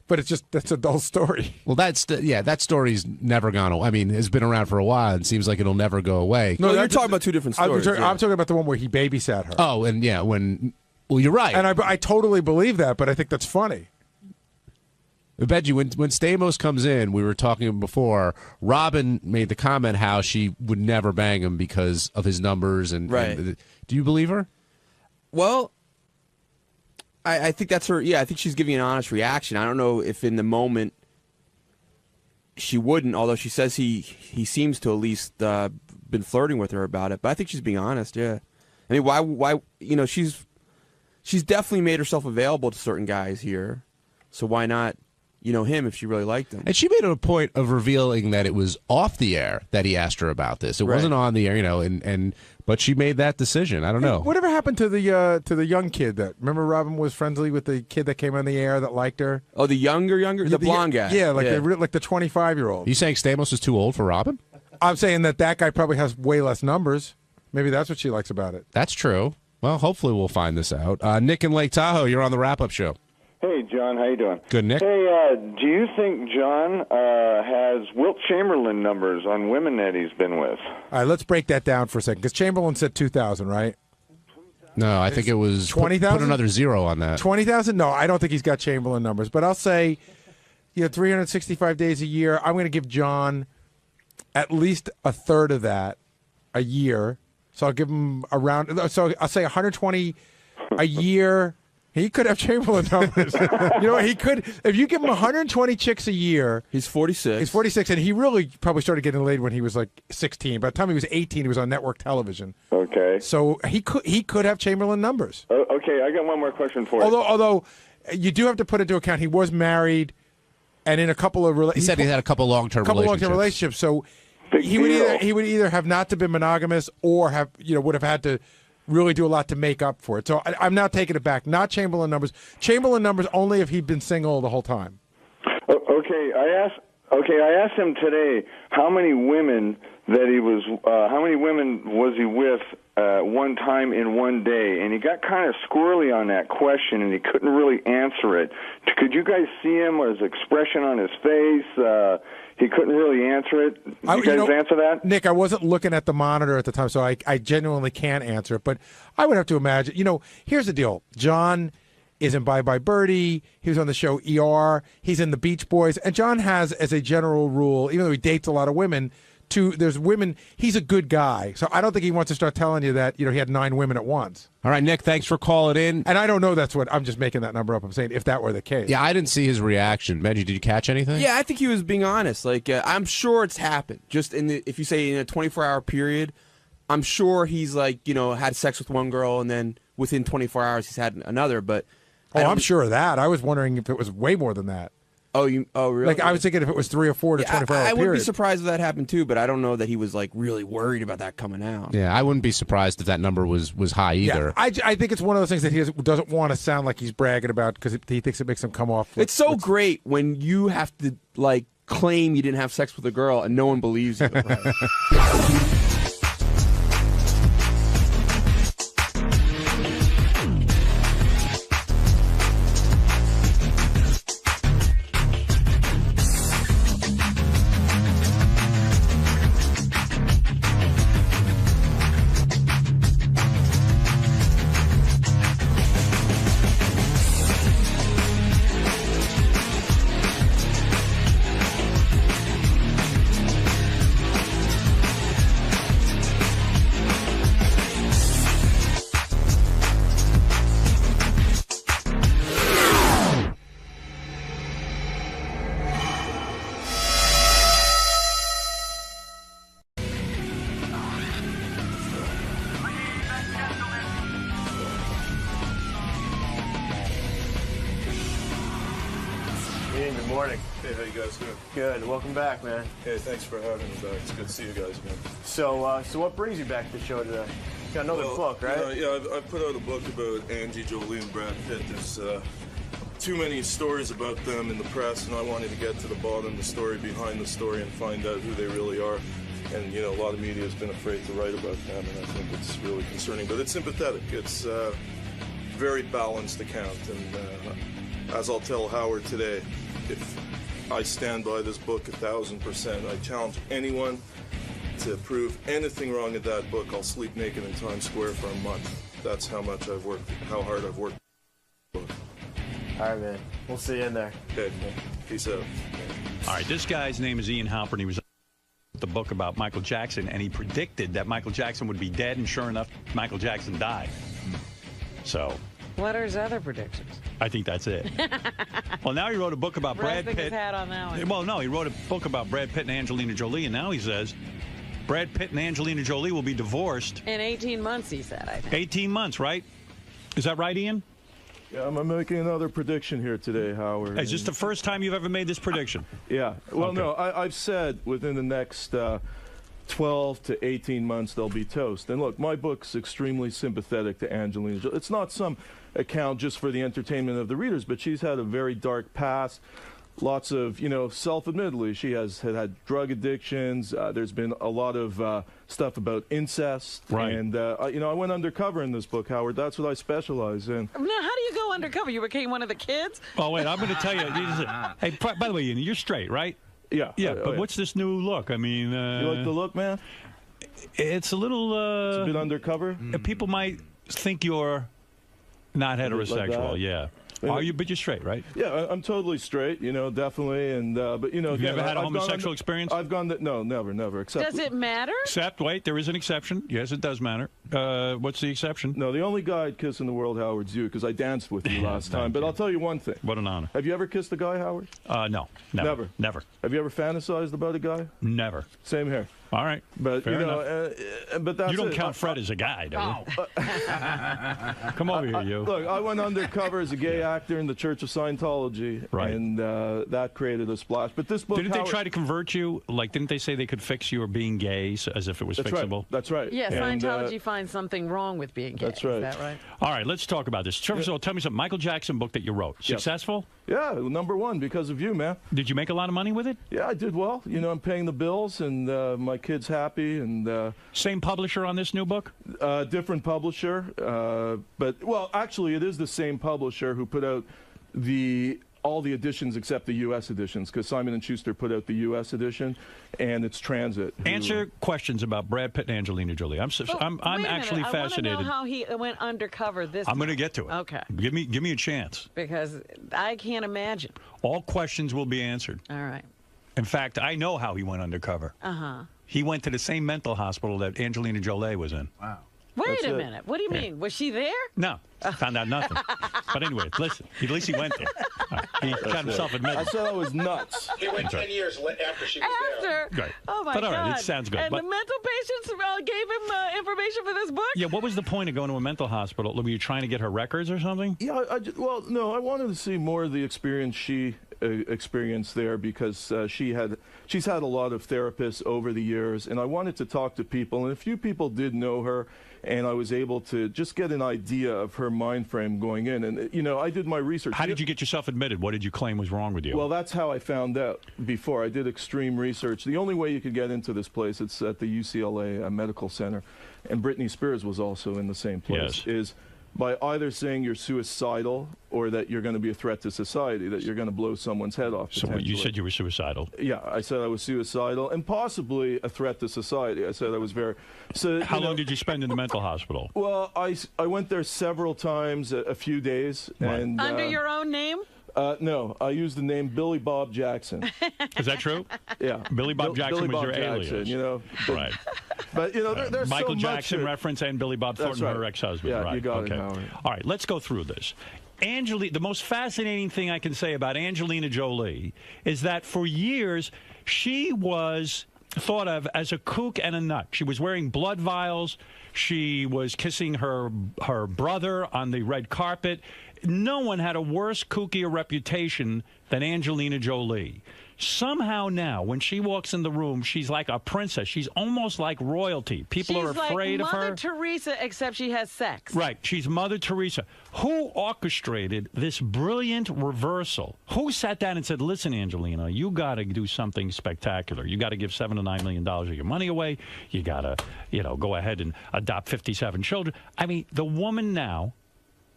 but that's a dull story. Well, that story's never gone away. I mean, it's been around for a while and seems like it'll never go away. No, you're talking about two different stories. I'm talking about the one where he babysat her. Oh, and yeah, well, you're right. And I totally believe that, but I think that's funny. Benji, when Stamos comes in, we were talking before, Robin made the comment how she would never bang him because of his numbers. And do you believe her? Well, I think that's her. Yeah, I think she's giving an honest reaction. I don't know if in the moment she wouldn't, although she says he seems to at least been flirting with her about it. But I think she's being honest, yeah. I mean, why you know, she's definitely made herself available to certain guys here. So why not, you know, him if she really liked him? And she made a point of revealing that it was off the air that he asked her about this. It wasn't on the air, you know, but she made that decision. I don't know. Whatever happened to the young kid that, remember Robin was friendly with the kid that came on the air that liked her? Oh, the younger, the blonde guy. Yeah, like the 25-year-old. You saying Stamos is too old for Robin? I'm saying that guy probably has way less numbers. Maybe that's what she likes about it. That's true. Well, hopefully we'll find this out. Nick in Lake Tahoe, you're on the wrap-up show. Hey, John, how you doing? Good, Nick. Hey, do you think John has Wilt Chamberlain numbers on women that he's been with? All right, let's break that down for a second, because Chamberlain said 2,000, right? No, I think it was 20,000. Put another zero on that. 20,000? No, I don't think he's got Chamberlain numbers, but I'll say, 365 days a year. I'm going to give John at least a third of that a year. So I'll give him around. So I'll say 120 a year. He could have Chamberlain numbers. You know, he could. If you give him 120 chicks a year. He's 46. He's 46, and he really probably started getting laid when he was like 16. By the time he was 18, he was on network television. Okay. So he could have Chamberlain numbers. Okay, I got one more question for you. Although you do have to put into account he was married, and in a couple of he said he had a couple long-term relationships. So he would either have not to been monogamous or have would have had to really do a lot to make up for it. So I'm now taking it back. Not Chamberlain numbers. Chamberlain numbers only if he'd been single the whole time. Okay, I asked him today how many women was he with one time in one day, and he got kind of squirrely on that question, and he couldn't really answer it. Could you guys see him or his expression on his face? He couldn't really answer it. You guys answer that? Nick, I wasn't looking at the monitor at the time, so I genuinely can't answer it. But I would have to imagine, here's the deal. John is in Bye Bye Birdie. He was on the show ER. He's in the Beach Boys. And John has, as a general rule, even though he dates a lot of women, there's women, he's a good guy. So I don't think he wants to start telling you that, he had 9 women at once. All right, Nick, thanks for calling in. And I don't know I'm just making that number up. I'm saying if that were the case. Yeah, I didn't see his reaction. Benji, did you catch anything? Yeah, I think he was being honest. Like, I'm sure it's happened. Just if you say in a 24-hour period, I'm sure he's had sex with one girl and then within 24 hours he's had another. But I'm sure of that. I was wondering if it was way more than that. Oh, really? Like, I was thinking if it was 3 or 4 to 24-hour period. I wouldn't be surprised if that happened, too, but I don't know that he was, really worried about that coming out. Yeah, I wouldn't be surprised if that number was high either. Yeah, I think it's one of those things that he doesn't want to sound like he's bragging about because he thinks it makes him come off. It's so great when you have to, claim you didn't have sex with a girl and no one believes you. Dean, good morning. Hey, how you guys doing? Good. Welcome back, man. Hey, thanks for having me back. It's good to see you guys, man. So what brings you back to the show today? You got another book, right? Yeah, I've put out a book about Angie Jolie and Brad Pitt. There's too many stories about them in the press, and I wanted to get to the bottom of the story, behind the story, and find out who they really are. And, a lot of media has been afraid to write about them, and I think it's really concerning. But it's sympathetic. It's a very balanced account. And as I'll tell Howard today, if I stand by this book 1,000%, I challenge anyone to prove anything wrong in that book. I'll sleep naked in Times Square for a month. That's how much I've worked, how hard I've worked. All right, man. We'll see you in there. Okay. Peace out. All right, this guy's name is Ian Halpern. He was the book about Michael Jackson, and he predicted that Michael Jackson would be dead, and sure enough, Michael Jackson died. So what are his other predictions? I think that's it. Well, now he wrote a book about Brad Resting Pitt. his hat on that one. Well, no, he wrote a book about Brad Pitt and Angelina Jolie, and now he says Brad Pitt and Angelina Jolie will be divorced In 18 months, he said, I think. 18 months, right? Is that right, Ian? Yeah, I'm making another prediction here today, Howard. Is this the first time you've ever made this prediction? Yeah. Well, Okay. no, I've said within the next 12 to 18 months they'll be toast. And look, my book's extremely sympathetic to Angelina Jolie. It's not some account just for the entertainment of the readers, but she's had a very dark past. Lots of, self-admittedly, she has had drug addictions. There's been a lot of stuff about incest. Right. And, I went undercover in this book, Howard. That's what I specialize in. Now, how do you go undercover? You became one of the kids? Oh, wait, I'm going to tell you. Hey, by the way, Ian, you're straight, right? Yeah. Yeah, but what's this new look? I mean... you like the look, man? It's a little... it's a bit undercover? People might think you're not Like heterosexual, that? yeah. Are you? But you're straight, right? Yeah, I'm totally straight, definitely. And but Have you again, ever had a I've gone homosexual under- experience? I've gone that. No, never. Except Does it matter? Except, wait, there is an exception. Yes, it does matter. What's the exception? No, the only guy I'd kiss in the world, Howard's you, because I danced with you last time. But I'll tell you one thing. What an honor. Have you ever kissed a guy, Howard? No, never. Never. Have you ever fantasized about a guy? Never. Same here. All right. But Fair but that's you don't it. count Fred as a guy, do you? Come over here, you. Look, I went undercover as a gay actor in the Church of Scientology, Right. and that created a splash. But this book, Didn't they Howard- try to convert you? Like, didn't they say they could fix you or being gay as if it was That's fixable? right. That's right. Yeah, And, Scientology finds something wrong with being gay. That's right. Is that right? All right, let's talk about this. First of all, tell me something. Michael Jackson book that you wrote. Yes. Successful? Yeah, #1 because of you, man. Did you make a lot of money with it? Yeah, I did well. I'm paying the bills, and my kid's happy. And same publisher on this new book? Different publisher, but actually, it is the same publisher who put out all the editions except the U.S. editions, because Simon & Schuster put out the U.S. edition, and it's Transit. Answer questions about Brad Pitt and Angelina Jolie. I'm Wait a actually minute. fascinated. I want to know how he went undercover this I'm going to time. get to it. Okay. Give me a chance. Because I can't imagine. All questions will be answered. All right. In fact, I know how he went undercover. Uh-huh. He went to the same mental hospital that Angelina Jolie was in. Wow. Wait That's a it. minute. What do you mean? Was she there? No, found out nothing. But anyway, listen, at least he went there. All right. He got himself admitted. I said I was nuts. He went That's right. 10 years after she was there. Right. Oh, my But all right, God. it sounds good. And But- the mental patients gave him information for this book? Yeah, what was the point of going to a mental hospital? Were you trying to get her records or something? Yeah, no, I wanted to see more of the experience she experienced there, because she's had a lot of therapists over the years, and I wanted to talk to people, and a few people did know her, and I was able to just get an idea of her mind frame going in. And I did my research. How did you get yourself admitted? What did you claim was wrong with you? Well, that's how I found out before. I did extreme research. The only way you could get into this place, it's at the UCLA Medical Center, and Britney Spears was also in the same place, Yes. is by either saying you're suicidal or that you're going to be a threat to society, that you're going to blow someone's head off. So what, you potentially. said you were suicidal. Yeah, I said I was suicidal and possibly a threat to society. I said I was very... So, How long did you spend in the mental hospital? Well, I went there several times, a few days. Right. And Under your own name? No, I used the name Billy Bob Jackson. Is that true? Yeah. Billy Bob Jackson Billy was Bob your Jackson, alias. Right. But, there's Michael so much Jackson here. reference and Billy Bob That's Thornton, her right. ex-husband. Yeah, right. you got it, okay. Howard. All right, let's go through this. The most fascinating thing I can say about Angelina Jolie is that for years she was thought of as a kook and a nut. She was wearing blood vials. She was kissing her brother on the red carpet. No one had a worse kookier reputation than Angelina Jolie. Somehow now, when she walks in the room, she's like a princess. She's almost like royalty. People are afraid of her. She's like Mother Teresa, except she has sex. Right. She's Mother Teresa. Who orchestrated this brilliant reversal? Who sat down and said, listen, Angelina, you got to do something spectacular. You got to give $7 to $9 million of your money away. You got to, go ahead and adopt 57 children. I mean, the woman now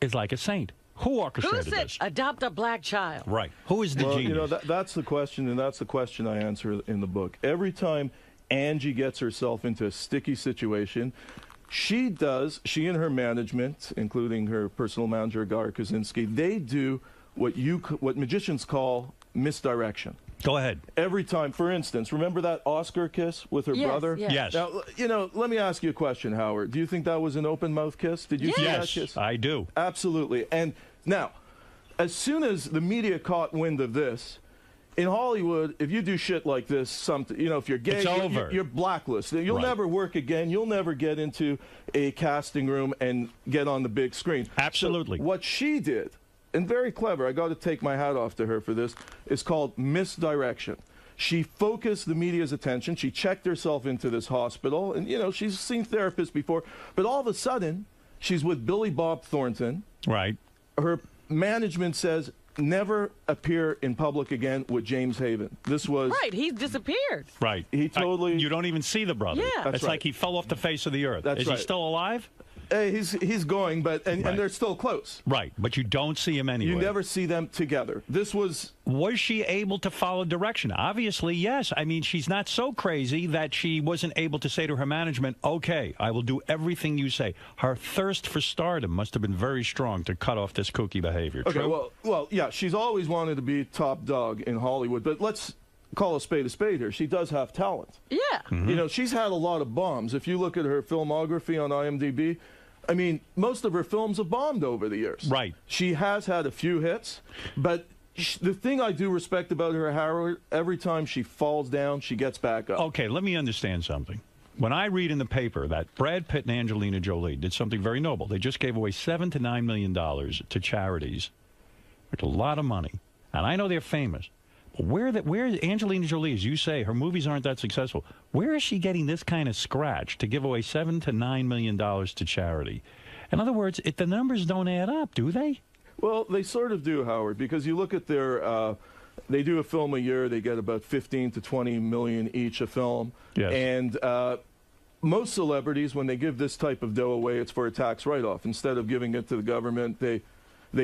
is like a saint. Who orchestrated Who said this? Adopt a black child. Right. Who is the genius? That's the question, and that's the question I answer in the book. Every time Angie gets herself into a sticky situation, she and her management, including her personal manager, Gar Kaczynski, they do what magicians call misdirection. Go ahead. Every time, for instance, remember that Oscar kiss with her brother? Yes. Now, let me ask you a question, Howard. Do you think that was an open mouth kiss? Did you see that kiss? Yes, I do. Absolutely. And now, as soon as the media caught wind of this, in Hollywood, if you do shit like this, if you're gay, it's over. You're blacklisted. You'll never work again. You'll never get into a casting room and get on the big screen. Absolutely. So what she did, and very clever, I got to take my hat off to her for this, is called misdirection. She focused the media's attention. She checked herself into this hospital, and, she's seen therapists before, but all of a sudden, she's with Billy Bob Thornton. Right. Her management says, never appear in public again with James Haven. This was... Right, he disappeared. Right. He totally... you don't even see the brother. Yeah. It's like he fell off the face of the earth. Is he still alive? He's going, and they're still close. Right, but you don't see him anywhere. You never see them together. This was... Was she able to follow direction? Obviously, yes. I mean, she's not so crazy that she wasn't able to say to her management, okay, I will do everything you say. Her thirst for stardom must have been very strong to cut off this kooky behavior. Okay, True? well, yeah, she's always wanted to be top dog in Hollywood, but let's call a spade here. She does have talent. Yeah. Mm-hmm. She's had a lot of bombs. If you look at her filmography on IMDb, I mean, most of her films have bombed over the years. Right. She has had a few hits, but the thing I do respect about her, Howard, every time she falls down, she gets back up. Okay, let me understand something. When I read in the paper that Brad Pitt and Angelina Jolie did something very noble, they just gave away $7 to $9 million to charities. It's a lot of money, and I know they're famous. But where is Angelina Jolie, as you say, her movies aren't that successful. Where is she getting this kind of scratch to give away $7 to $9 million to charity? In other words, the numbers don't add up, do they? Well, they sort of do, Howard, because you look at their, they do a film a year, they get about 15 to 20 million each a film. Yes. And most celebrities, when they give this type of dough away, it's for a tax write-off. Instead of giving it to the government, they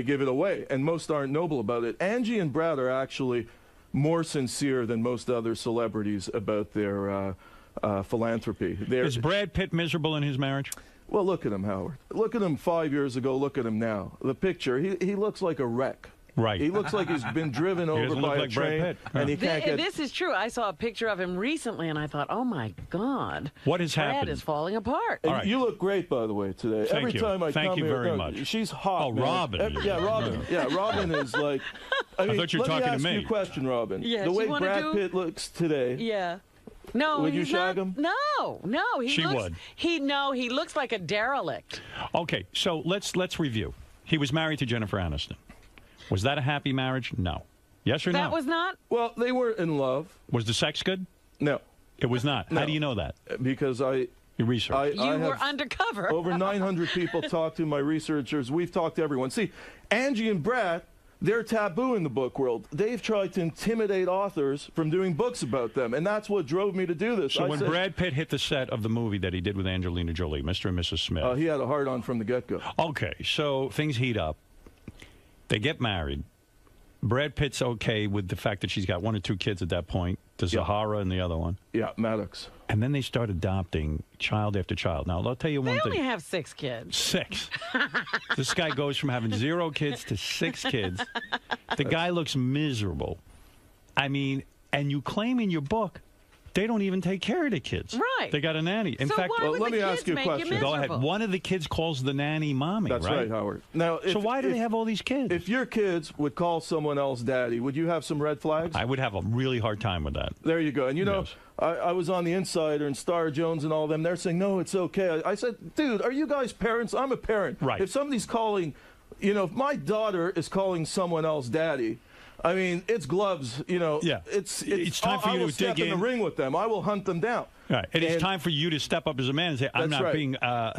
give it away, and most aren't noble about it. Angie and Brad are actually more sincere than most other celebrities about their philanthropy. Is Brad Pitt miserable in his marriage? Well, look at him, Howard. Look at him 5 years ago. Look at him now. The picture, he looks like a wreck. Right. He looks like he's been driven over by a train, and he can't get... This is true. I saw a picture of him recently, and I thought, oh, my God. What has Brad happened? is falling apart. And you look great, by the way, today. Thank Every you. time I Thank come you here, very much. She's hot. Oh, man. Robin. Yeah, Robin. Yeah, Robin is like... I mean, thought you were talking to let me me. ask you a question, Robin. Yeah, the way you wanna Brad do- Pitt looks today... Yeah. No, Would you he's shag not, him? No. She looks, would. He looks like a derelict. Okay, so let's review. He was married to Jennifer Aniston. Was that a happy marriage? No. Yes or no? That was not? Well, they were in love. Was the sex good? No. It was not. No. How do you know that? Because you research. You were undercover. Over 900 people talked to my researchers. We've talked to everyone. See, Angie and Brad, they're taboo in the book world. They've tried to intimidate authors from doing books about them, and that's what drove me to do this. So when Brad Pitt hit the set of the movie that he did with Angelina Jolie, Mr. and Mrs. Smith. He had a hard-on from the get-go. Okay, so things heat up. They get married. Brad Pitt's okay with the fact that she's got 1 or 2 kids at that point, the Zahara and the other one. Yeah, Maddox. And then they start adopting child after child. Now, I'll tell you one They thing. only have 6 kids. 6. This guy goes from having 0 kids to 6 kids. The guy looks miserable. I mean, and you claim in your book They don't even take care of the kids. Right. They got a nanny. In So fact, why would let the me kids ask you a make question. Go ahead. miserable? One of the kids calls the nanny mommy, That's right, Howard. Now, so why do they have all these kids? If your kids would call someone else daddy, would you have some red flags? I would have a really hard time with that. There you go. And you know, Yes. I was on the Insider and Star Jones and all them. They're saying, no, it's okay. I said, dude, are you guys parents? I'm a parent. Right. If somebody's calling, you know, if my daughter is calling someone else daddy, I mean, it's gloves, you know. Yeah. It's time for I you will to step dig in in. the ring with them. I will hunt them down. Right. And it's And- time for you to step up as a man and say, I'm That's not right. being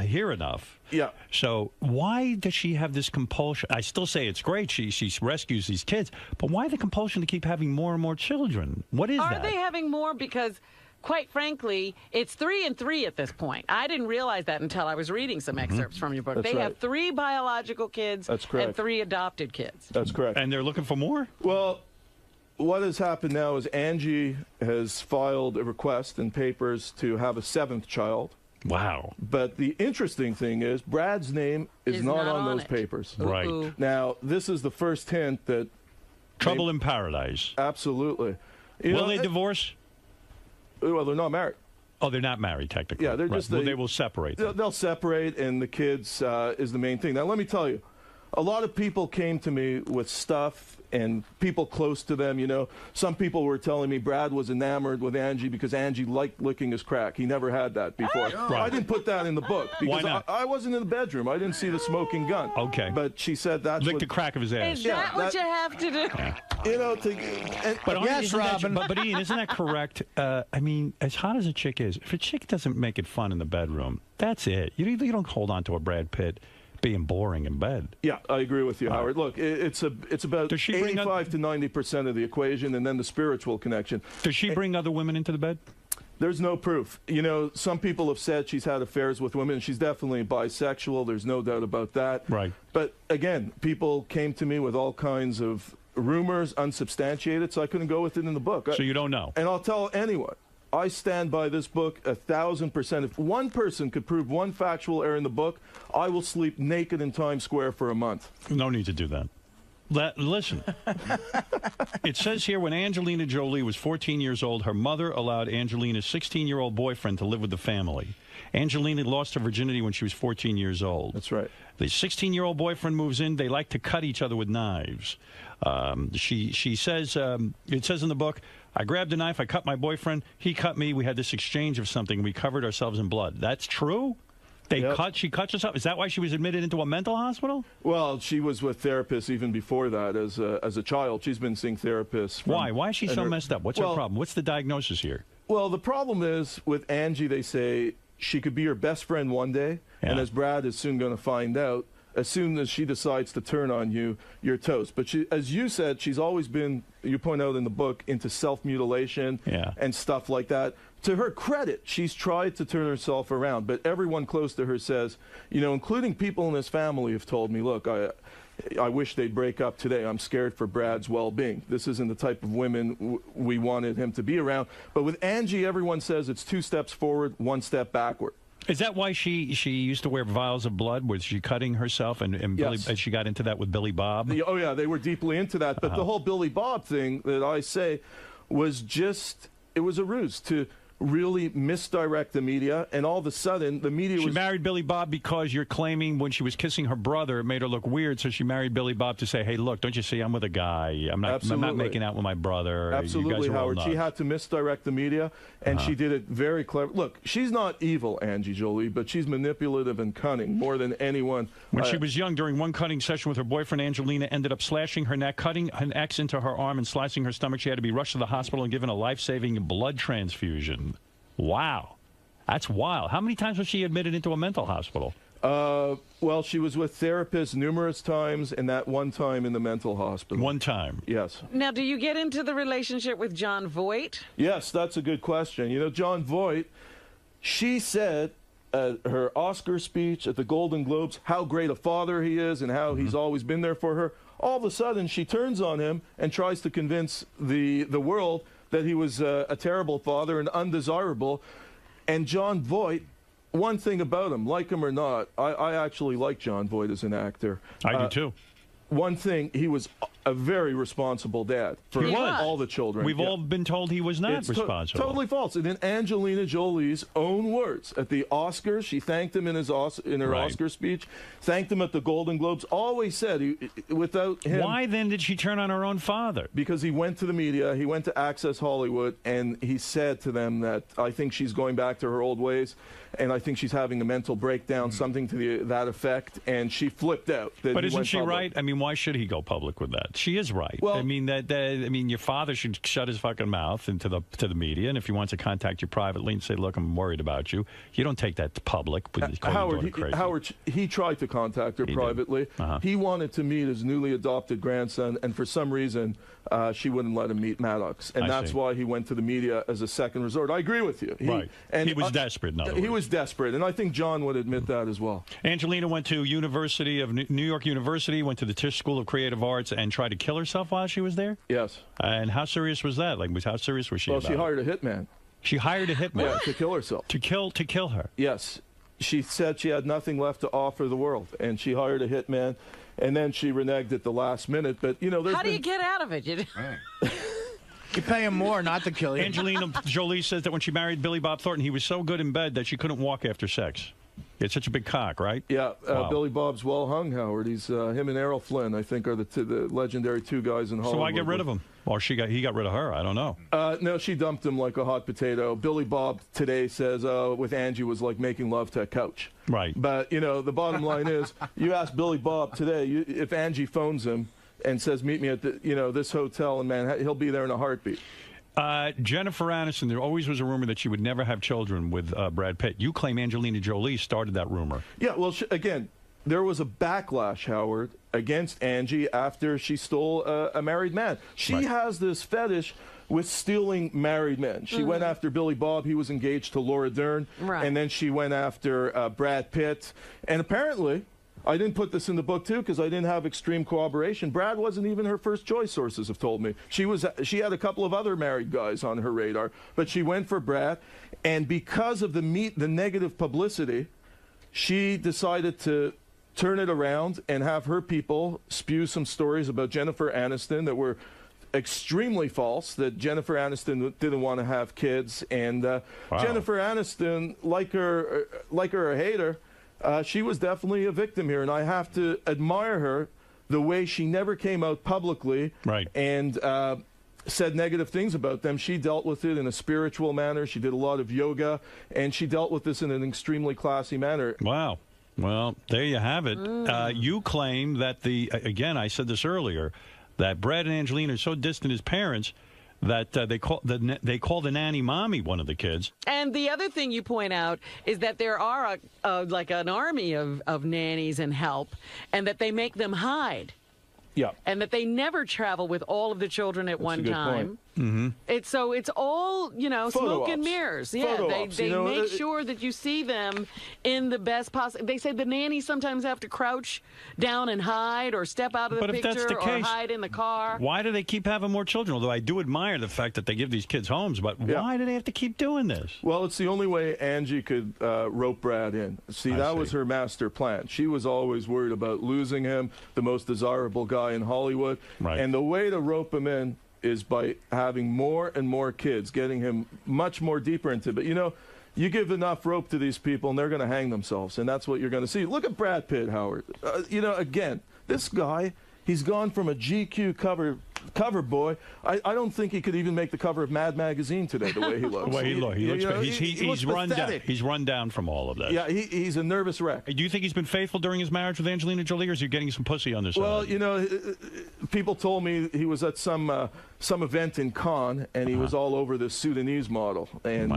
here enough. Yeah. So why does she have this compulsion? I still say it's great. She rescues these kids. But why the compulsion to keep having more and more children? What is Are that? they having more? Because, quite frankly, it's 3 and 3 at this point. I didn't realize that until I was reading some excerpts from your book. That's They have right. 3 biological kids That's correct. and 3 adopted kids. That's correct. And they're looking for more? Well, what has happened now is Angie has filed a request in papers to have a 7th child. Wow. But the interesting thing is Brad's name is not on those papers. Right. Ooh. Now, this is the first hint that... Trouble in paradise. Absolutely. Will they divorce? Well, they're not married. Oh, they're not married, technically. Yeah, they're Right. just... Well, they will separate them. They'll separate, and the kids is the main thing. Now, let me tell you, a lot of people came to me with stuff, and people close to them, you know. Some people were telling me Brad was enamored with Angie because Angie liked licking his crack. He never had that before. Right. I didn't put that in the book because Why not? I wasn't in the bedroom. I didn't see the smoking gun. Okay. But she said that's Lick what... the crack of his ass. Is that what you have to do? You know, But Yes, isn't that- Robin. but Ian, isn't that correct? I mean, as hot as a chick is, if a chick doesn't make it fun in the bedroom, that's it. You don't hold on to a Brad Pitt being boring in bed. Yeah, I agree with you, Howard. Look, it's about Does she bring 85 to 90% of the equation, and then the spiritual connection. Does she bring other women into the bed? There's no proof. You know, some people have said she's had affairs with women. She's definitely bisexual. There's no doubt about that. Right. But again, people came to me with all kinds of rumors, unsubstantiated, so I couldn't go with it in the book. So you don't know. And I'll tell anyone, I stand by this book 1,000%. If one person could prove one factual error in the book, I will sleep naked in Times Square for a month. No need to do that. Listen, it says here when Angelina Jolie was 14 years old, her mother allowed Angelina's 16-year-old boyfriend to live with the family. Angelina lost her virginity when she was 14 years old. That's right. The 16-year-old boyfriend moves in. They like to cut each other with knives. She says, it says in the book, I grabbed a knife, I cut my boyfriend, he cut me, we had this exchange of something, we covered ourselves in blood. That's true? She cut herself? Is that why she was admitted into a mental hospital? Well, she was with therapists even before that as a child. She's been seeing therapists. Why? Why is she so messed up? What's her problem? What's the diagnosis here? Well, the problem is with Angie, they say she could be your best friend one day, and as Brad is soon going to find out, as soon as she decides to turn on you, you're toast. But she, as you said, she's always been, you point out in the book, into self-mutilation and stuff like that. To her credit, she's tried to turn herself around, but everyone close to her says, you know, including people in this family have told me, look, I wish they'd break up today. I'm scared for Brad's well-being. This isn't the type of women we wanted him to be around. But with Angie, everyone says it's 2 steps forward, 1 step backward. Is that why she used to wear vials of blood? Was she cutting herself? And Billy, she got into that with Billy Bob? Oh, yeah, they were deeply into that. But the whole Billy Bob thing that I say was just, it was a ruse to really misdirect the media, and all of a sudden the media She married Billy Bob because you're claiming when she was kissing her brother it made her look weird, so she married Billy Bob to say, hey, look, don't you see I'm with a guy. I'm not making out with my brother. Absolutely, you guys are all Howard. She nuts." had to misdirect the media, and she did it very clever. Look, she's not evil, Angie Jolie, but she's manipulative and cunning more than anyone. When she was young, during one cutting session with her boyfriend, Angelina ended up slashing her neck, cutting an X into her arm, and slicing her stomach. She had to be rushed to the hospital and given a life-saving blood transfusion. Wow. That's wild. How many times was she admitted into a mental hospital? Well, she was with therapists numerous times, and that one time in the mental hospital. One time? Yes. Now, do you get into the relationship with John Voight? Yes, that's a good question. You know, John Voight, she said at her Oscar speech at the Golden Globes how great a father he is and how he's always been there for her. All of a sudden, she turns on him and tries to convince the world that he was a terrible father and undesirable. And John Voight, one thing about him, like him or not, I actually like John Voight as an actor. I do too. One thing, he was a very responsible dad for He was. all the children. We've Yeah. all been told he was not It's responsible. totally false. And in Angelina Jolie's own words, at the Oscars, she thanked him in her Right. Oscar speech, thanked him at the Golden Globes, always said, without him... Why then did she turn on her own father? Because he went to the media, he went to Access Hollywood, and he said to them that, I think she's going back to her old ways, and I think she's having a mental breakdown, something to that effect, and she flipped out. But isn't she right? I mean, why should he go public with that? She is right. Well, I mean, your father should shut his fucking mouth into the media, and if he wants to contact you privately and say, "Look, I'm worried about you," you don't take that to public. Howard, he tried to contact her privately. He wanted to meet his newly adopted grandson, and for some reason, she wouldn't let him meet Maddox, and that's why he went to the media as a second resort. I agree with you. He was desperate. In other He words. was desperate, and I think John would admit that as well. Angelina went to New York University, went to the Tisch School of Creative Arts, and tried to kill herself while she was there? Yes. And how serious was that? How serious was she Well, about she it? hired a hitman. She hired a hitman? Yeah, to kill herself. To kill her? Yes. She said she had nothing left to offer the world, and she hired a hitman, and then she reneged at the last minute. But, How do you get out of it? You pay him more not to kill you. Angelina Jolie says that when she married Billy Bob Thornton, he was so good in bed that she couldn't walk after sex. He had such a big cock, right? Yeah, Wow. Billy Bob's well hung, Howard. He's him and Errol Flynn, I think, are the legendary two guys in Hollywood. So why get rid of him? Or he got rid of her? I don't know. No, she dumped him like a hot potato. Billy Bob today says, with Angie was like making love to a couch. Right. But, the bottom line is, you ask Billy Bob today, if Angie phones him and says, meet me at this hotel in Manhattan, he'll be there in a heartbeat. Jennifer Aniston, there always was a rumor that she would never have children with Brad Pitt. You claim Angelina Jolie started that rumor. Yeah, well, again, there was a backlash, Howard, against Angie after she stole a married man. She has this fetish with stealing married men. She went after Billy Bob. He was engaged to Laura Dern. Right. And then she went after Brad Pitt. And apparently... I didn't put this in the book, too, because I didn't have extreme corroboration. Brad wasn't even her first choice, sources have told me. She had a couple of other married guys on her radar, but she went for Brad. And because of the negative publicity, she decided to turn it around and have her people spew some stories about Jennifer Aniston that were extremely false, that Jennifer Aniston didn't want to have kids. And Jennifer Aniston, like her a hater, she was definitely a victim here, and I have to admire her, the way she never came out publicly and said negative things about them. She dealt with it in a spiritual manner. She did a lot of yoga, and she dealt with this in an extremely classy manner. Wow. Well, there you have it. You claim that again, I said this earlier, that Brad and Angelina are so distant as parents that they call the nanny mommy one of the kids. And the other thing you point out is that there are like an army of nannies and help, and that they make them hide. Yeah. And that they never travel with all of the children at one time. Mm-hmm. It's all, smoke and mirrors. Yeah, they make sure that you see them in the best possible. They say the nannies sometimes have to crouch down and hide, or step out of the But if that's picture, the or case, hide in the car. Why do they keep having more children? Although I do admire the fact that they give these kids homes, but why do they have to keep doing this? Well, it's the only way Angie could rope Brad in. That was her master plan. She was always worried about losing him, the most desirable guy in Hollywood. Right. And the way to rope him in is by having more and more kids, getting him much more deeper into it. But, you give enough rope to these people, and they're going to hang themselves, and that's what you're going to see. Look at Brad Pitt, Howard. Again, this guy, he's gone from a GQ cover boy. I don't think he could even make the cover of Mad Magazine today, the way he looks. The way he looks. He's run down. pathetic. He's run down from all of that. Yeah, he's a nervous wreck. Do you think he's been faithful during his marriage with Angelina Jolie, or is he getting some pussy on this? Well, people told me he was at some event in Cannes, and he was all over this Sudanese model, and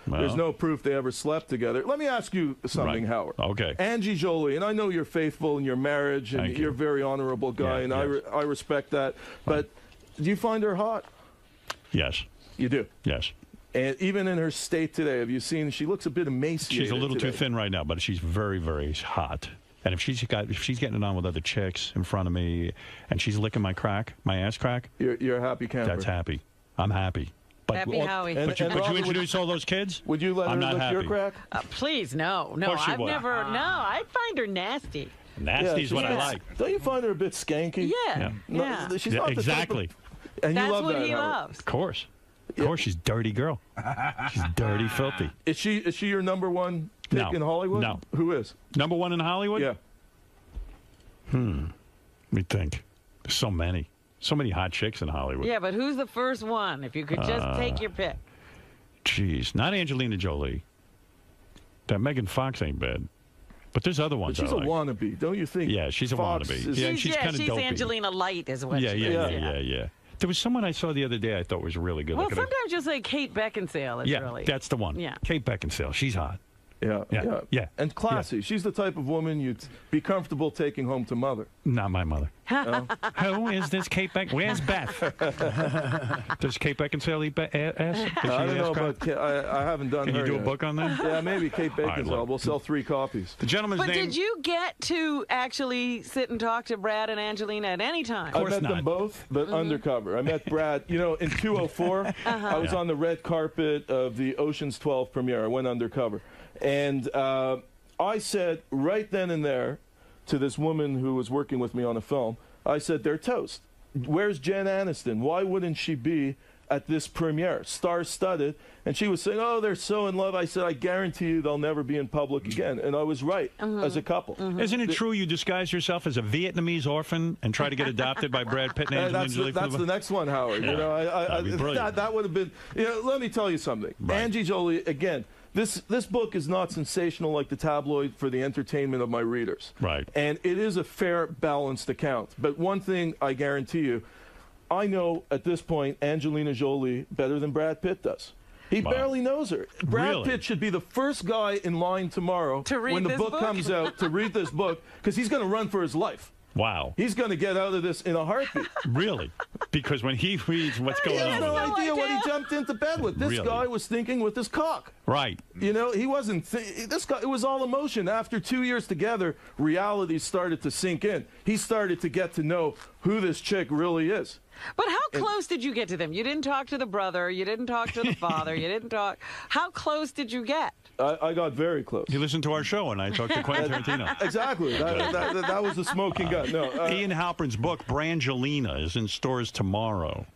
there's no proof they ever slept together. Let me ask you something, Howard. Okay. Angie Jolie, and I know you're faithful in your marriage, and you're a very honorable guy, and I respect that, but do you find her hot? Yes. You do? Yes. And even in her state today, have you seen, she looks a bit emaciated. She's a little today. too thin right now, but she's very, very hot. And if she's getting it on with other chicks in front of me, and she's licking my ass crack, you're a happy camper. That's happy. I'm happy. But, Happy Howie. But you introduce all those kids? Would you let I'm her not lick happy. your crack? Please, no. Of course you I've would. never. No, I find her nasty. Nasty is what I like. Don't you find her a bit skanky? Yeah. No, she's not the exactly. type of, and That's you love what that, he Howard. loves. Of course. Of course, she's a dirty girl. She's dirty, filthy. Is she your number one pick No. in Hollywood? No. Who is? Number one in Hollywood? Yeah. Let me think. There's so many. So many hot chicks in Hollywood. Yeah, but who's the first one? If you could just take your pick. Jeez. Not Angelina Jolie. That Megan Fox ain't bad. But there's other ones But she's I a like. wannabe, don't you think? Yeah, she's a Fox wannabe. is- Yeah, and she's kind of dopey. Angelina Light is what she is. Yeah. There was someone I saw the other day I thought was really good Well, looking. sometimes you'll say Kate Beckinsale is Yeah, really. that's the one. Yeah. Kate Beckinsale. She's hot. Yeah. And classy. She's the type of woman you'd be comfortable taking home to mother. Not my mother. Who is this Kate Beck? Where's Beth? Does Kate Beckinsale eat ass? I don't know about I haven't done Can her you do a yet. book on that? Yeah, maybe Kate All right, Beckinsale. look. We'll sell 3 copies. The gentleman's But name. did you get to actually sit and talk to Brad and Angelina at any time? I met them both, but undercover. I met Brad, in 204. I was on the red carpet of the Ocean's 12 premiere. I went undercover. And I said right then and there to this woman who was working with me on a film, I said, they're toast. Where's Jen Aniston? Why wouldn't she be at this premiere? Star-studded. And she was saying, oh, they're so in love. I said, I guarantee you they'll never be in public again. And I was right as a couple. Isn't it true you disguise yourself as a Vietnamese orphan and try to get adopted by Brad Pitt and Angelina Jolie? That's the next one, Howard. Yeah. That'd be brilliant. That would have been. Let me tell you something. Angie Jolie, again. This book is not sensational like the tabloid for the entertainment of my readers. Right. And it is a fair, balanced account. But one thing I guarantee you, I know at this point Angelina Jolie better than Brad Pitt does. He barely knows her. Brad Pitt should be the first guy in line tomorrow To read when the this book book? comes out to read this book because he's going to run for his life. Wow. He's going to get out of this in a heartbeat. Really? Because when he reads what's going He has on. no idea what he jumped into bed with. This Really? guy was thinking with his cock. Right. He wasn't. This guy. It was all emotion. After 2 years together, reality started to sink in. He started to get to know who this chick really is. But how close did you get to them? You didn't talk to the brother. You didn't talk to the father. You didn't talk. How close did you get? I got very close. You listened to our show and I talked to Quentin Tarantino. Exactly. That was the smoking gun. No. Ian Halpern's book, Brangelina, is in stores tomorrow.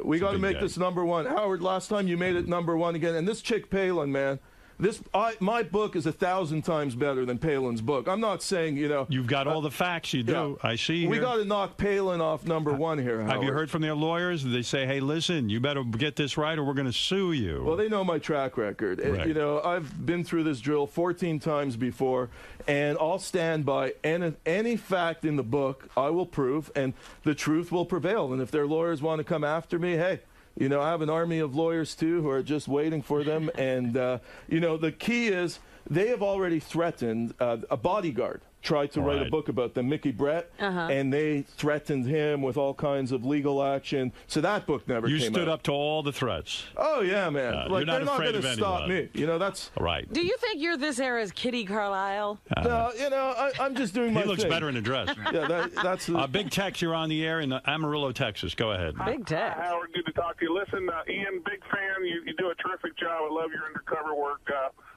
We got to big make day. this number one. Howard, last time you made it number one again. And this chick Palin, man. My book is 1,000 times better than Palin's book. I'm not saying, You've got all the facts. You do. I see. We here. got to knock Palin off number one here, Howard. Have you heard from their lawyers? They say, hey, listen, you better get this right or we're going to sue you. Well, they know my track record. Right. I've been through this drill 14 times before, and I'll stand by any fact in the book I will prove, and the truth will prevail. And if their lawyers want to come after me, hey, I have an army of lawyers, too, who are just waiting for them. And, the key is they have already threatened a bodyguard. Tried to write a book about them, Mickey Brett, and they threatened him with all kinds of legal action. So that book never came out. You stood up to all the threats. Oh, yeah, man. you're not they're not afraid going to of stop me. anyone. That's... Right. Do you think you're this era's Kitty Carlisle? No, I'm just doing my He looks thing. better in a dress. Yeah, that's... Big Tex, you're on the air in Amarillo, Texas. Go ahead. Big Tex. Howard, good to talk to you. Listen, Ian, big fan. You do a terrific job. I love your undercover work.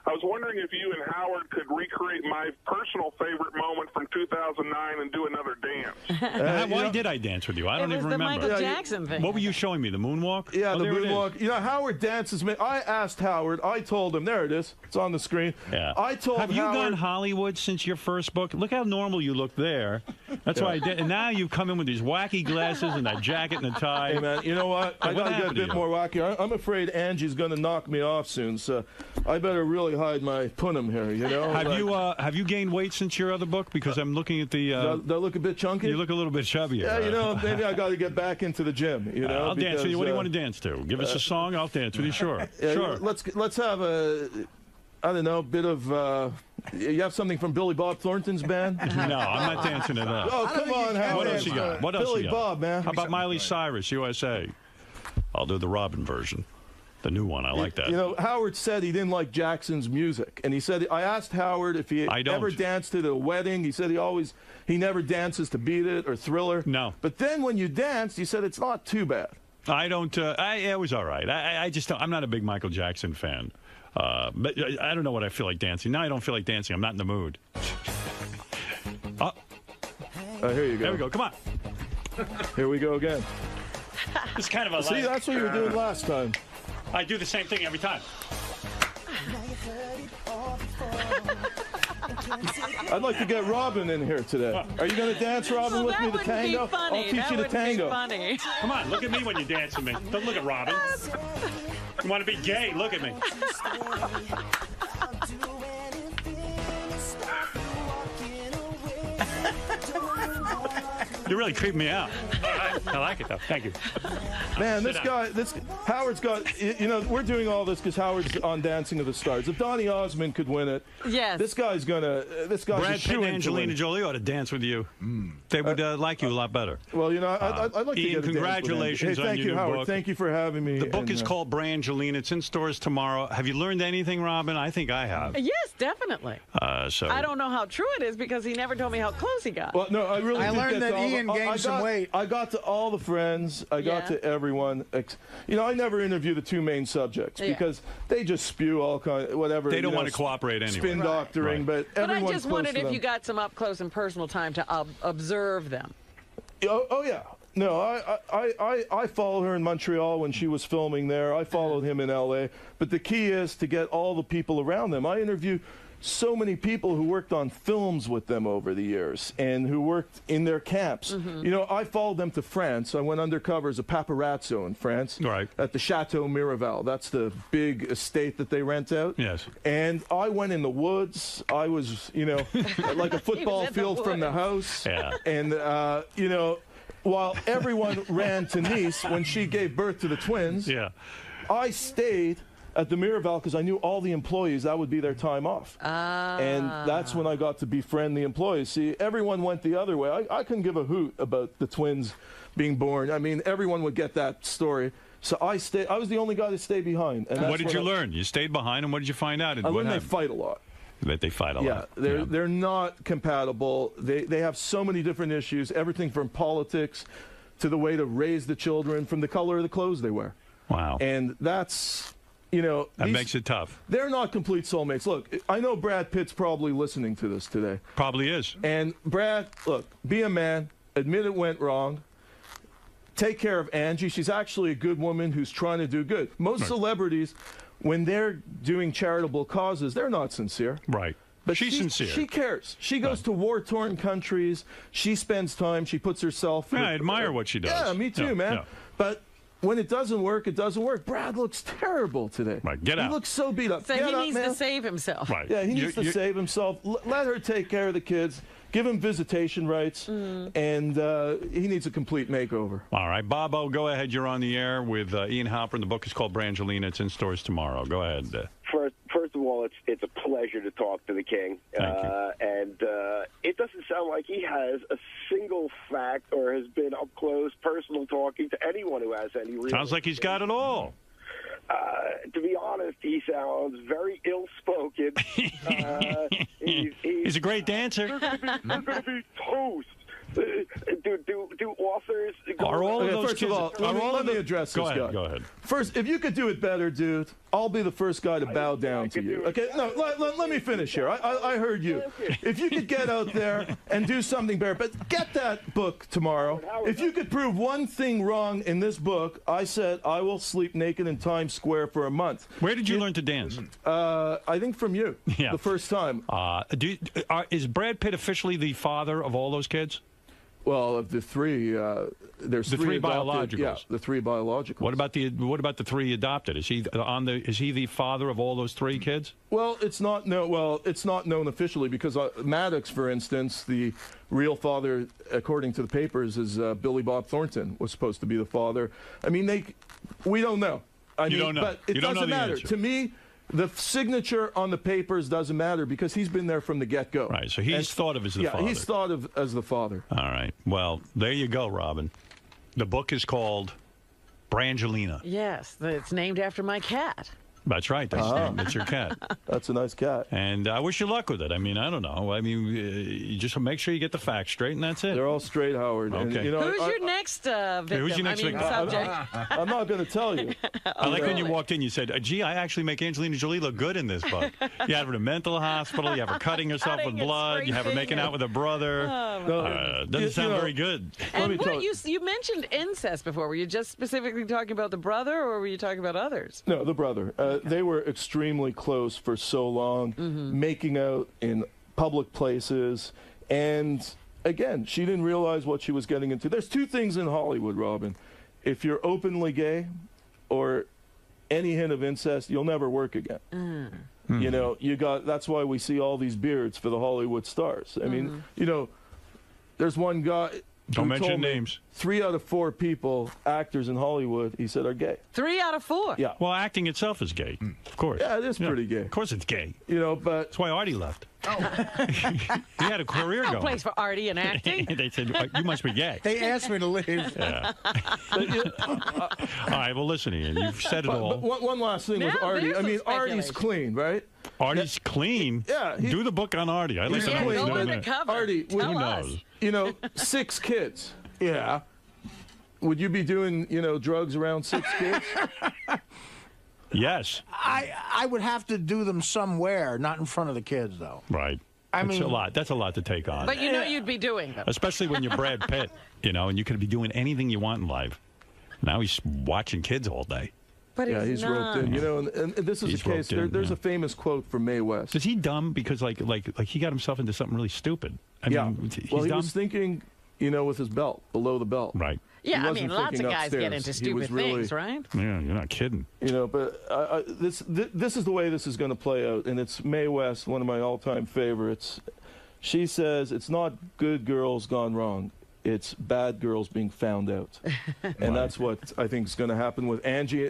I was wondering if you and Howard could recreate my personal favorite moment from 2009 and do another dance. Why did I dance with you? I don't even remember. It was the Michael Jackson thing. What were you showing me? The moonwalk? Yeah, Oh, the there it is. moonwalk. Howard dances. I asked Howard. I told him. There it is. It's on the screen. Yeah. I told Have you Howard. gone Hollywood since your first book? Look how normal you look there. That's why I did. And now you've come in with these wacky glasses and that jacket and the tie. Hey, man, you know what? I got to get a happened to bit you? more wacky. I'm afraid Angie's going to knock me off soon, so I better really hide my punim here, Have you gained weight since your other book? Because I'm looking at the... do I look a bit chunky? You look a little bit chubbier. Yeah, maybe I got to get back into the gym, I'll dance with you. What do you because, want to dance to? Give us a song, I'll dance with you. Sure. Yeah, sure. Let's have a, I don't know, bit of... you have something from Billy Bob Thornton's band? No, I'm not dancing to that. Oh, come on, Howard. What else you got? What else Billy you got? Bob, man. How about Miley Cyrus, USA? I'll do the Robin version. The new one. I like that. Howard said he didn't like Jackson's music. And he said, I asked Howard if he ever danced to the wedding. He said he never dances to Beat It or Thriller. No. But then when you danced, he said it's not too bad. I don't, it was all right. I just don't, I'm not a big Michael Jackson fan. But I don't know what I feel like dancing. Now I don't feel like dancing. I'm not in the mood. Here you go. There we go. Come on. Here we go again. It's kind of a See, that's what you were doing last time. I do the same thing every time. I'd like to get Robin in here today. Are you going to dance, Robin, with me the tango? I'll teach you the tango. Come on, look at me when you dance with me. Don't look at Robin. You want to be gay? Look at me. You're really creeping me out. I like it, though. Thank you. Man, Sit down. Howard's got, we're doing all this because Howard's on Dancing with the Stars. If Donny Osmond could win it, this guy's Brad Pitt and Angelina Jolie ought to dance with you. They would like you a lot better. Well, I'd like to Ian, get a congratulations dance with Andy. Hey, thank on you, your new Howard. book. Thank you for having me. The book is and, called Brangelina. It's in stores tomorrow. Have you learned anything, Robin? I think I have. Yes, definitely. So I don't know how true it is because he never told me how close he got. Well, no, I really I did learned get that to all Ian the, gained some weight. I got to all the friends. I got to everyone. I never interview the two main subjects because they just spew all kind, whatever. They don't want to cooperate anyway. Spin doctoring, but I everyone's just close wondered to if them. you got some up close and personal time to observe them. Oh yeah. No, I followed her in Montreal when she was filming there. I followed him in L.A. But the key is to get all the people around them. I interview so many people who worked on films with them over the years and who worked in their camps. I followed them to France. I went undercover as a paparazzo in France at the Chateau Miraval. That's the big estate that they rent out. Yes. And I went in the woods. I was, like a football field from the house. Yeah. And, while everyone ran to Nice when she gave birth to the twins, I stayed at the Miraval because I knew all the employees, that would be their time off. And that's when I got to befriend the employees. See, everyone went the other way. I couldn't give a hoot about the twins being born. I mean, everyone would get that story. So I stayed. I was the only guy to stay behind. And what did you learn? You stayed behind, and what did you find out? I learned they fight a lot. That they fight a lot. Yeah, they're not compatible. They have so many different issues, everything from politics to the way to raise the children, from the color of the clothes they wear. Wow. And that's, that makes it tough. They're not complete soulmates. Look, I know Brad Pitt's probably listening to this today. Probably is. And Brad, look, be a man, admit it went wrong. Take care of Angie. She's actually a good woman who's trying to do good. Most celebrities, when they're doing charitable causes, they're not sincere. Right. But she's sincere. She cares. She goes to war-torn countries. She spends time. She puts herself... I admire what she does. Yeah, me too, man. Yeah. But when it doesn't work, it doesn't work. Brad looks terrible today. Right, get out. He looks so beat up. So Get he up, needs man. to save himself. Right. Yeah, he needs to save himself. Let her take care of the kids. Give him visitation rights, and he needs a complete makeover. All right, Bobo, go ahead. You're on the air with Ian Halpern. The book is called Brangelina. It's in stores tomorrow. Go ahead. First of all, it's a pleasure to talk to the king. And it doesn't sound like he has a single fact or has been up close, personal talking to anyone who has any real. Sounds like he's got it all. To be honest, he sounds very ill-spoken. He's a great dancer. They're going to be toast. Do authors... Are all of those first kids... of all, let me address this guy. Go ahead. First, if you could do it better, dude, I'll be the first guy to bow down to you. Okay? No, let me finish here. I heard you. If you could get out there and do something better, but get that book tomorrow. If you could prove one thing wrong in this book, I said I will sleep naked in Times Square for a month. Where did you learn to dance? I think from you. Yeah. The first time. Is Brad Pitt officially the father of all those kids? Well, of the three, there's the three adopted, biologicals. Yeah, the three biologicals. What about the three adopted? Is he the father of all those three kids? Well, it's not known officially because Maddox, for instance, the real father, according to the papers, is Billy Bob Thornton was supposed to be the father. I mean, we don't know. You don't know. But it doesn't matter to me. The signature on the papers doesn't matter because he's been there from the get-go. Right, so he's thought of as the father. Yeah, he's thought of as the father. All right. Well, there you go, Robin. The book is called Brangelina. Yes, it's named after my cat. That's right. That's your cat. That's a nice cat. And I wish you luck with it. I mean, I don't know. I mean, you just make sure you get the facts straight, and that's it. They're all straight, Howard. Okay. And, you know, Who's your next victim? Who's your next victim? Subject. I'm not going to tell you. I like when you walked in, you said, gee, I actually make Angelina Jolie look good in this book. You have her in a mental hospital. You have her cutting herself with blood. You have her making out with her brother. Doesn't sound very good. And what, you mentioned incest before. Were you just specifically talking about the brother, or were you talking about others? No, the brother. They were extremely close for so long, making out in public places. And again, she didn't realize what she was getting into. There's two things in Hollywood, Robin. If you're openly gay or any hint of incest, you'll never work again. You know, that's why we see all these beards for the Hollywood stars. I mean, you know, there's one guy. Don't mention names. 3 out of 4 people, actors in Hollywood, he said, are gay. 3 out of 4? Yeah. Well, acting itself is gay, of course. Yeah, it is pretty gay. Of course it's gay. You know, but... That's why Artie left. He had a career No going. place for Artie in acting. They said, you must be gay. They asked me to leave. Yeah. All right, well, listen, Ian, you've said it all. But one last thing with Artie. I mean, Artie's clean, right? Artie's clean? Yeah. Do the book on Artie. I listen to clean, what he's but doing. Artie, who knows? You know, 6 kids. Yeah. Would you be doing, you know, drugs around 6 kids? Yes. I would have to do them somewhere, not in front of the kids, though. Right. I That's mean- a lot. That's a lot to take on. But you know you'd be doing them. Especially when you're Brad Pitt, you know, and you could be doing anything you want in life. Now he's watching kids all day. But yeah, he's roped in. You know, and this is He's the case. roped in, There's a famous quote from Mae West. Is he dumb because like he got himself into something really stupid? I Yeah. mean, he's Well, he dumb. was thinking, you know, with his belt, below the belt. Right. Yeah, I wasn't mean, lots of thinking guys get upstairs. into He stupid was really- things, right? Yeah, you're not kidding. You know, but this is the way this is going to play out, and it's Mae West, one of my all-time favorites. She says it's not good girls gone wrong; it's bad girls being found out, and that's what I think is going to happen with Angie.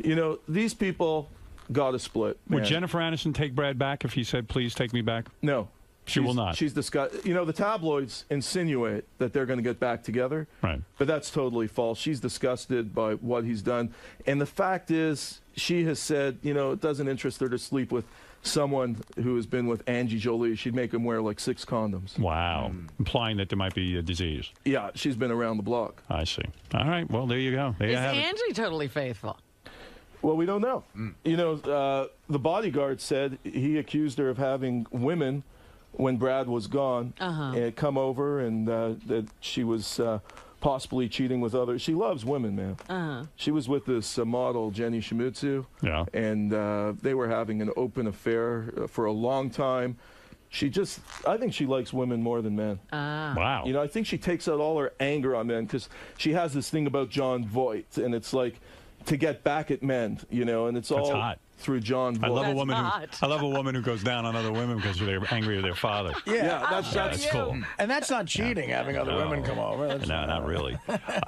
You know, these people got to split. Would man. Jennifer Aniston take Brad back if he said, "Please take me back"? No. She will not. She's disgusted. You know, the tabloids insinuate that they're going to get back together. Right. But that's totally false. She's disgusted by what he's done. And the fact is, she has said, you know, it doesn't interest her to sleep with someone who has been with Angie Jolie. She'd make him wear like 6 condoms. Wow. Implying that there might be a disease. Yeah, she's been around the block. I see. All right. Well, there you go. There you Is have it. Angie totally faithful? Well, we don't know. You know, the bodyguard said he accused her of having women when Brad was gone come over and that she was possibly cheating with others. She loves women, man. She was with this model, Jenny Shimutsu, and they were having an open affair for a long time. I think she likes women more than men. Wow. You know, I think she takes out all her anger on men because she has this thing about John Voight, and it's like to get back at men, you know, and it's all hot. through John Voight. I love a woman who goes down on other women because they're angry at their father. That's cool. And that's not cheating, having other women come over. That's No, not really.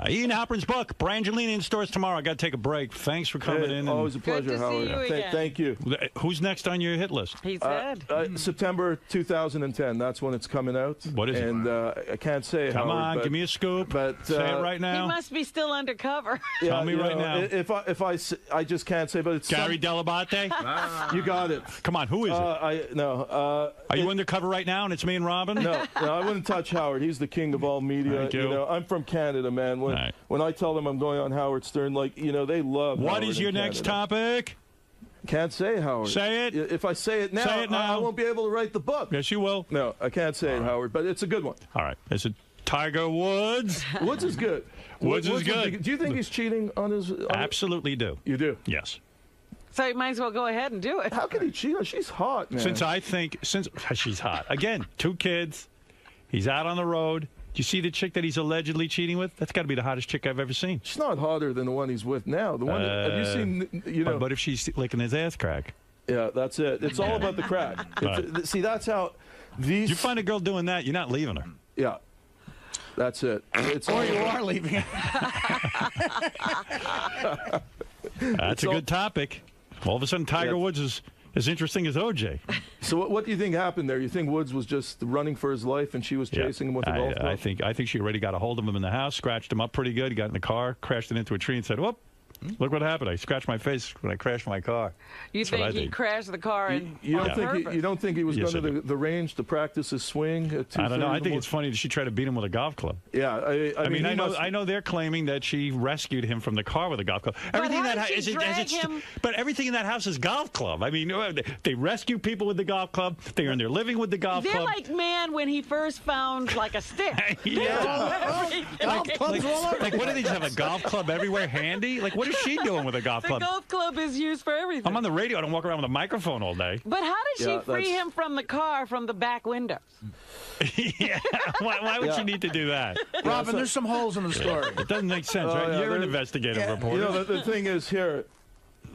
Ian Halpern's book, Brangelina, in stores tomorrow. I got to take a break. Thanks for coming in. Always a pleasure, Howard. Thank you. Who's next on your hit list? He said. September 2010. That's when it's coming out. What is it? And I can't say it, Come Howard, on, but, give me a scoop. But say it right He now. must be still undercover. Tell me you right know, now. I just can't say, but it's Gary Delabate? You got it. Come on, who is it? Are you undercover right now and it's me and Robin? No, I wouldn't touch Howard. He's the king of all media. Thank you. know, I'm from Canada, man. When I tell them I'm going on Howard Stern, like, you know, they love What Howard is in your next Canada. topic? Can't say it, Howard. Say it. If I say it now, Say it now. I won't be able to write the book. Yes, you will. No, I can't say it, Howard, but it's a good one. All right. Is it Tiger Woods? Woods is good. Woods is good. Do you think he's cheating on his... Absolutely do. You do? Yes. So you might as well go ahead and do it. How can he cheat? She's hot, man. Since she's hot. Again, 2 kids. He's out on the road. Do you see the chick that he's allegedly cheating with? That's got to be the hottest chick I've ever seen. She's not hotter than the one he's with now. The one have you seen? You know. But if she's licking his ass crack. Yeah, that's it. It's all about the crack. Right. See, that's how these. You find a girl doing that, you're not leaving her. Yeah. That's it. It's or you are leaving. That's a good topic. All of a sudden, Tiger Woods is as interesting as OJ. So what do you think happened there? You think Woods was just running for his life and she was chasing him with a golf club? I think she already got a hold of him in the house, scratched him up pretty good. He got in the car, crashed it into a tree, and said, "Whoop, Look what happened. I scratched my face when I crashed my car. You That's what I think he think. crashed the car and You don't on think purpose? you don't think he was Yes, going I to the range to practice his swing at 2:30? I don't know. I in the think it's funny that she tried to beat him with a golf club. Yeah, I mean, I he know. must- I know they're claiming that she rescued him from the car with a golf club. Everything in how that did house she drag him? But everything in that house is golf club. I mean, they rescue people with the golf club. They earn their living with the golf They're club. like man when he first found like a stick. Like, what do they just have a golf club everywhere handy? Like, what is she doing with a golf The club? golf club is used for everything. I'm on the radio. I don't walk around with a microphone all day. But how did she Yeah, free that's- him from the car from the back windows? Why would Yeah. she need to do that? Robin, there's some holes in the story. It doesn't make sense, right? yeah, You're an there- investigative reporter. You know, the thing is here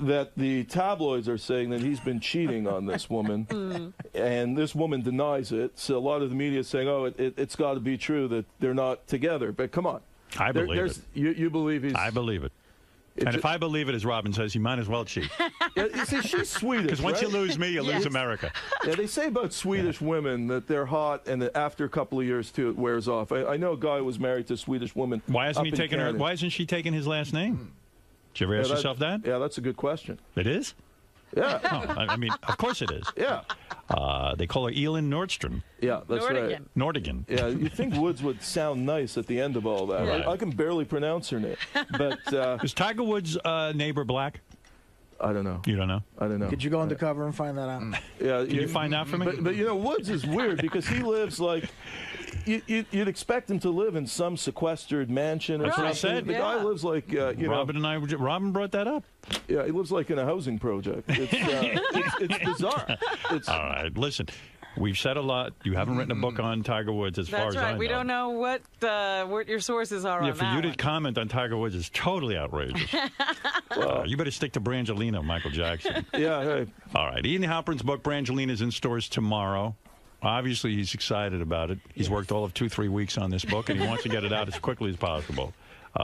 that the tabloids are saying that he's been cheating on this woman, and this woman denies it. So a lot of the media is saying, "Oh, it's got to be true that they're not together." But come on, I believe there's- it. You believe he's? I believe it. And if I believe it, as Robin says, you might as well cheat. Yeah, you see, she's Swedish. Because once you right? lose me, you lose America. Yeah, they say about Swedish women that they're hot, and that after a couple of years too, it wears off. I know a guy who was married to a Swedish woman. Why hasn't up he in taken her? Canada. Why isn't she taking his last name? Did you ever ask yourself that? Yeah, that's a good question. It is? Yeah. Oh, I mean, of course it is. Yeah. They call her Elin Nordstrom. Yeah, that's right. Nordigan. Yeah, you think Woods would sound nice at the end of all that. Right. I can barely pronounce her name. But is Tiger Woods' neighbor black? I don't know. You don't know? I don't know. Could you go undercover and find that out? Yeah, Can you find out for me? But you know, Woods is weird because he lives like you'd expect him to live in some sequestered mansion or That's what I something. said. The guy lives like you know. Robin brought that up. Yeah, he lives like in a housing project. It's bizarre. All right, listen. We've said a lot. You haven't written a book on Tiger Woods, as far That's as I right. know. We don't know what your sources are Yeah, on for that you one. to comment on Tiger Woods is totally outrageous. You better stick to Brangelina, Michael Jackson. Yeah, hey. All right. Ian Halpern's book, Brangelina, is in stores tomorrow. Obviously, he's excited about it. He's worked all of 2-3 weeks on this book, and he wants to get it out as quickly as possible.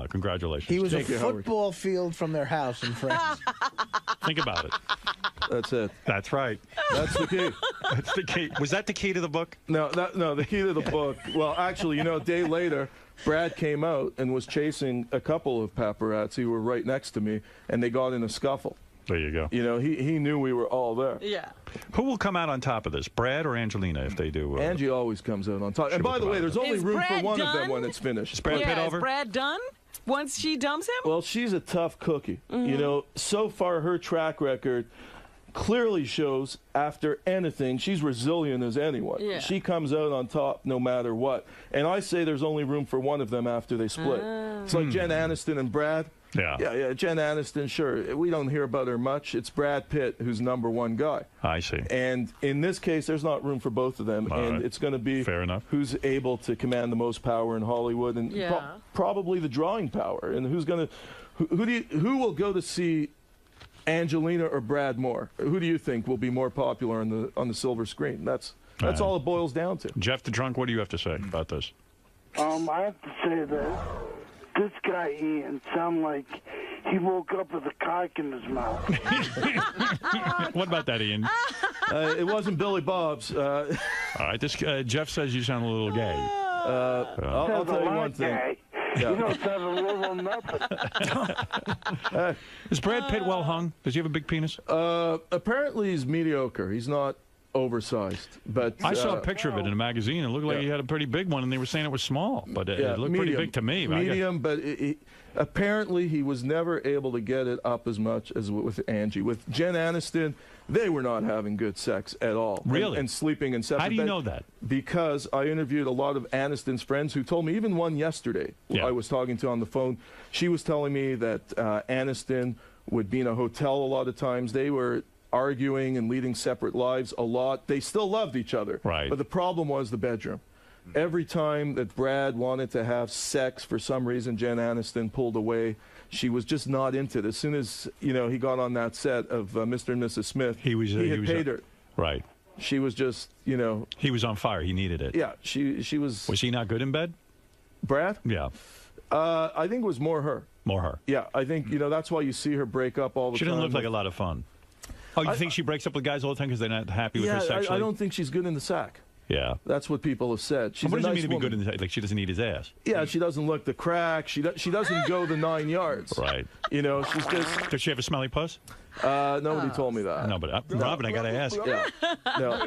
Congratulations. He was a football field from their house in France. Think about it. That's it. That's right. That's the key. That's the key. Was that the key to the book? No, the key to the book. Well, actually, you know, a day later, Brad came out and was chasing a couple of paparazzi who were right next to me, and they got in a scuffle. There you go. You know, he knew we were all there. Yeah. Who will come out on top of this, Brad or Angelina, if they do? Angie always comes out on top. She And will by the come way, out. there's only Is room for Brad one of them done? when it's finished. Is Brad Pitt over? Is Brad done once she dumps him? Well, she's a tough cookie. Mhm. You know, so far her track record clearly shows after anything, she's resilient as anyone. Yeah. She comes out on top no matter what. And I say there's only room for one of them after they split. It's like Jen Aniston and Brad. Yeah. Yeah, Jen Aniston, sure. We don't hear about her much. It's Brad Pitt who's number one guy. I see. And in this case, there's not room for both of them. All and right. it's going to be Fair enough. who's able to command the most power in Hollywood and Yeah. probably the drawing power. And who's going to who will go to see Angelina or Brad more? Who do you think will be more popular on the silver screen? That's all it boils down to. Jeff the Drunk, what do you have to say about this? I have to say that this guy Ian sound like he woke up with a cock in his mouth. What about that, Ian? It wasn't Billy Bob's. All right, this Jeff says you sound a little gay. I'll tell you one thing. You don't sound a little nothing. Is Brad Pitt well hung? Does he have a big penis? Apparently he's mediocre. He's not oversized. But I saw a picture of it in a magazine. It looked like he had a pretty big one, and they were saying it was small, but it looked pretty big to me. Medium, but apparently he was never able to get it up as much as with Angie. With Jen Aniston, they were not having good sex at all. Really? And sleeping in separate How do you beds. know that? Because I interviewed a lot of Aniston's friends who told me, even one yesterday I was talking to on the phone, she was telling me that Aniston would be in a hotel a lot of times. They were arguing and leading separate lives a lot. They still loved each other. Right. But the problem was the bedroom. Every time that Brad wanted to have sex, for some reason, Jen Aniston pulled away. She was just not into it. As soon as he got on that set of Mr. and Mrs. Smith, he had paid her. Right. She was just, He was on fire. He needed it. Yeah, she was. Was he not good in bed? Brad? Yeah. I think it was more her. More her. Yeah, I think that's why you see her break up all the She time. doesn't look like a lot of fun. Oh, you think she breaks up with guys all the time because they're not happy with her Yeah, sexually? I don't think she's good in the sack. Yeah. That's what people have said. She's What does a it nice mean to be woman. good in the, like she doesn't eat his ass? Yeah, she doesn't look the crack. She doesn't go the 9 yards. Right. You know, she's just. Does she have a smelly puss? Nobody told me that. No, but Robin, I got to ask. Yeah. No.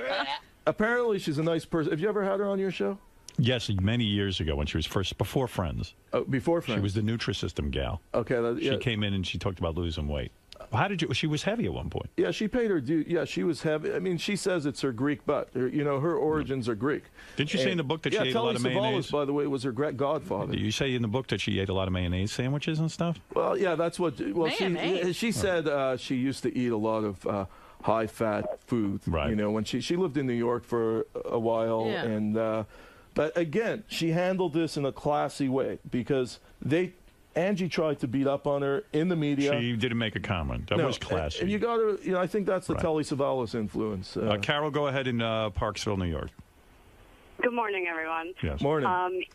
Apparently, she's a nice person. Have you ever had her on your show? Yes, many years ago when she was before Friends. Oh, before Friends. She was the Nutrisystem gal. Okay. She came in and she talked about losing weight. How did you? She was heavy at one point. Yeah, she paid her due. Yeah, she was heavy. I mean, she says it's her Greek butt. Her origins are Greek. Didn't you say in the book that she ate a lot of Telly mayonnaise? Savalas, by the way, was her godfather. You say in the book that she ate a lot of mayonnaise sandwiches and stuff? Well, yeah, that's what. Well, Mayonnaise? she said she used to eat a lot of high-fat food. Right. You know, when she lived in New York for a while, Yeah. and but again, she handled this in a classy way because Angie tried to beat up on her in the media. She didn't make a comment. That was classy. And you got to, I think that's the Telly Savalas influence. Carol, go ahead in Parksville, New York. Good morning, everyone. Yes. Morning.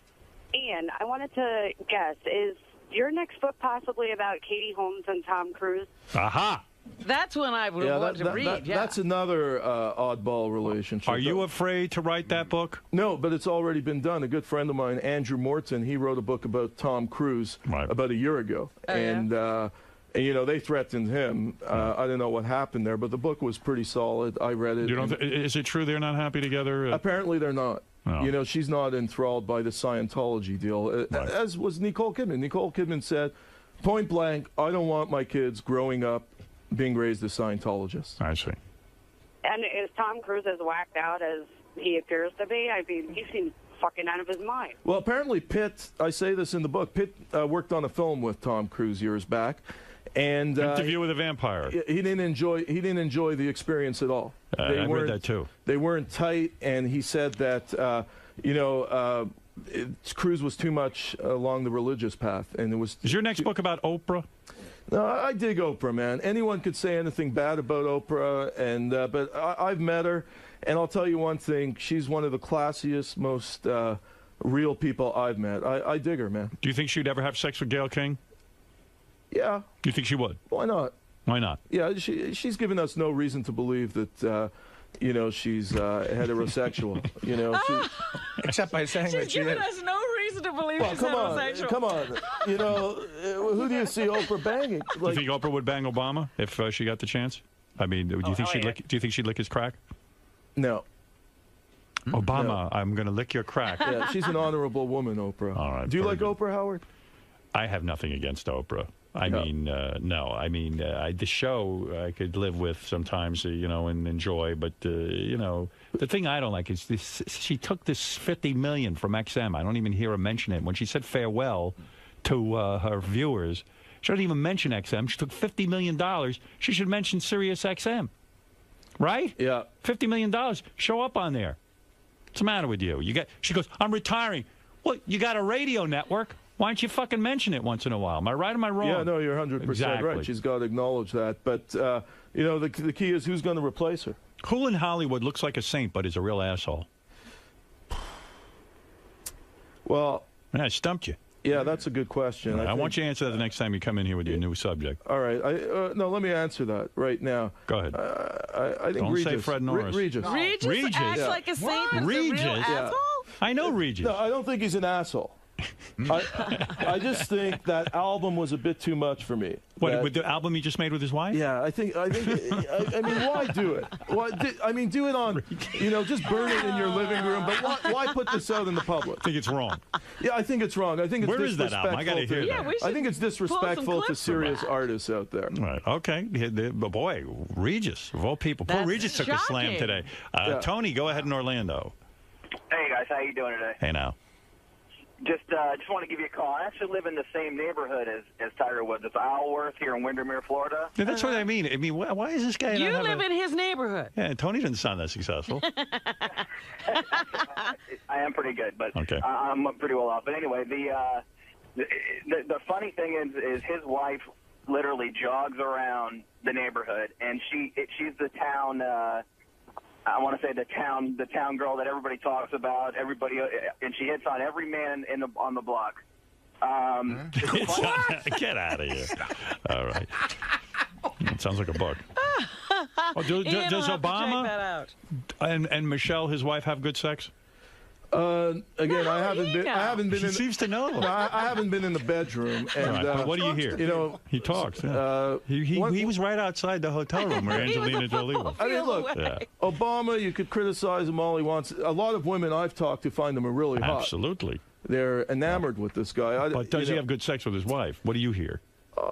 Ian, I wanted to guess, is your next book possibly about Katie Holmes and Tom Cruise? Aha! That's when I would want to read. That's another oddball relationship. Are you afraid to write that book? No, but it's already been done. A good friend of mine, Andrew Morton, he wrote a book about Tom Cruise about a year ago. And, they threatened him. I don't know what happened there, but the book was pretty solid. I read it. Is it true they're not happy together? Apparently they're not. No. She's not enthralled by the Scientology deal, as was Nicole Kidman. Nicole Kidman said, point blank, I don't want my kids growing up being raised as Scientologists. I see. And is Tom Cruise as whacked out as he appears to be? I mean, he seems fucking out of his mind. Well, apparently Pitt, I say this in the book, Pitt worked on a film with Tom Cruise years back. And Interview with a Vampire. He didn't enjoy the experience at all. I read that too. They weren't tight, and he said that Cruise was too much along the religious path, and it was. Is your next book about Oprah? No, I dig Oprah, man. Anyone could say anything bad about Oprah, and but I've met her, and I'll tell you one thing: she's one of the classiest, most real people I've met. I dig her, man. Do you think she'd ever have sex with Gayle King? Yeah. Do you think she would? Why not? Why not? Yeah, she's given us no reason to believe that. She's heterosexual. Except by saying that She's given us no reason to believe she's come homosexual. Come on. Who do you see Oprah banging? Do you think Oprah would bang Obama if she got the chance? I mean, do you think she'd lick? Do you think she'd lick his crack? No. Obama, No. I'm going to lick your crack. Yeah, she's an honorable woman, Oprah. All right. Do you very like good. Oprah, Howard? I have nothing against Oprah. I mean, no. I mean, the show I could live with sometimes, and enjoy. But, the thing I don't like is this. She took this $50 million from XM. I don't even hear her mention it. When she said farewell to her viewers, she doesn't even mention XM. She took $50 million. She should mention Sirius XM. Right? Yeah. $50 million. Show up on there. What's the matter with you? She goes, I'm retiring. Well, you got a radio network. Why don't you fucking mention it once in a while? Am I right or am I wrong? Yeah, no, you're 100% right. She's got to acknowledge that. But, the key is who's going to replace her. Who in Hollywood looks like a saint but is a real asshole? Well... I stumped you. Yeah, that's a good question. I want you to answer that the next time you come in here with your new subject. All right. No, let me answer that right now. Go ahead. I think Don't Regis. say Fred Norris. Regis. Regis acts like a saint. Is a Regis? real asshole? I know Regis. No, I don't think he's an asshole. I just think that album was a bit too much for me. What, with the album he just made with his wife? Yeah, I mean, why do it? Do it on, just burn it in your living room. But why put this out in the public? I think it's wrong. Yeah, I think it's wrong. I think it's Where is that disrespectful. album? I gotta hear that. I think it's disrespectful to serious artists out there. Right. Okay. Boy, Regis, of all people. Poor Regis took a slam today. Tony, go ahead in Orlando. Hey, guys. How you doing today? Hey, now. Just want to give you a call. I actually live in the same neighborhood as Tiger Woods. It's Isleworth here in Windermere, Florida. Yeah, that's what I mean. I mean, why is this guy? You live in his neighborhood. Yeah, Tony doesn't sound that successful. I am pretty good, but okay. I'm pretty well off. But anyway, the funny thing is his wife literally jogs around the neighborhood, and she's the town. I want to say the town girl that everybody talks about. Everybody, and she hits on every man on the block. Get out of here! All right, it sounds like a book. Oh, does Ian will have to check Obama that out. and Michelle, his wife, have good sex? Again, I haven't been. She seems to know. No, I haven't been in the bedroom. And Right, but what do you hear? You know, he talks. Yeah. He was right outside the hotel room where Angelina Jolie was. I mean, look, Obama. You could criticize him all he wants. A lot of women I've talked to find him really hot. Absolutely. They're enamored with this guy. But does he have good sex with his wife? What do you hear?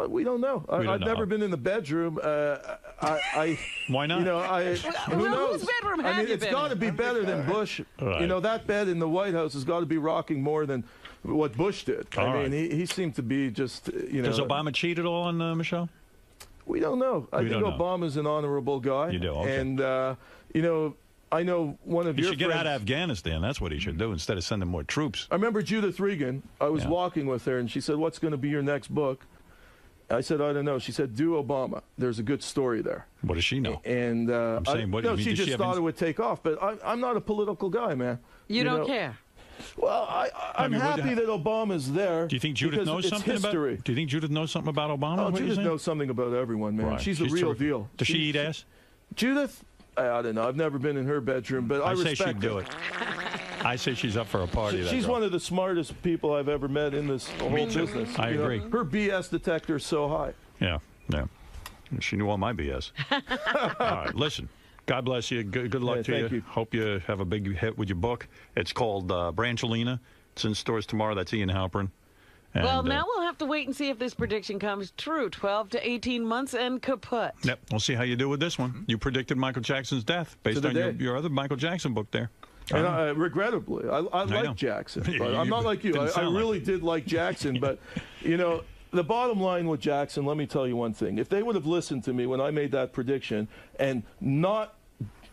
We don't know. I've never been in the bedroom. Why not? You know, who knows? Whose bedroom I have mean, you it's been got to in? be better than Bush. Right. You know, that bed in the White House has got to be rocking more than what Bush did. All I mean, right. he seemed to be just, you know. Does Obama cheat at all on Michelle? We don't know. I think Obama's an honorable guy. You do, okay. And, you know, I know one of He your should get friends. out of Afghanistan. That's what he should do instead of sending more troops. I remember Judith Regan. I was walking with her, and she said, "What's going to be your next book?" I said, "I don't know." She said, "Do Obama. There's a good story there." What does she know? And I'm saying, what do you mean? she Does just she have thought it would take off. But I'm not a political guy, man. You don't know? care. Well, I'm mean, happy that Obama's there. Do you think Judith because knows it's something history. about? Do you think Judith knows something about Obama? Oh, What Judith you saying? knows something about everyone, man. Right. She's the real terrific. deal. Does she eat ass? Judith? I don't know. I've never been in her bedroom, but I say respect she'd do her. it. I say she's up for a party. that She's girl. one of the smartest people I've ever met in this whole business. I You know, agree. her BS detector is so high. Yeah. She knew all my BS. All right, listen. God bless you. Good luck to thank you. Hope you have a big hit with your book. It's called Brangelina. It's in stores tomorrow. That's Ian Halpern. And, Well, now we'll have to wait and see if this prediction comes true. 12 to 18 months and kaput. Yep, we'll see how you do with this one. You predicted Michael Jackson's death based To the on day. your other Michael Jackson book there. And regrettably, I know. like Jackson. But You I'm not like you. didn't I sound like really did like Jackson. But, you know, the bottom line with Jackson, let me tell you one thing. If they would have listened to me when I made that prediction and not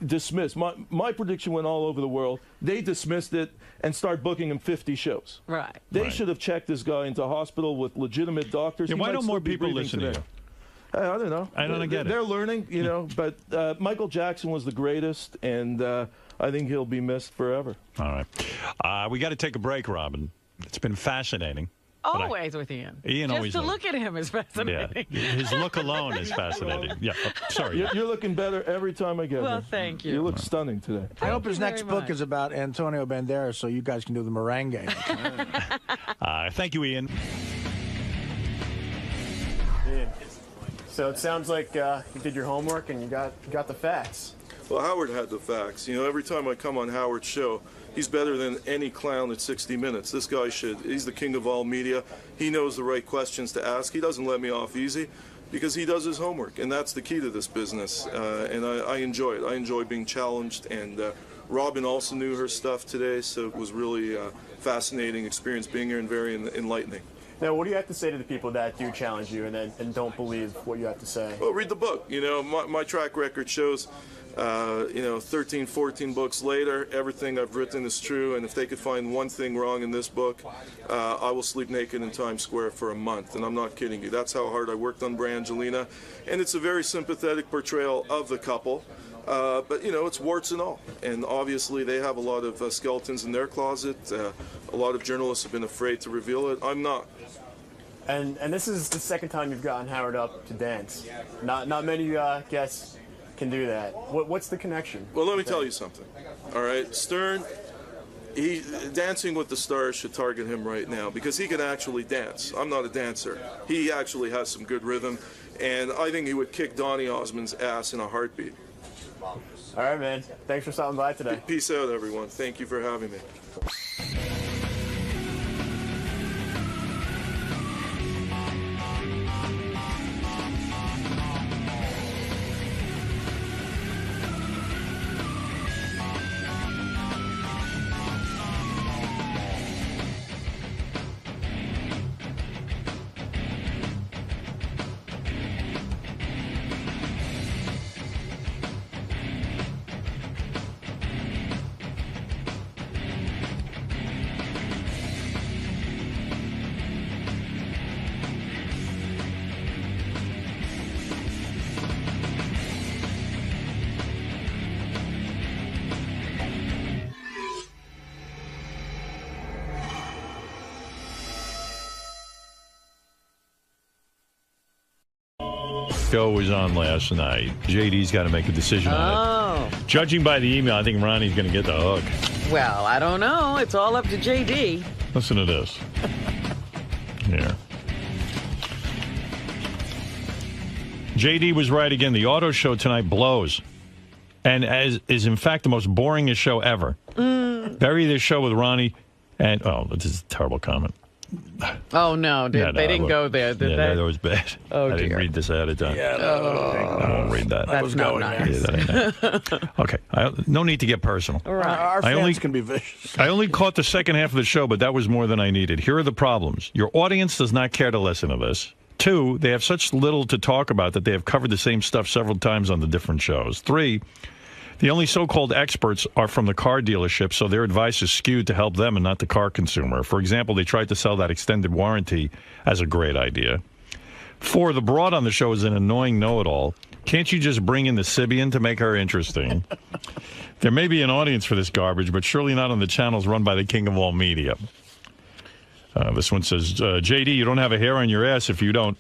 dismissed, my prediction went all over the world. They dismissed it and started booking him 50 shows. Right. They should have checked this guy into hospital with legitimate doctors. Yeah, He why might don't still more be people breathing listen to today. you? I don't know. I don't get it. They're learning, you know, but Michael Jackson was the greatest, and I think he'll be missed forever. All right. We got to take a break, Robin. It's been fascinating. But Always with Ian. Ian Just always to knows. look at him is fascinating. Yeah, his look alone is fascinating. Yeah, sorry. You're looking better every time I get Well, here. thank you. You look stunning today. I hope his you next very book much. is about Antonio Banderas, so you guys can do the merengue. Thank you, Ian. So it sounds like you did your homework and you got the facts. Well, Howard had the facts. You know, every time I come on Howard's show, he's better than any clown at 60 Minutes. This guy he's the king of all media. He knows the right questions to ask. He doesn't let me off easy because he does his homework, and that's the key to this business. And I enjoy it. I enjoy being challenged, and Robin also knew her stuff today, so it was really a fascinating experience being here and very enlightening. Now, what do you have to say to the people that do challenge you and don't believe what you have to say? Well, read the book. You know, my track record shows, 13, 14 books later, everything I've written is true. And if they could find one thing wrong in this book, I will sleep naked in Times Square for a month. And I'm not kidding you. That's how hard I worked on Brangelina. And it's a very sympathetic portrayal of the couple. But, you know, it's warts and all. And obviously they have a lot of skeletons in their closet. A lot of journalists have been afraid to reveal it. I'm not. And this is the second time you've gotten Howard up to dance. Not many guests can do that. What's the connection? Well, let me tell you something. All right, Stern, Dancing with the Stars should target him right now because he can actually dance. I'm not a dancer. He actually has some good rhythm, and I think he would kick Donny Osmond's ass in a heartbeat. All right, man. Thanks for stopping by today. Peace out, everyone. Thank you for having me. show was on last night. JD's got to make a decision on it. Judging by the email, I think Ronnie's going to get the hook. Well, I don't know. It's all up to JD. Listen to this. Here. JD was right again. The auto show tonight blows. And is in fact the most boringest show ever. Bury this show with Ronnie and this is a terrible comment. Oh no, dude, they didn't go there, did they? That was bad. Oh, I didn't dear. read this ahead of time. Yeah, I won't read that. That's not nice. Yeah, that ain't it. Okay, no need to get personal. Right. Our fans can be vicious. I only caught the second half of the show, but that was more than I needed. Here are the problems. Your audience does not care to listen to this. 2, they have such little to talk about that they have covered the same stuff several times on the different shows. 3, the only so-called experts are from the car dealership, so their advice is skewed to help them and not the car consumer. For example, they tried to sell that extended warranty as a great idea. 4, the broad on the show is an annoying know-it-all. Can't you just bring in the Sibian to make her interesting? There may be an audience for this garbage, but surely not on the channels run by the king of all media. This one says, JD, you don't have a hair on your ass if you don't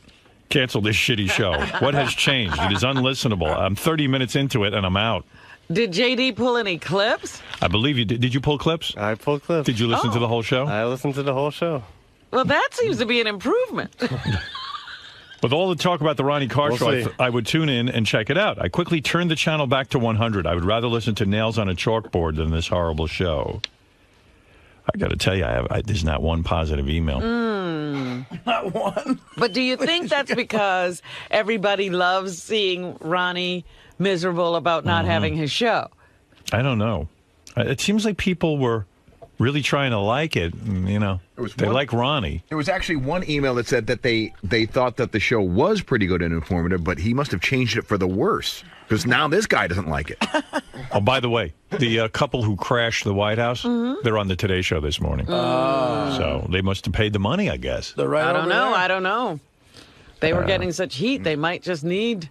cancel this shitty show. What has changed? It is unlistenable. I'm 30 minutes into it, and I'm out. Did JD pull any clips? I believe you did. Did you pull clips? I pulled clips. Did you listen to the whole show? I listened to the whole show. Well, that seems to be an improvement. With all the talk about the Ronnie Carr We'll show, see. I would tune in and check it out. I quickly turned the channel back to 100. I would rather listen to Nails on a Chalkboard than this horrible show. I got to tell you, there's not one positive email. Not one. But do you think that's because everybody loves seeing Ronnie miserable about not having his show? I don't know. It seems like people were really trying to like it. And, they like Ronnie. There was actually one email that said that they thought that the show was pretty good and informative, but he must have changed it for the worse because now this guy doesn't like it. Oh, by the way, the couple who crashed the White House, they're on the Today Show this morning. So they must have paid the money, I guess. I don't know. They were getting such heat, they might just need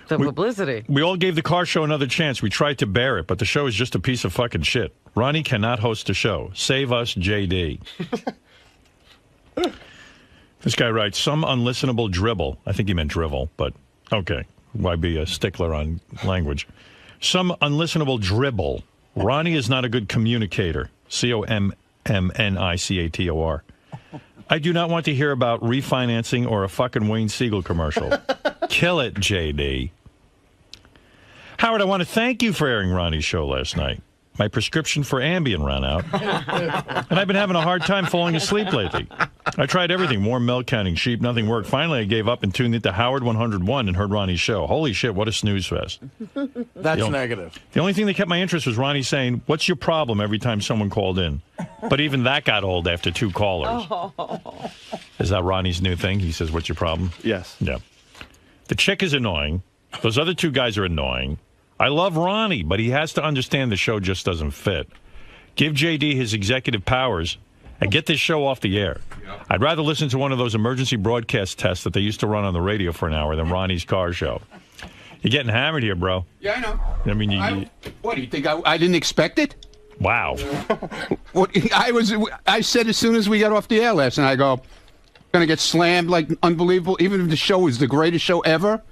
the publicity. We all gave the Car Show another chance. We tried to bear it, but the show is just a piece of fucking shit. Ronnie cannot host a show. Save us, JD. This guy writes, some unlistenable dribble. I think he meant drivel, but okay. Why be a stickler on language? Some unlistenable dribble. Ronnie is not a good communicator. COMMNICATOR. I do not want to hear about refinancing or a fucking Wayne Siegel commercial. Kill it, JD. Howard, I want to thank you for airing Ronnie's show last night. My prescription for Ambien ran out, and I've been having a hard time falling asleep lately. I tried everything, warm milk, counting sheep, nothing worked. Finally, I gave up and tuned into Howard 101 and heard Ronnie's show. Holy shit, what a snooze fest. That's negative. The only thing that kept my interest was Ronnie saying, what's your problem every time someone called in? But even that got old after 2 callers. Oh. Is that Ronnie's new thing? He says, what's your problem? Yes. Yeah. The chick is annoying. Those other 2 guys are annoying. I love Ronnie, but he has to understand the show just doesn't fit. Give JD his executive powers and get this show off the air. I'd rather listen to one of those emergency broadcast tests that they used to run on the radio for an hour than Ronnie's car show. You're getting hammered here, bro. Yeah, I know. I mean, What, do you think I didn't expect it? Wow. I said as soon as we got off the air last night, I go, going to get slammed like unbelievable, even if the show is the greatest show ever.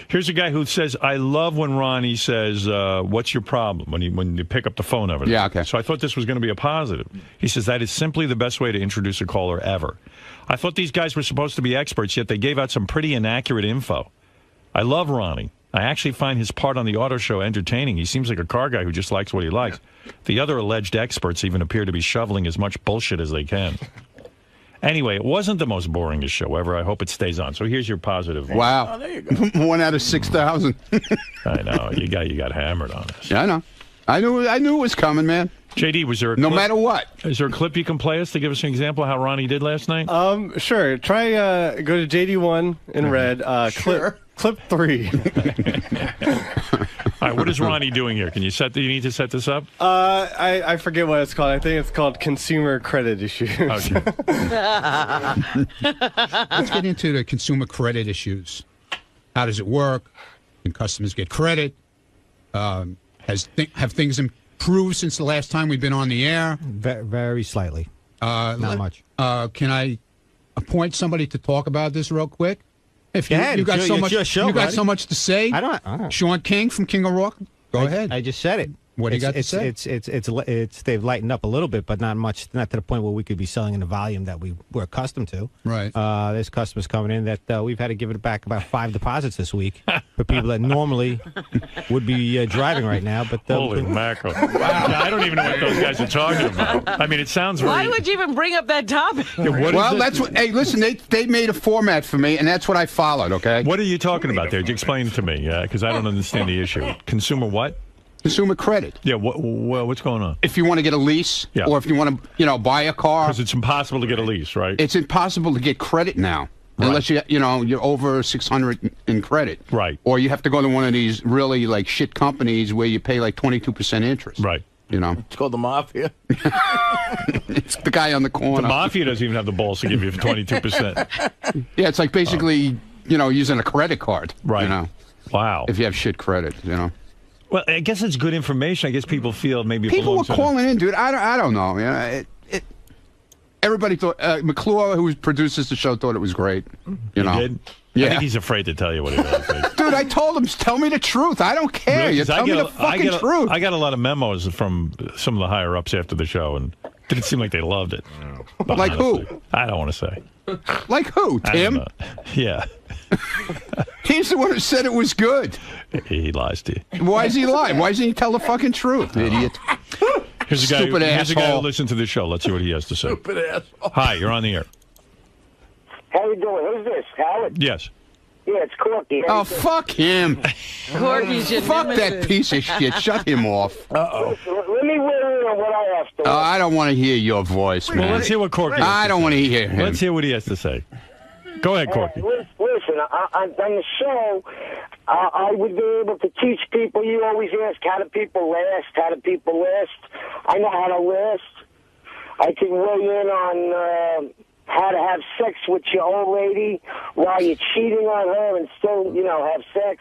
Here's a guy who says, I love when Ronnie says, what's your problem, when you pick up the phone over there. Yeah, okay. So I thought this was going to be a positive. He says, that is simply the best way to introduce a caller ever. I thought these guys were supposed to be experts, yet they gave out some pretty inaccurate info. I love Ronnie. I actually find his part on the auto show entertaining. He seems like a car guy who just likes what he likes. Yeah. The other alleged experts even appear to be shoveling as much bullshit as they can. Anyway, it wasn't the most boringest show ever. I hope it stays on. So here's your positive. Wow. Oh, there you go. 1 out of 6,000. I know. You got hammered on this. Yeah, I know. I knew it was coming, man. JD, was there a no clip? matter what? Is there a clip you can play us to give us an example of how Ronnie did last night? Sure. Try go to JD1 in red. Clip 3. All right, what is Ronnie doing here? Can you you need to set this up? I forget what it's called. I think it's called consumer credit issues. Okay. Let's get into the consumer credit issues. How does it work? Can customers get credit? Have things improved since the last time we've been on the air? Very slightly. Not much. Can I appoint somebody to talk about this real quick? If Go you, ahead. you got It's so your- much, it's your show, you got buddy. so much to say. I don't. Sean King from King of Rock. Go ahead. I just said it. What do you got to say? It's they've lightened up a little bit, but not much, not to the point where we could be selling in the volume that we're accustomed to. Right. There's customers coming in that we've had to give it back about 5 deposits this week for people that normally would be driving right now. But Holy mackerel! Wow. I don't even know what those guys are talking about. I mean, it sounds very. Why would you even bring up that topic? Well, that's what. Hey, listen, they made a format for me, and that's what I followed. Okay. What are you talking about there? Explain it to me, because I don't understand the issue. Consumer what? Consumer credit. Yeah. What's going on? If you want to get a lease, Yeah. or if you want to, buy a car, Because it's impossible to get a lease, right? it's impossible to get credit now. Unless you're over 600 in credit, right? Or you have to go to one of these really like shit companies where you pay like 22% interest, right? It's called the mafia. It's the guy on the corner. The mafia doesn't even have the balls to give you 22%. Yeah, it's like basically using a credit card, right? Wow. If you have shit credit, Well, I guess it's good information. I guess people feel maybe it People were belongs to calling in, dude. I don't know. Everybody thought McClure, who produces the show, thought it was great. He did? Yeah. I think he's afraid to tell you what he does. Dude, I told him, tell me the truth. I don't care. Really? You 'Cause tell me the fucking truth. I got a lot of memos from some of the higher ups after the show, and it didn't seem like they loved it. But Like who? I don't want to say. Like who? I don't Tim? know. Yeah. He's the one who said it was good. He lies to you. Why is he lying? Why doesn't he tell the fucking truth, idiot? Here's a guy, Stupid here's a guy who asshole. listened to the show. Let's see what he has to say. Stupid asshole. Hi, you're on the air. How you doing? Who's this? Howard? Yes. Yeah, it's Corky. Oh, fuck him. Corky's your Fuck that nemesis. piece of shit. Shut him off. Uh-oh. Let me weigh in on what I have to. I don't want to hear your voice, man. Well, let's hear what Corky has I to don't say. want to hear him. Let's hear what he has to say. Go ahead, Corky. Listen, on the show, I would be able to teach people. You always ask, how do people last? How do people last? I know how to last. I can weigh in on how to have sex with your old lady while you're cheating on her and still, have sex.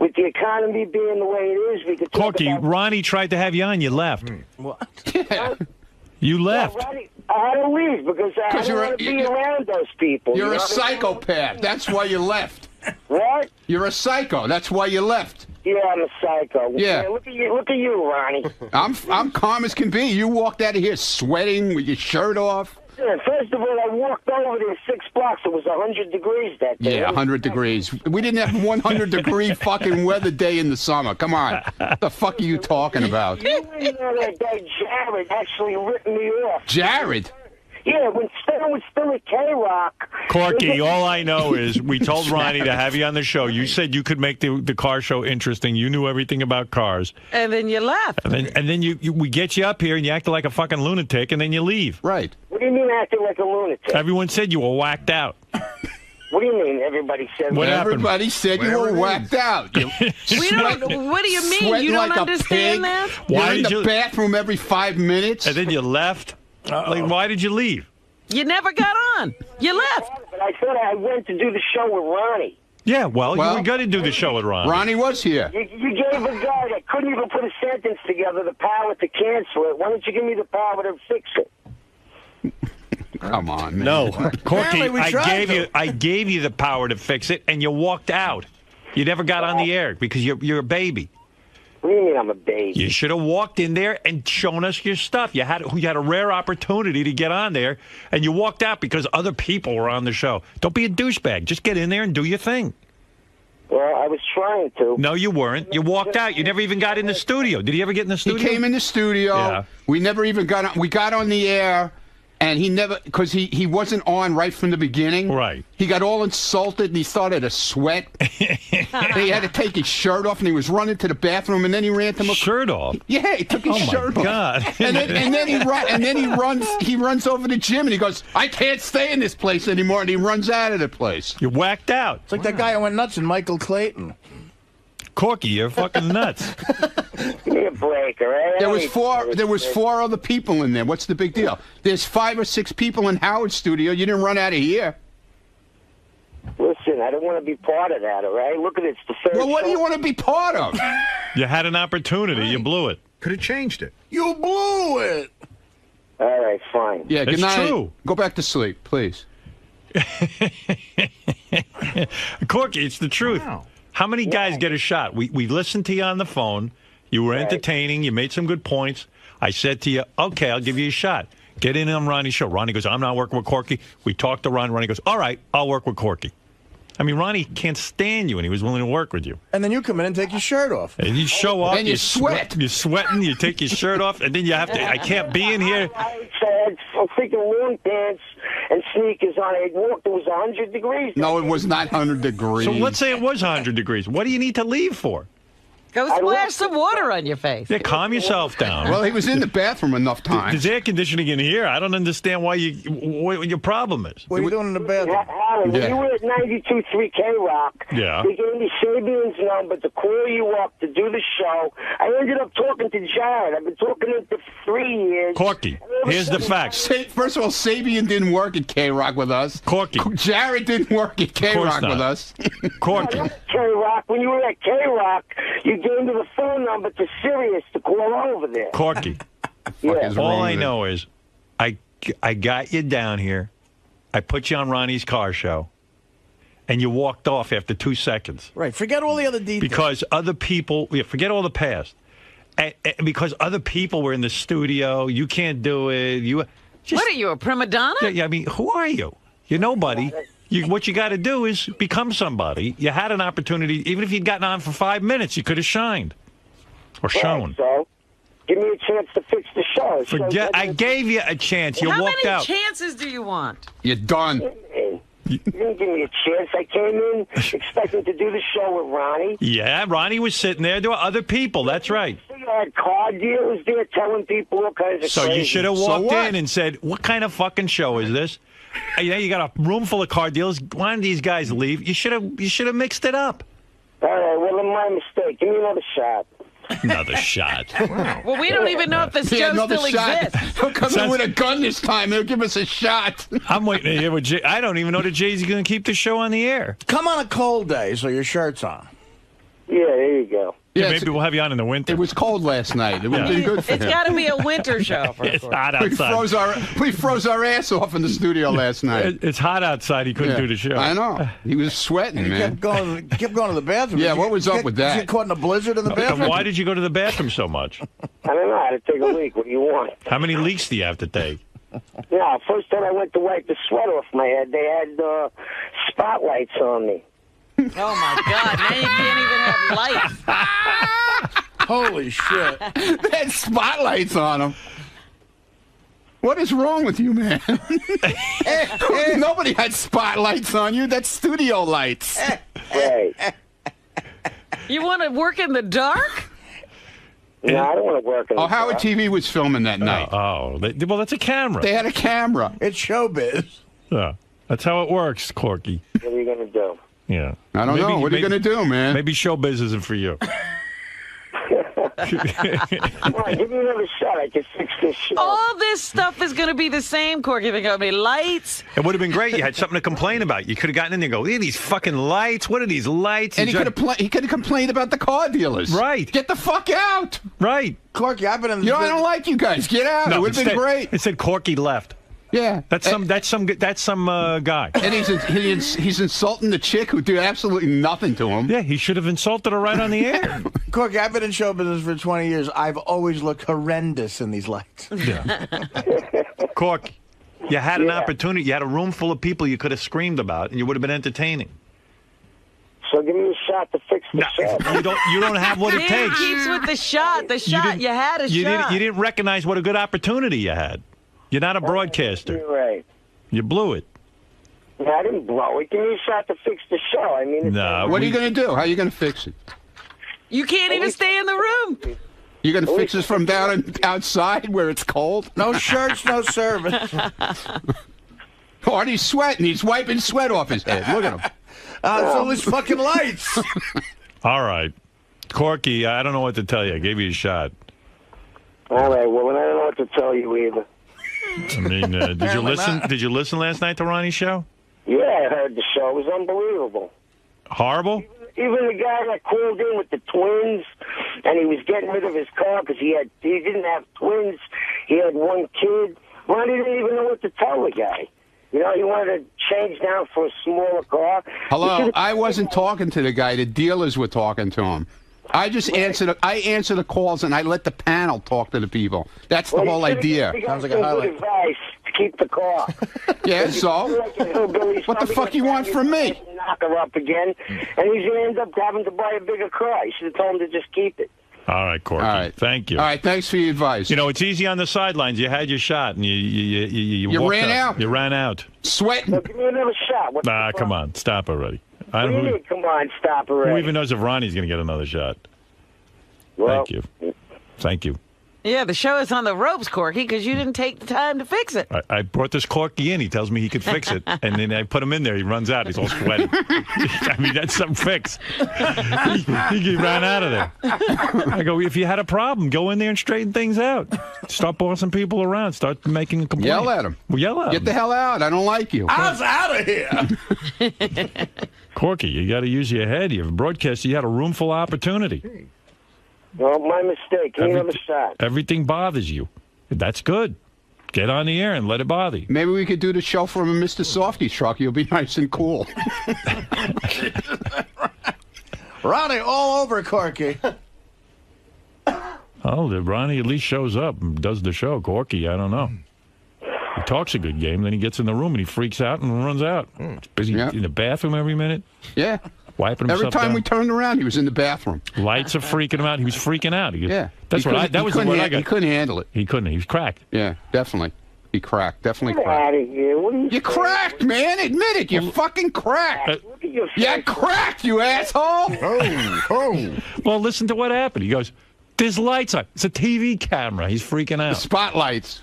With the economy being the way it is, we could talk Corky, about... Ronnie tried to have you on. You left. What? You left. Yeah, Ronnie, I had to leave because I don't want to be around those people. You're you a know what I mean? psychopath. That's why you left. What? You're a psycho. That's why you left. Yeah, I'm a psycho. Yeah. Look at you, Ronnie. I'm calm as can be. You walked out of here sweating with your shirt off. Yeah, first of all, I walked over there 6 blocks. It was 100 degrees that day. Yeah, 100 degrees. We didn't have 100-degree fucking weather day in the summer. Come on. What the fuck are you talking about? You didn't know that guy Jared actually ripped me off. Jared? Yeah, when Stan was still at K-Rock. Corky, all I know is we told Ronnie to have you on the show. You said you could make the car show interesting. You knew everything about cars. And then you left. And then we get you up here and you act like a fucking lunatic and then you leave. Right. What do you mean acting like a lunatic? Everyone said you were whacked out. What do you mean everybody said What that? happened? Everybody said you were whacked out. You We don't, what do you mean? sweating You don't like a understand pig. that? You're in the bathroom every 5 minutes. And then you left? Like, why did you leave? You never got on. You left. But I thought I went to do the show with Ronnie. Yeah, well you were going to do the show with Ronnie. Ronnie was here. You gave a guy that couldn't even put a sentence together the power to cancel it. Why don't you give me the power to fix it? Come on, man. No, Corky, Apparently we tried I gave you the power to fix it, and you walked out. You never got on the air because you're a baby. What do you mean I'm a baby? You should have walked in there and shown us your stuff. You had a rare opportunity to get on there, and you walked out because other people were on the show. Don't be a douchebag. Just get in there and do your thing. Well, I was trying to. No, you weren't. You walked out. You never even got in the studio. Did he ever get in the He studio? came in the studio. Yeah. We never even got on. We got on the air, and he never, because he wasn't on right from the beginning. Right. He got all insulted, and he started to sweat. He had to take his shirt off, and he was running to the bathroom, and then he ran to shirt off. Yeah, he took his shirt my off. God. And then he runs over to Jim, and he goes, "I can't stay in this place anymore," and he runs out of the place. You're whacked out. It's like that guy who went nuts in Michael Clayton. Corky, you're fucking nuts. Give me a break, all right? There was four other people in there. What's the big deal? There's 5 or 6 people in Howard's studio. You didn't run out of here. Listen, I don't want to be part of that, all right? Look at it. It's the third Well, what do show. you want to be part of? You had an opportunity. You blew it. Could have changed it. You blew it. All right, fine. Yeah, good It's night. true. Go back to sleep, please. Corky, it's the truth. Wow. How many guys get a shot? We listened to you on the phone. You were entertaining. You made some good points. I said to you, okay, I'll give you a shot. Get in on Ronnie's show. Ronnie goes, I'm not working with Corky. We talked to Ronnie. Ronnie goes, all right, I'll work with Corky. I mean, Ronnie can't stand you, and he was willing to work with you. And then you come in and take your shirt off. And you show up. And you sweat. You're sweating. You take your shirt off, and then you have to, I can't be in here. I had freaking long pants and sneakers on. I walked. It was 100 degrees. No, it was not 100 degrees. So let's say it was 100 degrees. What do you need to leave for? Go splash some water on your face. Yeah, calm yourself down. Well, he was in the bathroom enough times. There's air conditioning in here. I don't understand what your problem is. What are you doing in the bathroom? Howard, when you were at 92.3 K-Rock, Yeah. they gave me Sabian's number to call you up to do the show. I ended up talking to Jared. I've been talking to him for 3 years. Corky, here's the facts. First of all, Sabian didn't work at K-Rock with us. Corky. Jared didn't work at K-Rock with us. Corky. K-Rock, when you were at K-Rock, you gave me the phone number to Sirius to call over there. Corky. Yeah. All I know is I got you down here. I put you on Ronnie's car show. And you walked off after 2 seconds. Right. Forget all the other details. Because other people, forget all the past. And because other people were in the studio, you can't do it. What are you, a prima donna? Yeah, I mean, who are you? You're nobody. What you got to do is become somebody. You had an opportunity. Even if you'd gotten on for 5 minutes, you could have shined or shown. So, give me a chance to fix the show. Forget. I gave you a chance. You How walked many out. chances do you want? You're done. You didn't give me a chance. I came in expecting to do the show with Ronnie. Yeah, Ronnie was sitting there. There were other people. That's right. You had car dealers there telling people all kinds of So crazy. you should have walked in and said, what kind of fucking show is this? You got a room full of car dealers. Why did these guys leave? You should have mixed it up. All right, well, then my mistake. Give me another shot. Another shot. Well, we don't even know if the show another still shot. exists. He'll come in with a gun this time. He'll give us a shot. I'm waiting to hear what Jay. I don't even know that Jay's going to keep the show on the air. Come on a cold day so your shirt's on. Yeah, there you go. Yeah, maybe we'll have you on in the winter. It was cold last night. It would have been good for It's him. got to be a winter show. For It's hot We outside. froze our ass off in the studio last night. It's hot outside. He couldn't do the show. I know. He was sweating, You man. kept going to the bathroom. Yeah, Did you what was up with that? Did you get caught in a blizzard in the bathroom? Why did you go to the bathroom so much? I don't know how to take a leak. What do you want? How many leaks do you have to take? Yeah, first time I went to wipe the sweat off my head, they had spotlights on me. Oh, my God. Now you can't even have lights. Holy shit. They had spotlights on him. What is wrong with you, man? Nobody had spotlights on you. That's studio lights. Right. You want to work in the dark? No, I don't want to work in the Howard dark. TV was filming that night. Well, that's a camera. They had a camera. It's showbiz. Yeah, that's how it works, Corky. What are you going to do? Yeah. I don't know. What are you going to do, man? Maybe showbiz isn't for you. Come on, give me another shot. I can fix this shit. All this stuff is going to be the same, Corky. There's going to be lights. It would have been great. You had something to complain about. You could have gotten in there and go, "Look at these fucking lights. What are these lights?" And he could have complained about the car dealers. Right. Get the fuck out. Right. Corky, I've been in I don't like you guys. Get out. It would have been great. It said Corky left. Yeah. That's some guy. And he's insulting the chick who did absolutely nothing to him. Yeah, he should have insulted her right on the air. Corky, I've been in show business for 20 years. I've always looked horrendous in these lights. Yeah. Corky, you had an opportunity. You had a room full of people you could have screamed about, and you would have been entertaining. So give me a shot to fix the shot. You don't have what it He takes. keeps with the shot. The shot. You had a shot. You didn't recognize what a good opportunity you had. You're not a broadcaster. You're right. You blew it. No, I didn't blow it. Give me a shot to fix the show. I mean, No. What are you going to do? How are you going to fix it? You can't even stay in the room. You going to fix this from down outside where it's cold? No shirts, no service. Artie's sweating. He's wiping sweat off his head. Look at him. It's all these fucking lights. All right. Corky, I don't know what to tell you. I gave you a shot. all right, well, I don't know what to tell you either. I mean, did you listen? Did you listen last night to Ronnie's show? Yeah, I heard the show. It was unbelievable. Horrible? Even the guy that called in with the twins, and he was getting rid of his car because he didn't have twins. He had one kid. Ronnie didn't even know what to tell the guy. You know, he wanted to change down for a smaller car. Hello, I wasn't talking to the guy. The dealers were talking to him. I just answer the calls and I let the panel talk to the people. That's the whole idea. Sounds like a highlight. Advice to keep the car. Yeah, so what the fuck you want from me? Knock her up again, and he's gonna end up having to buy a bigger car. You should have told him to just keep it. All right, Corky. All right. Thank you. All right, thanks for your advice. You know, it's easy on the sidelines. You had your shot, and you walked ran up. out. You ran out. Sweating. So give me another shot. What Nah, come on. Stop already. do you mean? Come on, stop already. Who even knows if Ronnie's going to get another shot? Well, Thank you. Thank you. Yeah, the show is on the ropes, Corky, because you didn't take the time to fix it. I brought this Corky in. He tells me he could fix it. And then I put him in there. He runs out. He's all sweaty. I mean, that's some fix. He ran out of there. I go, if you had a problem, go in there and straighten things out. Stop bossing people around. Start making a complaint. Yell at him. Well, yell at Get him. the hell out. I don't like you. I was out of here. Corky, you got to use your head. You're a broadcaster. You had a room full of opportunity. Well, my mistake. Give me another shot. Everything bothers you. That's good. Get on the air and let it bother you. Maybe we could do the show from a Mr. Softy truck. You'll be nice and cool. Ronnie all over Corky. Oh, Ronnie at least shows up and does the show. Corky, I don't know. He talks a good game, then he gets in the room and he freaks out and runs out. He's busy in the bathroom every minute. Yeah. Wiping himself Every time down. we turned around, he was in the bathroom. Lights are freaking him out. He was freaking out. That's He what that was the word I got. He couldn't handle it. He couldn't. He was cracked. Yeah, definitely. He cracked. Definitely Get cracked. out of here. What are you You cracked, man. Admit it. You fucking cracked. You cracked, you asshole. Well, listen to what happened. He goes, there's lights on. It's a TV camera. He's freaking out. Spotlights.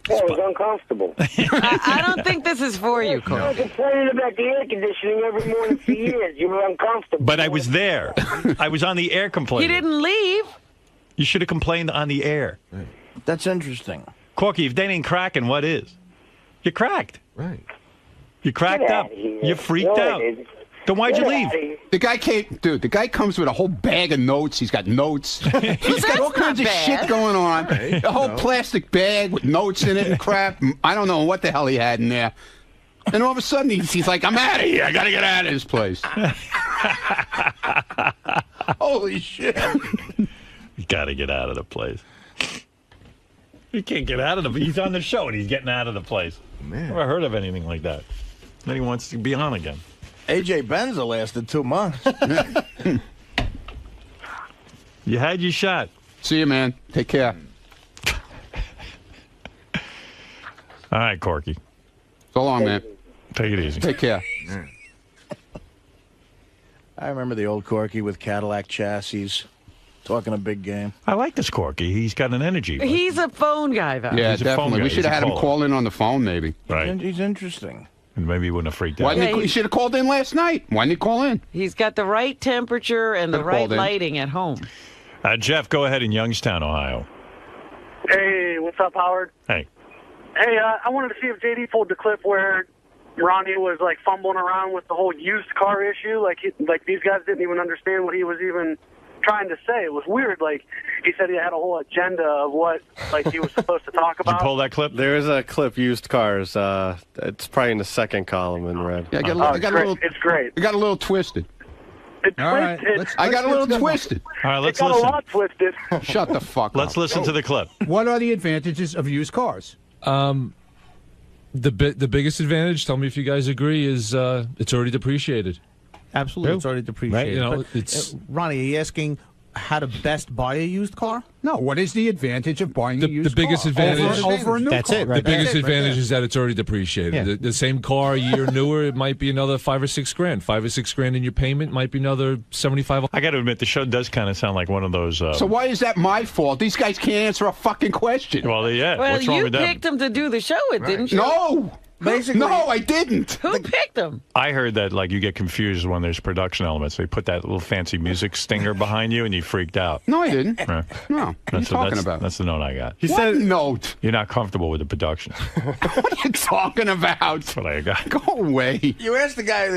Yeah, it was uncomfortable. I don't think this is for you, I was Corky. complaining about the air conditioning every morning for years. You were uncomfortable. But I was there. I was on the air He complaining. didn't leave. You should have complained on the air. That's interesting. Corky, if they ain't cracking, what is? You're cracked. Right. You cracked Get up. outta here. You freaked No, I out. didn't. Then why'd you Get leave? outta here. The guy came, dude. The guy comes with a whole bag of notes. He's got notes. He's got all kinds of bad. shit going on. A whole plastic bag with notes in it and crap. I don't know what the hell he had in there. And all of a sudden, he's like, "I'm out of here. I got to get out of this place." Holy shit! You got to get out of the place. He can't get out of the. He's on the show and he's getting out of the place. Man, Never heard of anything like that. Then he wants to be on again. AJ Benza lasted 2 months. You had your shot. See you, man. Take care. All right, Corky. So long, man. Take it easy. Take care. I remember the old Corky with Cadillac chassis, talking a big game. I like this Corky. He's got an energy. He's a phone guy, though. Yeah, He's a phone definitely. guy. We should He's a have had him caller. call in on the phone, maybe. Right. He's interesting. And maybe he wouldn't have freaked out. Why didn't he should have called in last night? Why didn't he call in? He's got the right temperature and the Could've right called in. lighting at home. Jeff, go ahead in Youngstown, Ohio. Hey, what's up, Howard? Hey. Hey, I wanted to see if JD pulled the clip where Ronnie was like fumbling around with the whole used car issue. Like these guys didn't even understand what he was even trying to say. It was weird. Like he said he had a whole agenda of what like he was supposed to talk Did you about. pull that clip? There is a clip, used cars. It's probably in the second column in red. Yeah, I got, Oh, it's great. I got a little twisted. It's All right, twisted. I got a little twisted. All right, let's it got listen. a lot twisted. Shut the fuck up. Let's listen to the clip. What are the advantages of used cars? The biggest advantage, tell me if you guys agree, is it's already depreciated. Absolutely, it's already depreciated. Right, you know, But, it's- Ronnie, are you asking how to best buy a used car? No, what is the advantage of buying a used the biggest car? advantage over a new car. The biggest advantage is that it's already depreciated. Yeah. The same car a year newer, it might be another $5 or $6 grand. $5 or $6 grand in your payment might be another 75. I got to admit, the show does kind of sound like one of those. So why is that my fault? These guys can't answer a fucking question. Well, yeah. Well, What's wrong you with them? picked him to do the show, didn't you? No. Basically, no, I didn't. Who picked him? I heard that like you get confused when there's production elements. They put that little fancy music stinger behind you, and you freaked out. No, I didn't. Right. No, what are you talking about? That's the note I got. He said note. You're not comfortable with the production. What are you talking about? That's what I got. Go away. You asked the guy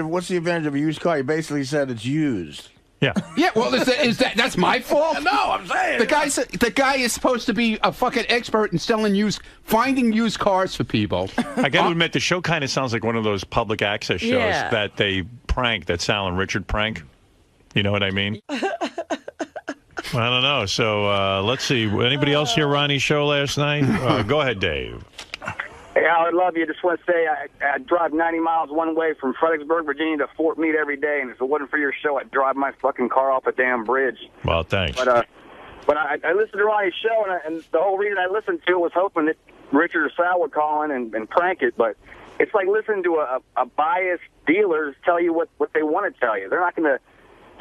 what's the advantage of a used car. He basically said it's used. Yeah. Yeah, well, that's my fault? No, I'm saying. The guy is supposed to be a fucking expert in finding used cars for people. I got to admit, the show kind of sounds like one of those public access shows that they prank, that Sal and Richard prank. You know what I mean? I don't know. So let's see. Anybody else hear Ronnie's show last night? Go ahead, Dave. Hey, Howard, love you. Just want to say I drive 90 miles one way from Fredericksburg, Virginia to Fort Meade every day, and if it wasn't for your show, I'd drive my fucking car off a damn bridge. Well, thanks. But I listened to Ronnie's show, and the whole reason I listened to it was hoping that Richard or Sal would call in and prank it, but it's like listening to a biased dealer tell you what they want to tell you. They're not going to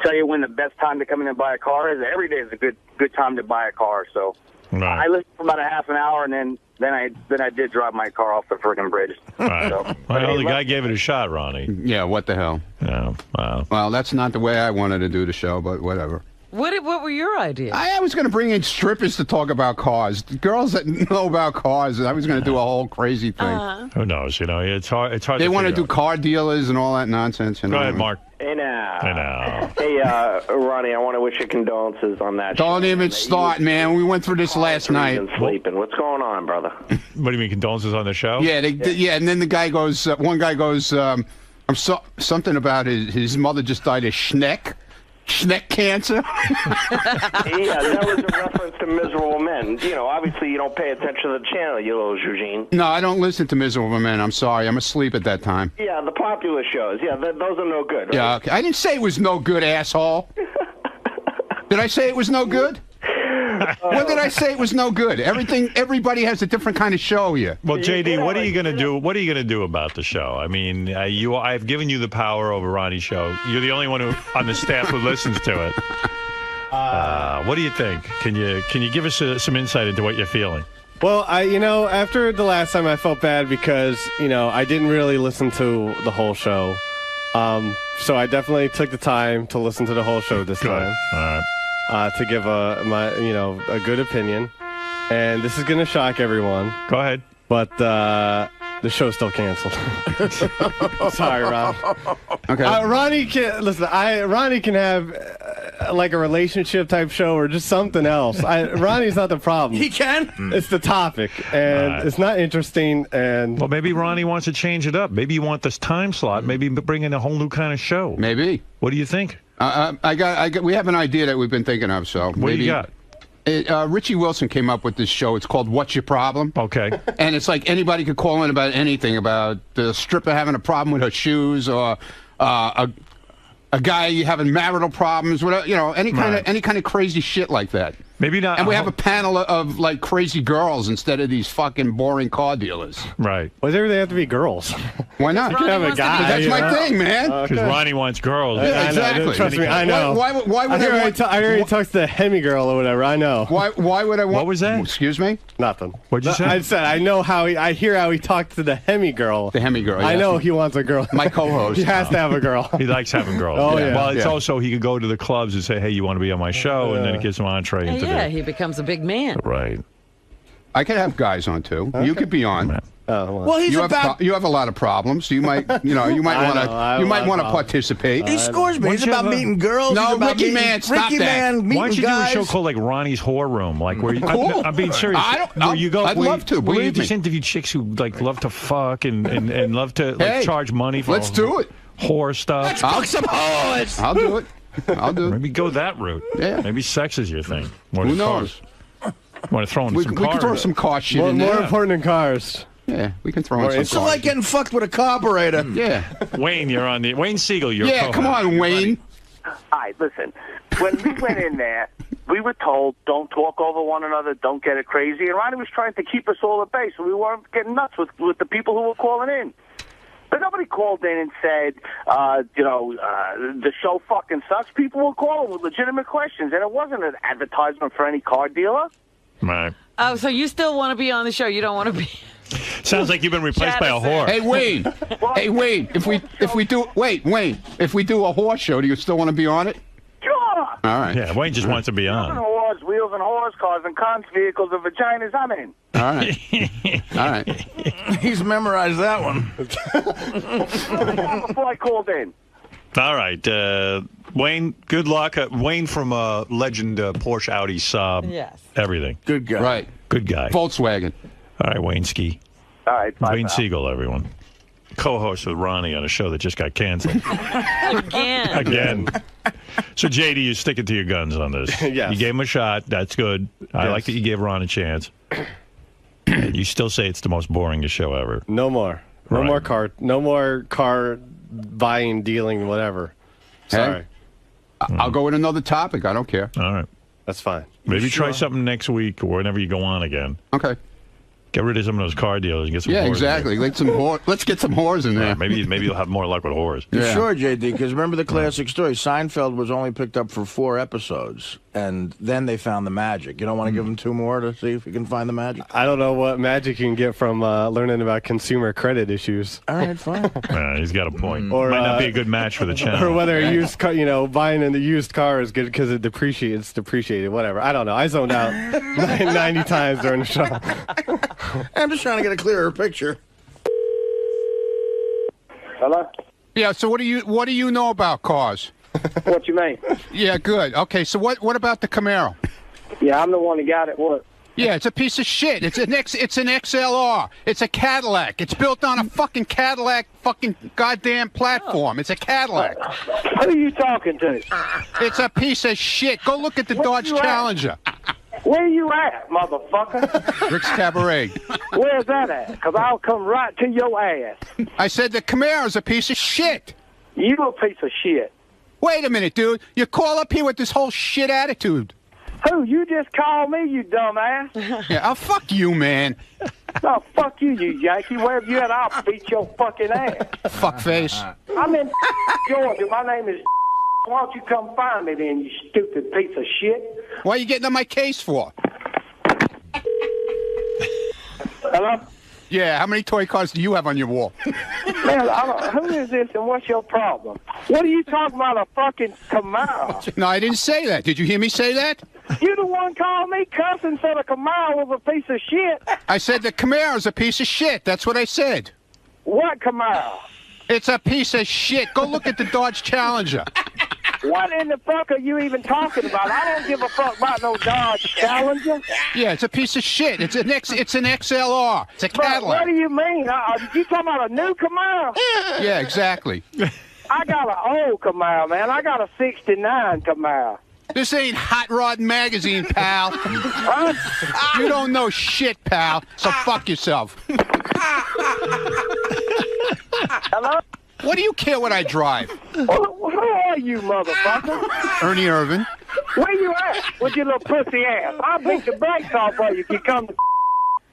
tell you when the best time to come in and buy a car is. Every day is a good time to buy a car. So I listened for about a half an hour, and then I did drive my car off the friggin' bridge. All right. So, well, the guy gave it a shot, Ronnie. Yeah, what the hell? Yeah, wow. Well, that's not the way I wanted to do the show, but whatever. What were your ideas? I was going to bring in strippers to talk about cars. Girls that know about cars. I was going to do a whole crazy thing. Who knows? You know, it's hard. It's hard. They to want to figure do car dealers and all that nonsense. You know? Go ahead, Mark. Hey now. Hey now. Hey, Ronnie, I want to wish you condolences on that. Don't even start, man. We went through this last night. Sleeping. What's going on, brother? What do you mean, condolences on the show? Yeah, and then the guy goes. One guy goes. Something about his mother just died of schneck cancer. Yeah, that was a reference to Miserable Men. You know, obviously you don't pay attention to the channel, you little Eugene. No, I don't listen to Miserable Men. I'm sorry. I'm asleep at that time. Yeah, the popular shows. Yeah, those are no good. Right? Yeah, okay. I didn't say it was no good, asshole. Did I say it was no good? When did I say it was no good? Everybody has a different kind of show here. Well, JD, what are you going to do? What are you going to do about the show? I mean, I've given you the power over Ronnie's show. You're the only one on the staff who listens to it. What do you think? Can you give us some insight into what you're feeling? Well, after the last time, I felt bad because I didn't really listen to the whole show. So I definitely took the time to listen to the whole show this time. All right. To give a good opinion, and this is going to shock everyone. Go ahead. But the show's still canceled. Sorry, Ron. Okay. Ronnie can have like a relationship type show or just something else. Ronnie's not the problem. He can. It's the topic, and it's not interesting. And well, maybe Ronnie wants to change it up. Maybe you want this time slot. Maybe bring in a whole new kind of show. Maybe. What do you think? We have an idea that we've been thinking of. So what do you got? Richie Wilson came up with this show. It's called What's Your Problem? Okay. And it's like anybody could call in about anything, about the stripper having a problem with her shoes, or a guy having marital problems, whatever, any kind of crazy shit like that. Maybe not. And we have a panel of like crazy girls instead of these fucking boring car dealers. Right. Why do they have to be girls? Why not? You can have a guy. That's my thing, man. Because Ronnie wants girls. Yeah, exactly. Trust me, I know. Why would I hear he talks to the Hemi girl or whatever. I know. Why would I want? What was that? Excuse me? Nothing. What'd you say? I said I know I hear how he talked to the Hemi girl. The Hemi girl. I know he wants a girl. My co-host. He has to have a girl. He likes having girls. Oh yeah. Well, it's also he could go to the clubs and say, "Hey, you want to be on my show?" And then it gives him entree into Yeah, he becomes a big man. Right. I could have guys on too. Okay. You could be on. Well, he's you have a lot of problems. You might want to participate. He scores me. He's about meeting girls. No, Ricky Man, stop that. Why don't you do a show called like Ronnie's Whore Room? Like where cool. I'm being serious. I'd love to. Where you Believe just me. interview chicks who like love to fuck and love to charge money for. Let's do it. Whore stuff. Let's fuck some whores. I'll do it. I'll do it. Maybe go that route. Yeah. Maybe sex is your thing. Who knows? Want to throw in some We can throw some car shit in there. More important than cars. Yeah, we can throw in some It's like getting fucked with a carburetor. Yeah. Wayne, you're on the Wayne Siegel. You're come on, Wayne. All right, listen. When we went in there, we were told, don't talk over one another, don't get it crazy. And Ronnie was trying to keep us all at bay, so we weren't getting nuts with the people who were calling in. But nobody called in and said, the show fucking sucks. People were calling with legitimate questions, and it wasn't an advertisement for any car dealer. Right. Oh, so you still want to be on the show? You don't want to be? Sounds like you've been replaced by a whore. Hey, Wayne. If we do a horse show, do you still want to be on it? Sure. All right. Yeah, Wayne just wants to be on. Wheels and horse cars and cons vehicles and vaginas. I'm in. All right. All right. He's memorized that one. Before I called in. All right. Wayne, good luck. Wayne from Legend Porsche Audi Saab. Yes. Everything. Good guy. Right. Good guy. Volkswagen. All right, Wayne Ski. All right. Bye, Wayne pal. Siegel, everyone. Co-host with Ronnie on a show that just got canceled. Again. So, JD, you're sticking to your guns on this. Yes. You gave him a shot. That's good. I like that you gave Ron a chance. You still say it's the most boringest show ever. No more. No more car buying, dealing, whatever. Sorry. I'll go with another topic. I don't care. All right. That's fine. Maybe try something next week or whenever you go on again. Okay. Get rid of some of those car dealers and get some Yeah, whores in exactly. there. Let's get some whores in there. Maybe you'll have more luck with whores. You're sure, JD? Because remember the classic story. Seinfeld was only picked up for 4 episodes, and then they found the magic. You don't want to give them 2 more to see if you can find the magic? I don't know what magic you can get from learning about consumer credit issues. All right, fine. He's got a point. Or, might not be a good match for the channel. Or whether a used car, buying a used car is good because it depreciates. It's depreciated, whatever. I don't know. I zoned out 90 times during the show. I'm just trying to get a clearer picture. Hello? Yeah, so what do you know about cars? What you mean? Yeah, good. Okay, so what about the Camaro? Yeah, I'm the one that got it. What? Yeah, it's a piece of shit. It's an XLR. It's a Cadillac. It's built on a fucking Cadillac fucking goddamn platform. It's a Cadillac. Who are you talking to? It's a piece of shit. Go look at the Dodge Challenger. Where you at, motherfucker? Rick's Cabaret. Where's that at? Because I'll come right to your ass. I said the Camaro's a piece of shit. You a piece of shit. Wait a minute, dude. You call up here with this whole shit attitude. Who? You just called me, you dumbass. Yeah, fuck you, man. No, fuck you, you Yankee. Wherever you at, I'll beat your fucking ass. Fuckface. I'm in Georgia. My name is. Why don't you come find me then, you stupid piece of shit? What are you getting on my case for? Hello? Yeah, how many toy cars do you have on your wall? Man, who is this and what's your problem? What are you talking about, a fucking Camaro? No, I didn't say that. Did you hear me say that? You the one called me cussing said a Camaro was a piece of shit. I said the Camaro's a piece of shit. That's what I said. What Camaro? It's a piece of shit. Go look at the Dodge Challenger. What in the fuck are you even talking about? I don't give a fuck about no Dodge Challenger. Yeah, it's a piece of shit. It's an XLR. It's a Cadillac. What do you mean? You talking about a new Camaro? Yeah, exactly. I got an old Camaro, man. I got a '69 Camaro. This ain't Hot Rod Magazine, pal. Huh? You don't know shit, pal. So fuck yourself. Hello? What do you care what I drive? Who are you, motherfucker? Ernie Irvin. Where you at with your little pussy ass? I'll beat the brakes off of you if you come to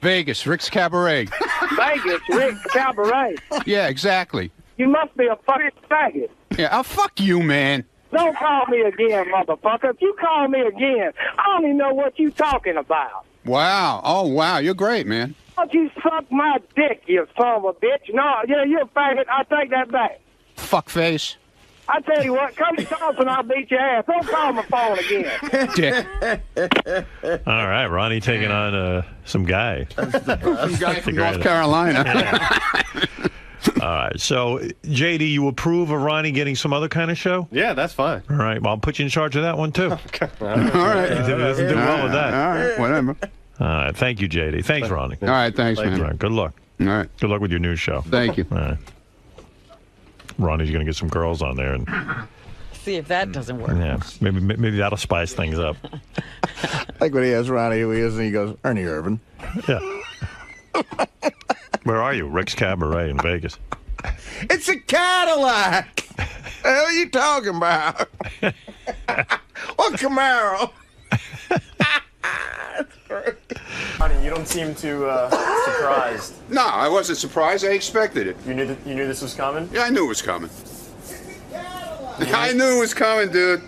Vegas, Rick's Cabaret. Vegas, Rick Cabaret. Yeah, exactly. You must be a fucking faggot. Yeah, fuck you, man. Don't call me again, motherfucker. If you call me again, I don't even know what you talking about. Wow. Oh, wow. You're great, man. Don't you suck my dick, you son of a bitch. No, yeah, you're a faggot. I take that back. Fuckface. I tell you what, come to talk and I'll beat your ass. Don't call my phone again. Dick. All right, Ronnie taking on some guy. Some guy from North Carolina. Yeah. All right, so JD, you approve of Ronnie getting some other kind of show? Yeah, that's fine. All right, well, I'll put you in charge of that one too. Okay. All right. He doesn't do well with that. All right, whatever. All right, thank you, JD. Thanks, Ronnie. All right, thanks, man. All right, good luck. All right. Good luck with your new show. Thank you. All right. Ronnie's going to get some girls on there. And See if that doesn't work. yeah, maybe that'll spice things up. Like when he asks Ronnie who he is, and he goes, Ernie Irvin. Yeah. Where are you? Rick's Cabaret in Vegas. It's a Cadillac. The hell are you talking about? What Camaro? Honey, you don't seem too surprised. No, I wasn't surprised. I expected it. You knew this was coming? Yeah, I knew it was coming. I knew it was coming, dude.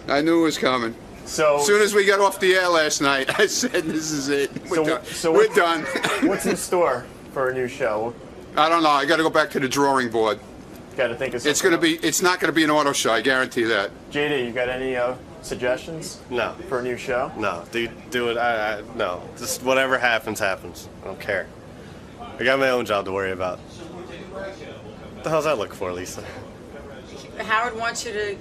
I knew it was coming. So as soon as we got off the air last night, I said, "This is it. We're done." We're done. What's in store for a new show? I don't know. I got to go back to the drawing board. Got to think of something. It's not gonna be an auto show. I guarantee that. JD, you got any suggestions? No. For a new show? No. Do it. No. Just whatever happens, happens. I don't care. I got my own job to worry about. What the hell's that look for, Lisa? Howard wants you to,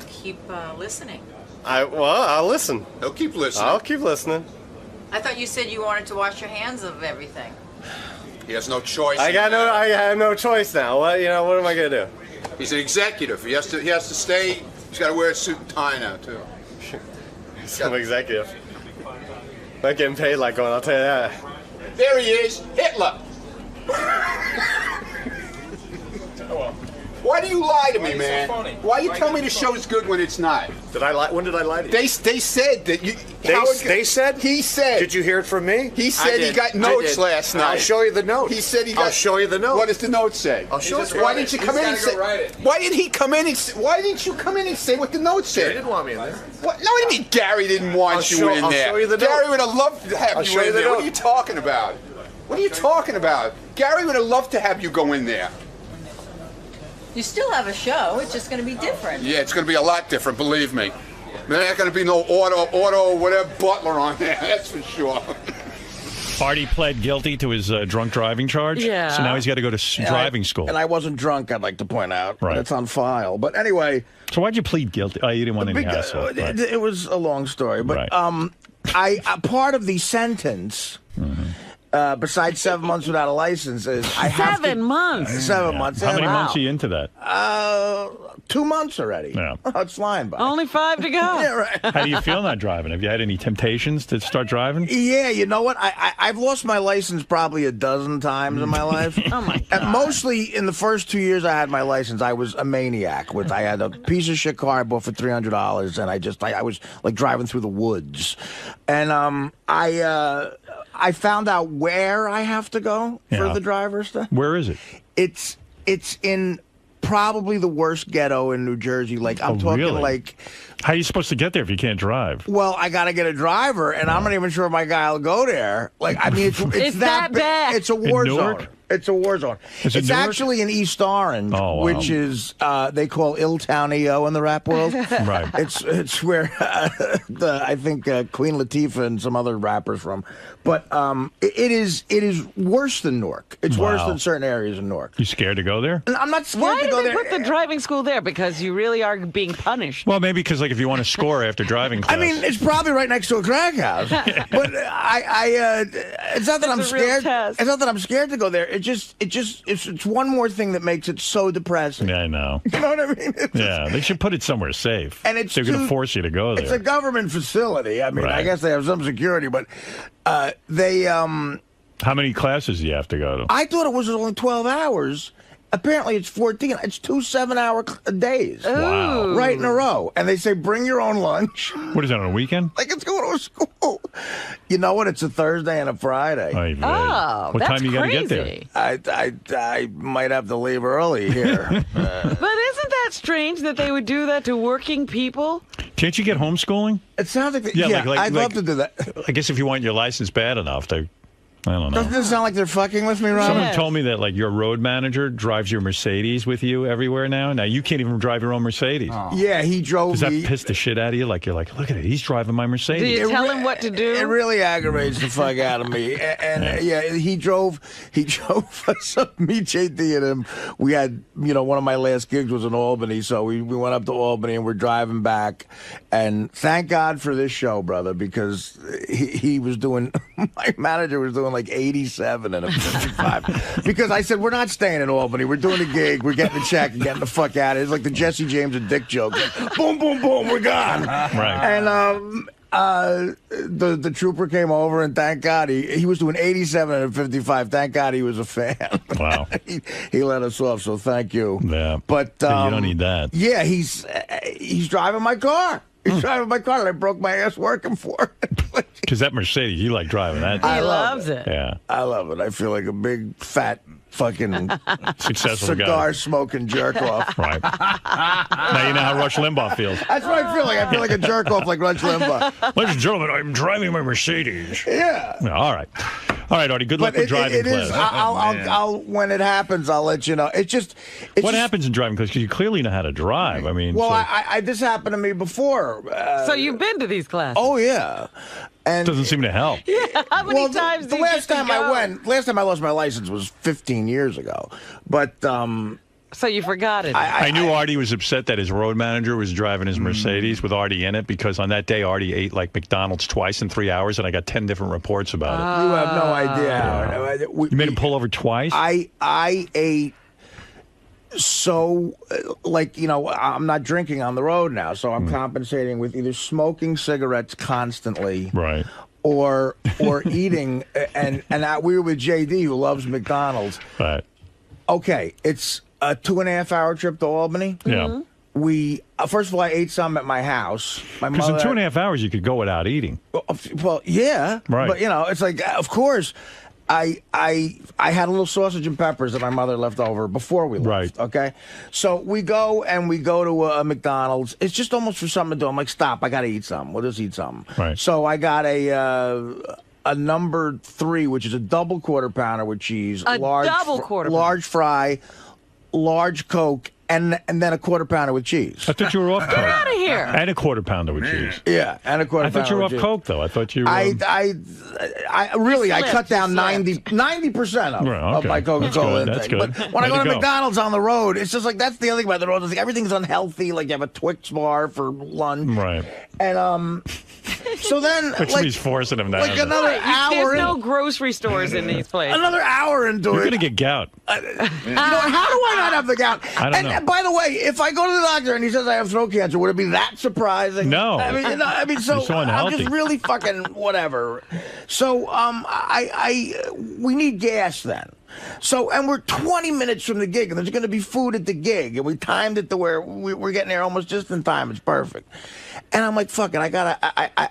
keep listening. I'll listen. He'll keep listening. I'll keep listening. I thought you said you wanted to wash your hands of everything. He has no choice. I have no choice now. What am I gonna do? He's an executive. He has to stay. He's got to wear a suit and tie now too. Some executive. Not getting paid like one, I'll tell you that. There he is, Hitler. Why do you lie to me, man? Why you tell me the show's good when it's not? Did I lie? When did I lie to you? They said that you. They said? He said. Did you hear it from me? He said he got notes last night. I'll show you the note. He said he got. I'll show you the note. What does the note say? I'll show you. Why didn't you come in and say? Why didn't he come in and? Why didn't you come in and say what the note said? Gary didn't want me in there. What? No, what do you mean Gary didn't want you in there? I'll show you the note. Gary would have loved to have you in there. What are you talking about? What are you talking about? Gary would have loved to have you go in there. You still have a show. It's just going to be different. Yeah, it's going to be a lot different, believe me. There ain't going to be no auto, whatever butler on there, that's for sure. Artie pled guilty to his drunk driving charge. Yeah. So now he's got to go to driving school. And I wasn't drunk, I'd like to point out. Right. It's on file. But anyway. So why'd you plead guilty? Oh, you didn't want any hassle. Right. It was a long story. But I part of the sentence... besides 7 months without a license, is I have 7 months. 7 months. How many months are you into that? 2 months already. Yeah. Oh, it's flying by. Only 5 to go. Yeah, right. How do you feel not driving? Have you had any temptations to start driving? Yeah, you know what? I've lost my license probably a dozen times in my life. Oh my God. And mostly in the first 2 years I had my license, I was a maniac. I had a piece of shit car I bought for $300, and I was like driving through the woods. And I found out where I have to go for the driver's stuff. Where is it? It's in probably the worst ghetto in New Jersey. Like I'm talking really? like. How are you supposed to get there if you can't drive? Well, I got to get a driver, and I'm not even sure my guy will go there. Like, I mean, it's that bad. It's a war zone. It's a war zone. It's actually in East Orange, which is they call Illtown EO in the rap world. Right. It's where I think Queen Latifah and some other rappers from. But it is worse than Newark. It's worse than certain areas in Newark. You scared to go there? I'm not scared Why to go did there. they put the driving school there? Because you really are being punished. Well, maybe because if you want to score after driving class. I mean, it's probably right next to a crack house. But it's not that I'm scared. It's not that I'm scared to go there. It's one more thing that makes it so depressing. Yeah, I know. You know what I mean? Yeah, they should put it somewhere safe. And it's they're going to force you to go there. It's a government facility. I mean, I guess they have some security, but they. How many classes do you have to go to? I thought it was only 12 hours. Apparently, it's 14. It's 2 7-hour days. Wow. Right in a row. And they say, bring your own lunch. What is that, on a weekend? Like it's going to a school. You know what? It's a Thursday and a Friday. What time you got to get there? I might have to leave early here. But isn't that strange that they would do that to working people? Can't you get homeschooling? It sounds like... I'd love to do that. I guess if you want your license bad enough, I don't know. Doesn't it sound like they're fucking with me, Ron? Someone told me that your road manager drives your Mercedes with you everywhere now. Now you can't even drive your own Mercedes. Oh. Yeah, he drove Does that piss the shit out of you? You're like, look at it, he's driving my Mercedes. Do you tell him what to do? It really aggravates the fuck out of me. And he drove us up, me, JD, and him. We had, one of my last gigs was in Albany, so we went up to Albany and we're driving back. And thank God for this show, brother, because he was doing, my manager was doing like 87 and a 55. Because I said, we're not staying in Albany. We're doing a gig. We're getting a check and getting the fuck out of it. It's like the Jesse James and Dick joke. Like, boom, boom, boom, we're gone. Right. And the trooper came over, and thank God he was doing 87 and a 55. Thank God he was a fan. Wow. he let us off, so thank you. Yeah. But you don't need that. Yeah, he's driving my car. He's driving my car that I broke my ass working for. Because that Mercedes, you like driving that. He loves it. Yeah. I love it. I feel like a big, fat, fucking successful cigar-smoking jerk-off. Right. Now you know how Rush Limbaugh feels. That's what I feel like. I feel like a jerk-off like Rush Limbaugh. Ladies and gentlemen, I'm driving my Mercedes. Yeah. All right. All right, Artie, good luck with driving class. I'll when it happens, I'll let you know. What happens in driving class? Because you clearly know how to drive. I mean, well, this happened to me before. So you've been to these classes? Oh, yeah. And doesn't seem to help. Yeah, how many times the last time I lost my license was 15 years ago. But So you forgot it. I knew Artie was upset that his road manager was driving his Mercedes with Artie in it because on that day Artie ate like McDonald's twice in 3 hours, and I got 10 different reports about it. You have no idea. You made him pull over twice? I ate so, like, you know, I'm not drinking on the road now, so I'm compensating with either smoking cigarettes constantly, right, or eating. And we were with JD, who loves McDonald's. Right. Okay, it's a 2.5-hour trip to Albany. Yeah. We first of all, I ate some at my house. My Because in mother. 2.5 hours you could go without eating. Well, yeah, Right. But you know, it's like, of course, I had a little sausage and peppers that my mother left over before we left. Right. Okay, so we go to a McDonald's. It's just almost for something to do. I'm like, stop! I got to eat something. We'll just eat something. Right. So I got a number 3, which is a double quarter pounder with cheese, large fry, large Coke, and then a quarter pounder with cheese. I thought you were off Coke. Get out of here. And a quarter pounder with cheese. Yeah, and a quarter pounder. I thought you were off with cheese. Coke, though. I thought you were... I really, I cut down 90% of my Coca-Cola That's thing. good. But when I go to McDonald's on the road, it's just like, that's the other thing about the road. It's like everything's unhealthy. Like you have a Twix bar for lunch. Right. And so then, Which means forcing him to like have it. another hour There's in, no grocery stores in these places. another hour into You're it. going to get gout. You know, how do I not have the gout? I don't know. And by the way, if I go to the doctor and he says I have throat cancer, would it be that surprising? No. I mean, so You're so I'm unhealthy. just really fucking whatever. So, we need gas then. So, and we're 20 minutes from the gig, and there's going to be food at the gig, and we timed it to where we're getting there almost just in time. It's perfect. And I'm like, fuck it,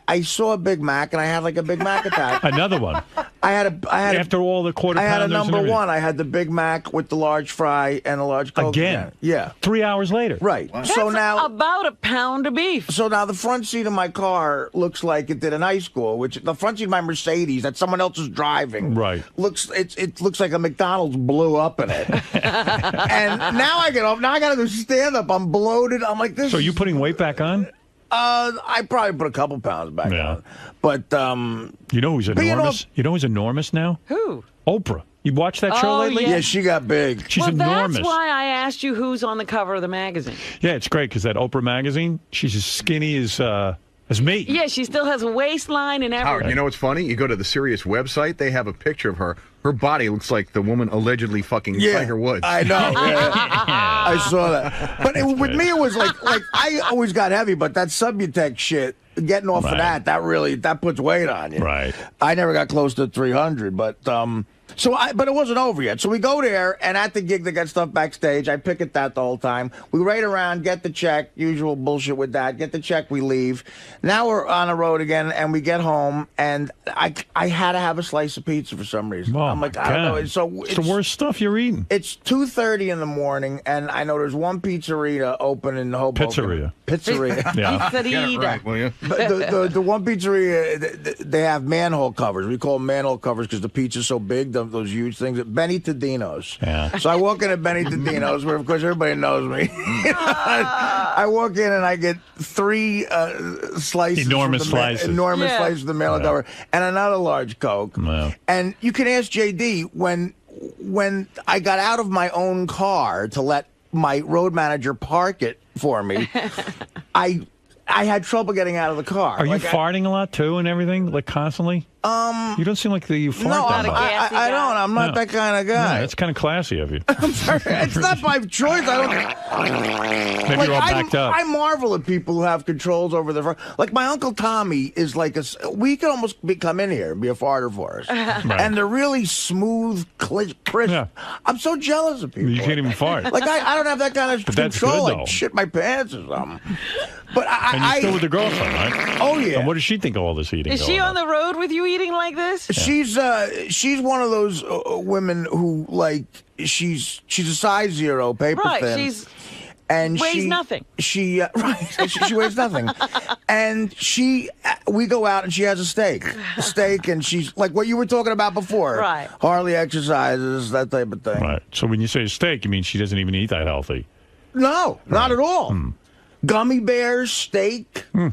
I saw a Big Mac, and I had like a Big Mac attack. Another one. After all the quarter I had a pounders and number everything. 1. I had the Big Mac with the large fry and a large Coke Again? Yeah. 3 hours later. Right. That's So now about a pound of beef. So now the front seat of my car looks like it did in high school, which the front seat of my Mercedes that someone else is driving. Right. It looks like a McDonald's blew up in it. And now I get off. Now I got to do stand up. I'm bloated. I'm like this. So are you putting weight back on? I probably put a couple pounds back on. But you know who's enormous? You know who's enormous now? Who? Oprah. You watched that show lately? Yeah, she got big. She's well, enormous. That's why I asked you who's on the cover of the magazine. Yeah, it's great because that Oprah magazine, she's as skinny as me. Yeah, she still has a waistline and everything. Howard, you know what's funny? You go to the Sirius website, they have a picture of her. Her body looks like the woman allegedly fucking Tiger Woods. I know. Yeah. I saw that. But with me, it was like I always got heavy, but that Subutex shit, getting off of that puts weight on you. Right. I never got close to 300, but but it wasn't over yet. So we go there, and at the gig, they got stuff backstage. I pick at that the whole time. We raid around, get the check, usual bullshit with that. Get the check, we leave. Now we're on the road again, and we get home, and I had to have a slice of pizza for some reason. I'm like, I don't know. So it's the worst stuff you're eating. It's 2:30 in the morning, and I know there's one pizzeria open in Hoboken. Pizzeria. Yeah. Pizzeria. Get it right, will you? But the one pizzeria, they have manhole covers. We call them manhole covers because the pizza's so big, those huge things. Benny Tadino's. Yeah. So I walk in at Benny Tadino's, where of course everybody knows me. I walk in and I get 3 slices, Enormous slices. Slices of the manhole cover, and another large Coke. Wow. And you can ask JD when I got out of my own car to let my road manager park it for me, I had trouble getting out of the car. Are you farting a lot too and everything, like constantly? You don't seem like you fart No, that much. I don't. I'm not that kind of guy. No, that's kind of classy of you. It's not by choice. I don't. Maybe you're all backed up. I marvel at people who have controls over their. Like my Uncle Tommy is like we could almost come in here and be a farter for us, and they're really smooth, crisp. Yeah. I'm so jealous of people. You can't even fart. Like I don't have that kind of But that's control. good, though. Like shit my pants or something. But And you're still with the girlfriend, right? Oh yeah. And what does she think of all this eating? Is she on the road with you eating like this? She's one of those women who like she's a size 0, paper thin. She's and weighs nothing. She weighs nothing, and we go out and she has a steak, and she's like what you were talking about before, right? Hardly exercises, that type of thing. Right. So when you say steak, you mean she doesn't even eat that healthy? No, not at all. Gummy bears, steak. Hate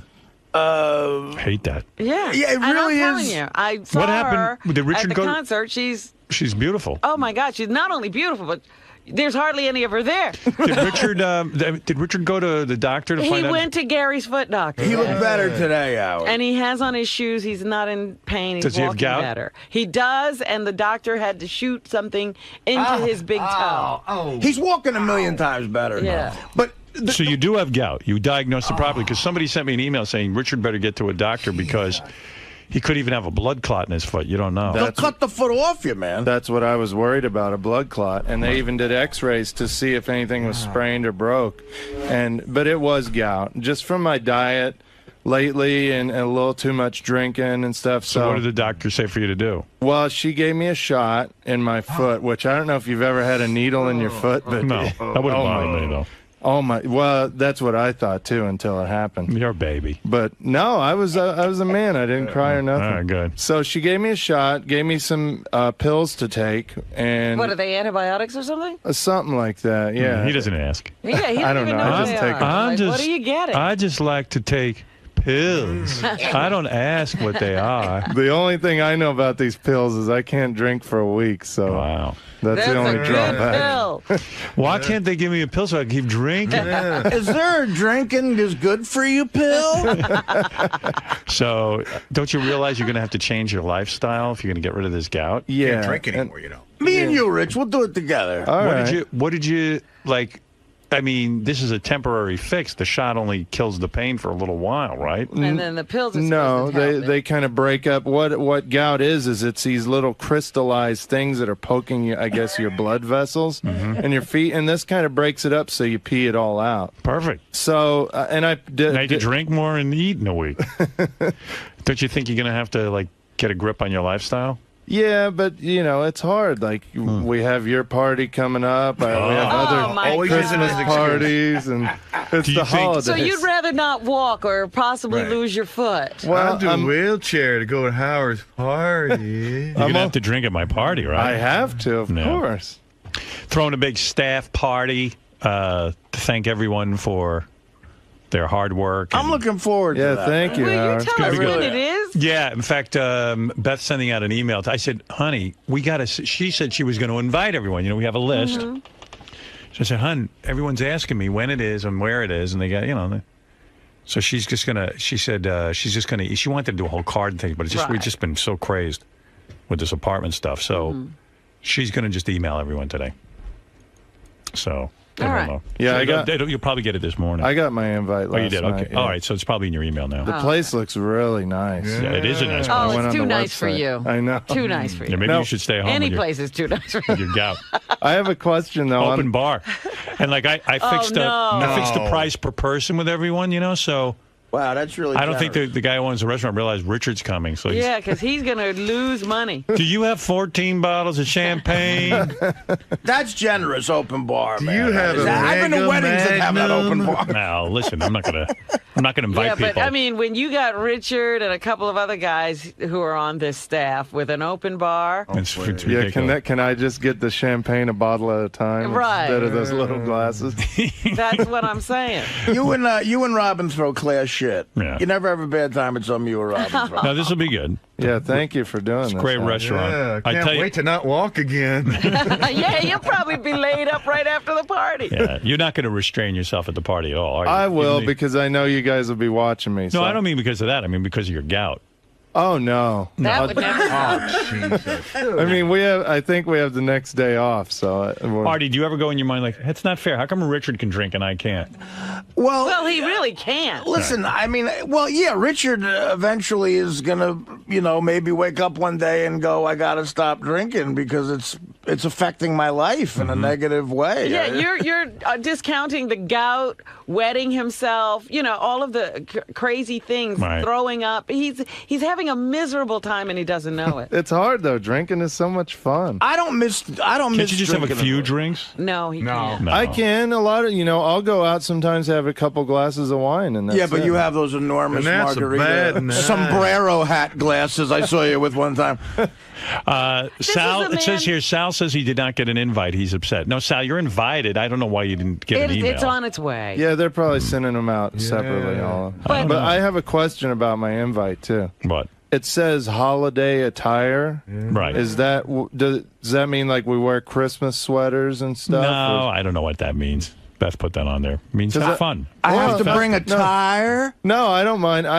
that. Yeah. Yeah, it really I'm is. telling you, I saw What happened? her Did Richard at the go- concert. She's beautiful. Oh my God, she's not only beautiful, but there's hardly any of her there. Did Richard go to the doctor to find out? He went to Gary's foot doctor. He looked better today, Howard. And he has on his shoes. He's not in pain. He's Does he have walking gout? better. He does, and the doctor had to shoot something into his big toe. He's walking a million times better. Yeah. But So you do have gout. You diagnosed it properly because somebody sent me an email saying Richard better get to a doctor because he could even have a blood clot in his foot. You don't know. They'll cut the foot off you, man. That's what I was worried about, a blood clot. And they even did x-rays to see if anything was sprained or broke. But it was gout. Just from my diet lately and a little too much drinking and stuff. So what did the doctor say for you to do? Well, she gave me a shot in my foot, which I don't know if you've ever had a needle in your foot. But No, that wouldn't bother me, though. Oh my! Well, that's what I thought too until it happened. You're a baby. But no, I was a man. I didn't cry or nothing. All right, good. So she gave me a shot, gave me some pills to take, and What, are they antibiotics or something? something like that. Yeah. He doesn't ask. Yeah, he I doesn't don't even know. know I what just they take are. them. Like, what are you getting? I just like to take pills. I don't ask what they are. The only thing I know about these pills is I can't drink for a week. So wow. That's the only drawback. Why can't they give me a pill so I can keep drinking? Is there a drinking is good for you pill? So, don't you realize you're going to have to change your lifestyle if you're going to get rid of this gout? Yeah. Can't drink anymore, you know. Me and you, Rich, we'll do it together. What did you like? I mean, this is a temporary fix. The shot only kills the pain for a little while, right? And then the pills are No, supposed to help they kind of break up. What gout is it's these little crystallized things that are poking, I guess, your blood vessels and your feet, and this kind of breaks it up so you pee it all out. Perfect. So, and I did. Now you can drink more and eat in a week. Don't you think you're going to have to like get a grip on your lifestyle? Yeah, but you know it's hard. Like we have your party coming up. We have other Christmas parties, and it's the holidays. So you'd rather not walk or possibly lose your foot? Well, I'll do a wheelchair to go to Howard's party. You're going to have to drink at my party, right? I have to, of course. Throwing a big staff party to thank everyone for their hard work. I'm looking forward to that. Thank you, Howard. Tell us when it is. Yeah, in fact, Beth's sending out an email. I said, honey, we got to, she said she was going to invite everyone. You know, we have a list. So I said, hon, everyone's asking me when it is and where it is. And they got, you know, so she's just going to, she said, she's just going to, she wanted to do a whole card thing, but it's just, we've just been so crazed with this apartment stuff. So she's going to just email everyone today. So. I don't know. Yeah, so you'll probably get it this morning. I got my invite last Oh, you did? night, Okay. yeah. All right, so it's probably in your email now. The place looks really nice. Yeah, it is a nice place. Oh, I went it's on too the nice for website. you. I know. Too nice for you. Yeah, maybe you should stay home. Any with your, place is too nice for you. with your gout. I have a question though. Open bar, and like I fixed I fixed the No. price per person with everyone. You know, so. Wow, that's really I don't think generous. the guy who owns the restaurant realized Richard's coming. So he's, Yeah, because he's going to lose money. do you have 14 bottles of champagne? That's generous, open bar, man. you have a I've been to Mega weddings that have that open Magnum? bar. No, listen, I'm not gonna invite Yeah, people. but I mean, when you got Richard and a couple of other guys who are on this staff with an open bar, it's Yeah, ridiculous. can I just get the champagne a bottle at a time Right. instead of those little glasses? that's what I'm saying. You and Robin throw class shit. Yeah. You never have a bad time at some you or Robin throw. No, this will be good. Yeah, thank you for doing this. Great Howard. restaurant. Yeah, I can't tell you, wait to not walk again. Yeah, you'll probably be laid up right after the party. yeah, you're not going to restrain yourself at the party at all, are you? I will Even- because I know you guys will be watching me. No, so. I don't mean because of that. I mean because of your gout. Oh no. That would never Oh, Jesus. I mean, I think we have the next day off. So. Artie, do you ever go in your mind like, it's not fair? How come Richard can drink and I can't? Well, he really can't. Listen, I mean, well, yeah, Richard eventually is gonna, maybe wake up one day and go, I gotta stop drinking because it's affecting my life in a negative way. Yeah, you're discounting the gout, wetting himself, all of the crazy things, Right. throwing up. He's having a miserable time and he doesn't know it. It's hard though. Drinking is so much fun. I don't miss. Can't you just have a drinking few it. drinks? No, he can't. No. I can a lot of I'll go out sometimes, have a couple glasses of wine, and that's Yeah, but it. you have those enormous And that's a margarita bad night. sombrero hat glasses I saw you with one time. Sal, is a it says man- here, Sal says he did not get an invite. He's upset. No, Sal, you're invited. I don't know why you didn't get an email. It's on its way. Yeah, they're probably sending them out separately. All. But- But I have a question about my invite too. What? it says holiday attire. Right. Is that does that mean like we wear Christmas sweaters and stuff? No, I don't know what that means. Beth put that on there. It means Does have it- fun. I have to bring a tire? No, I don't mind. I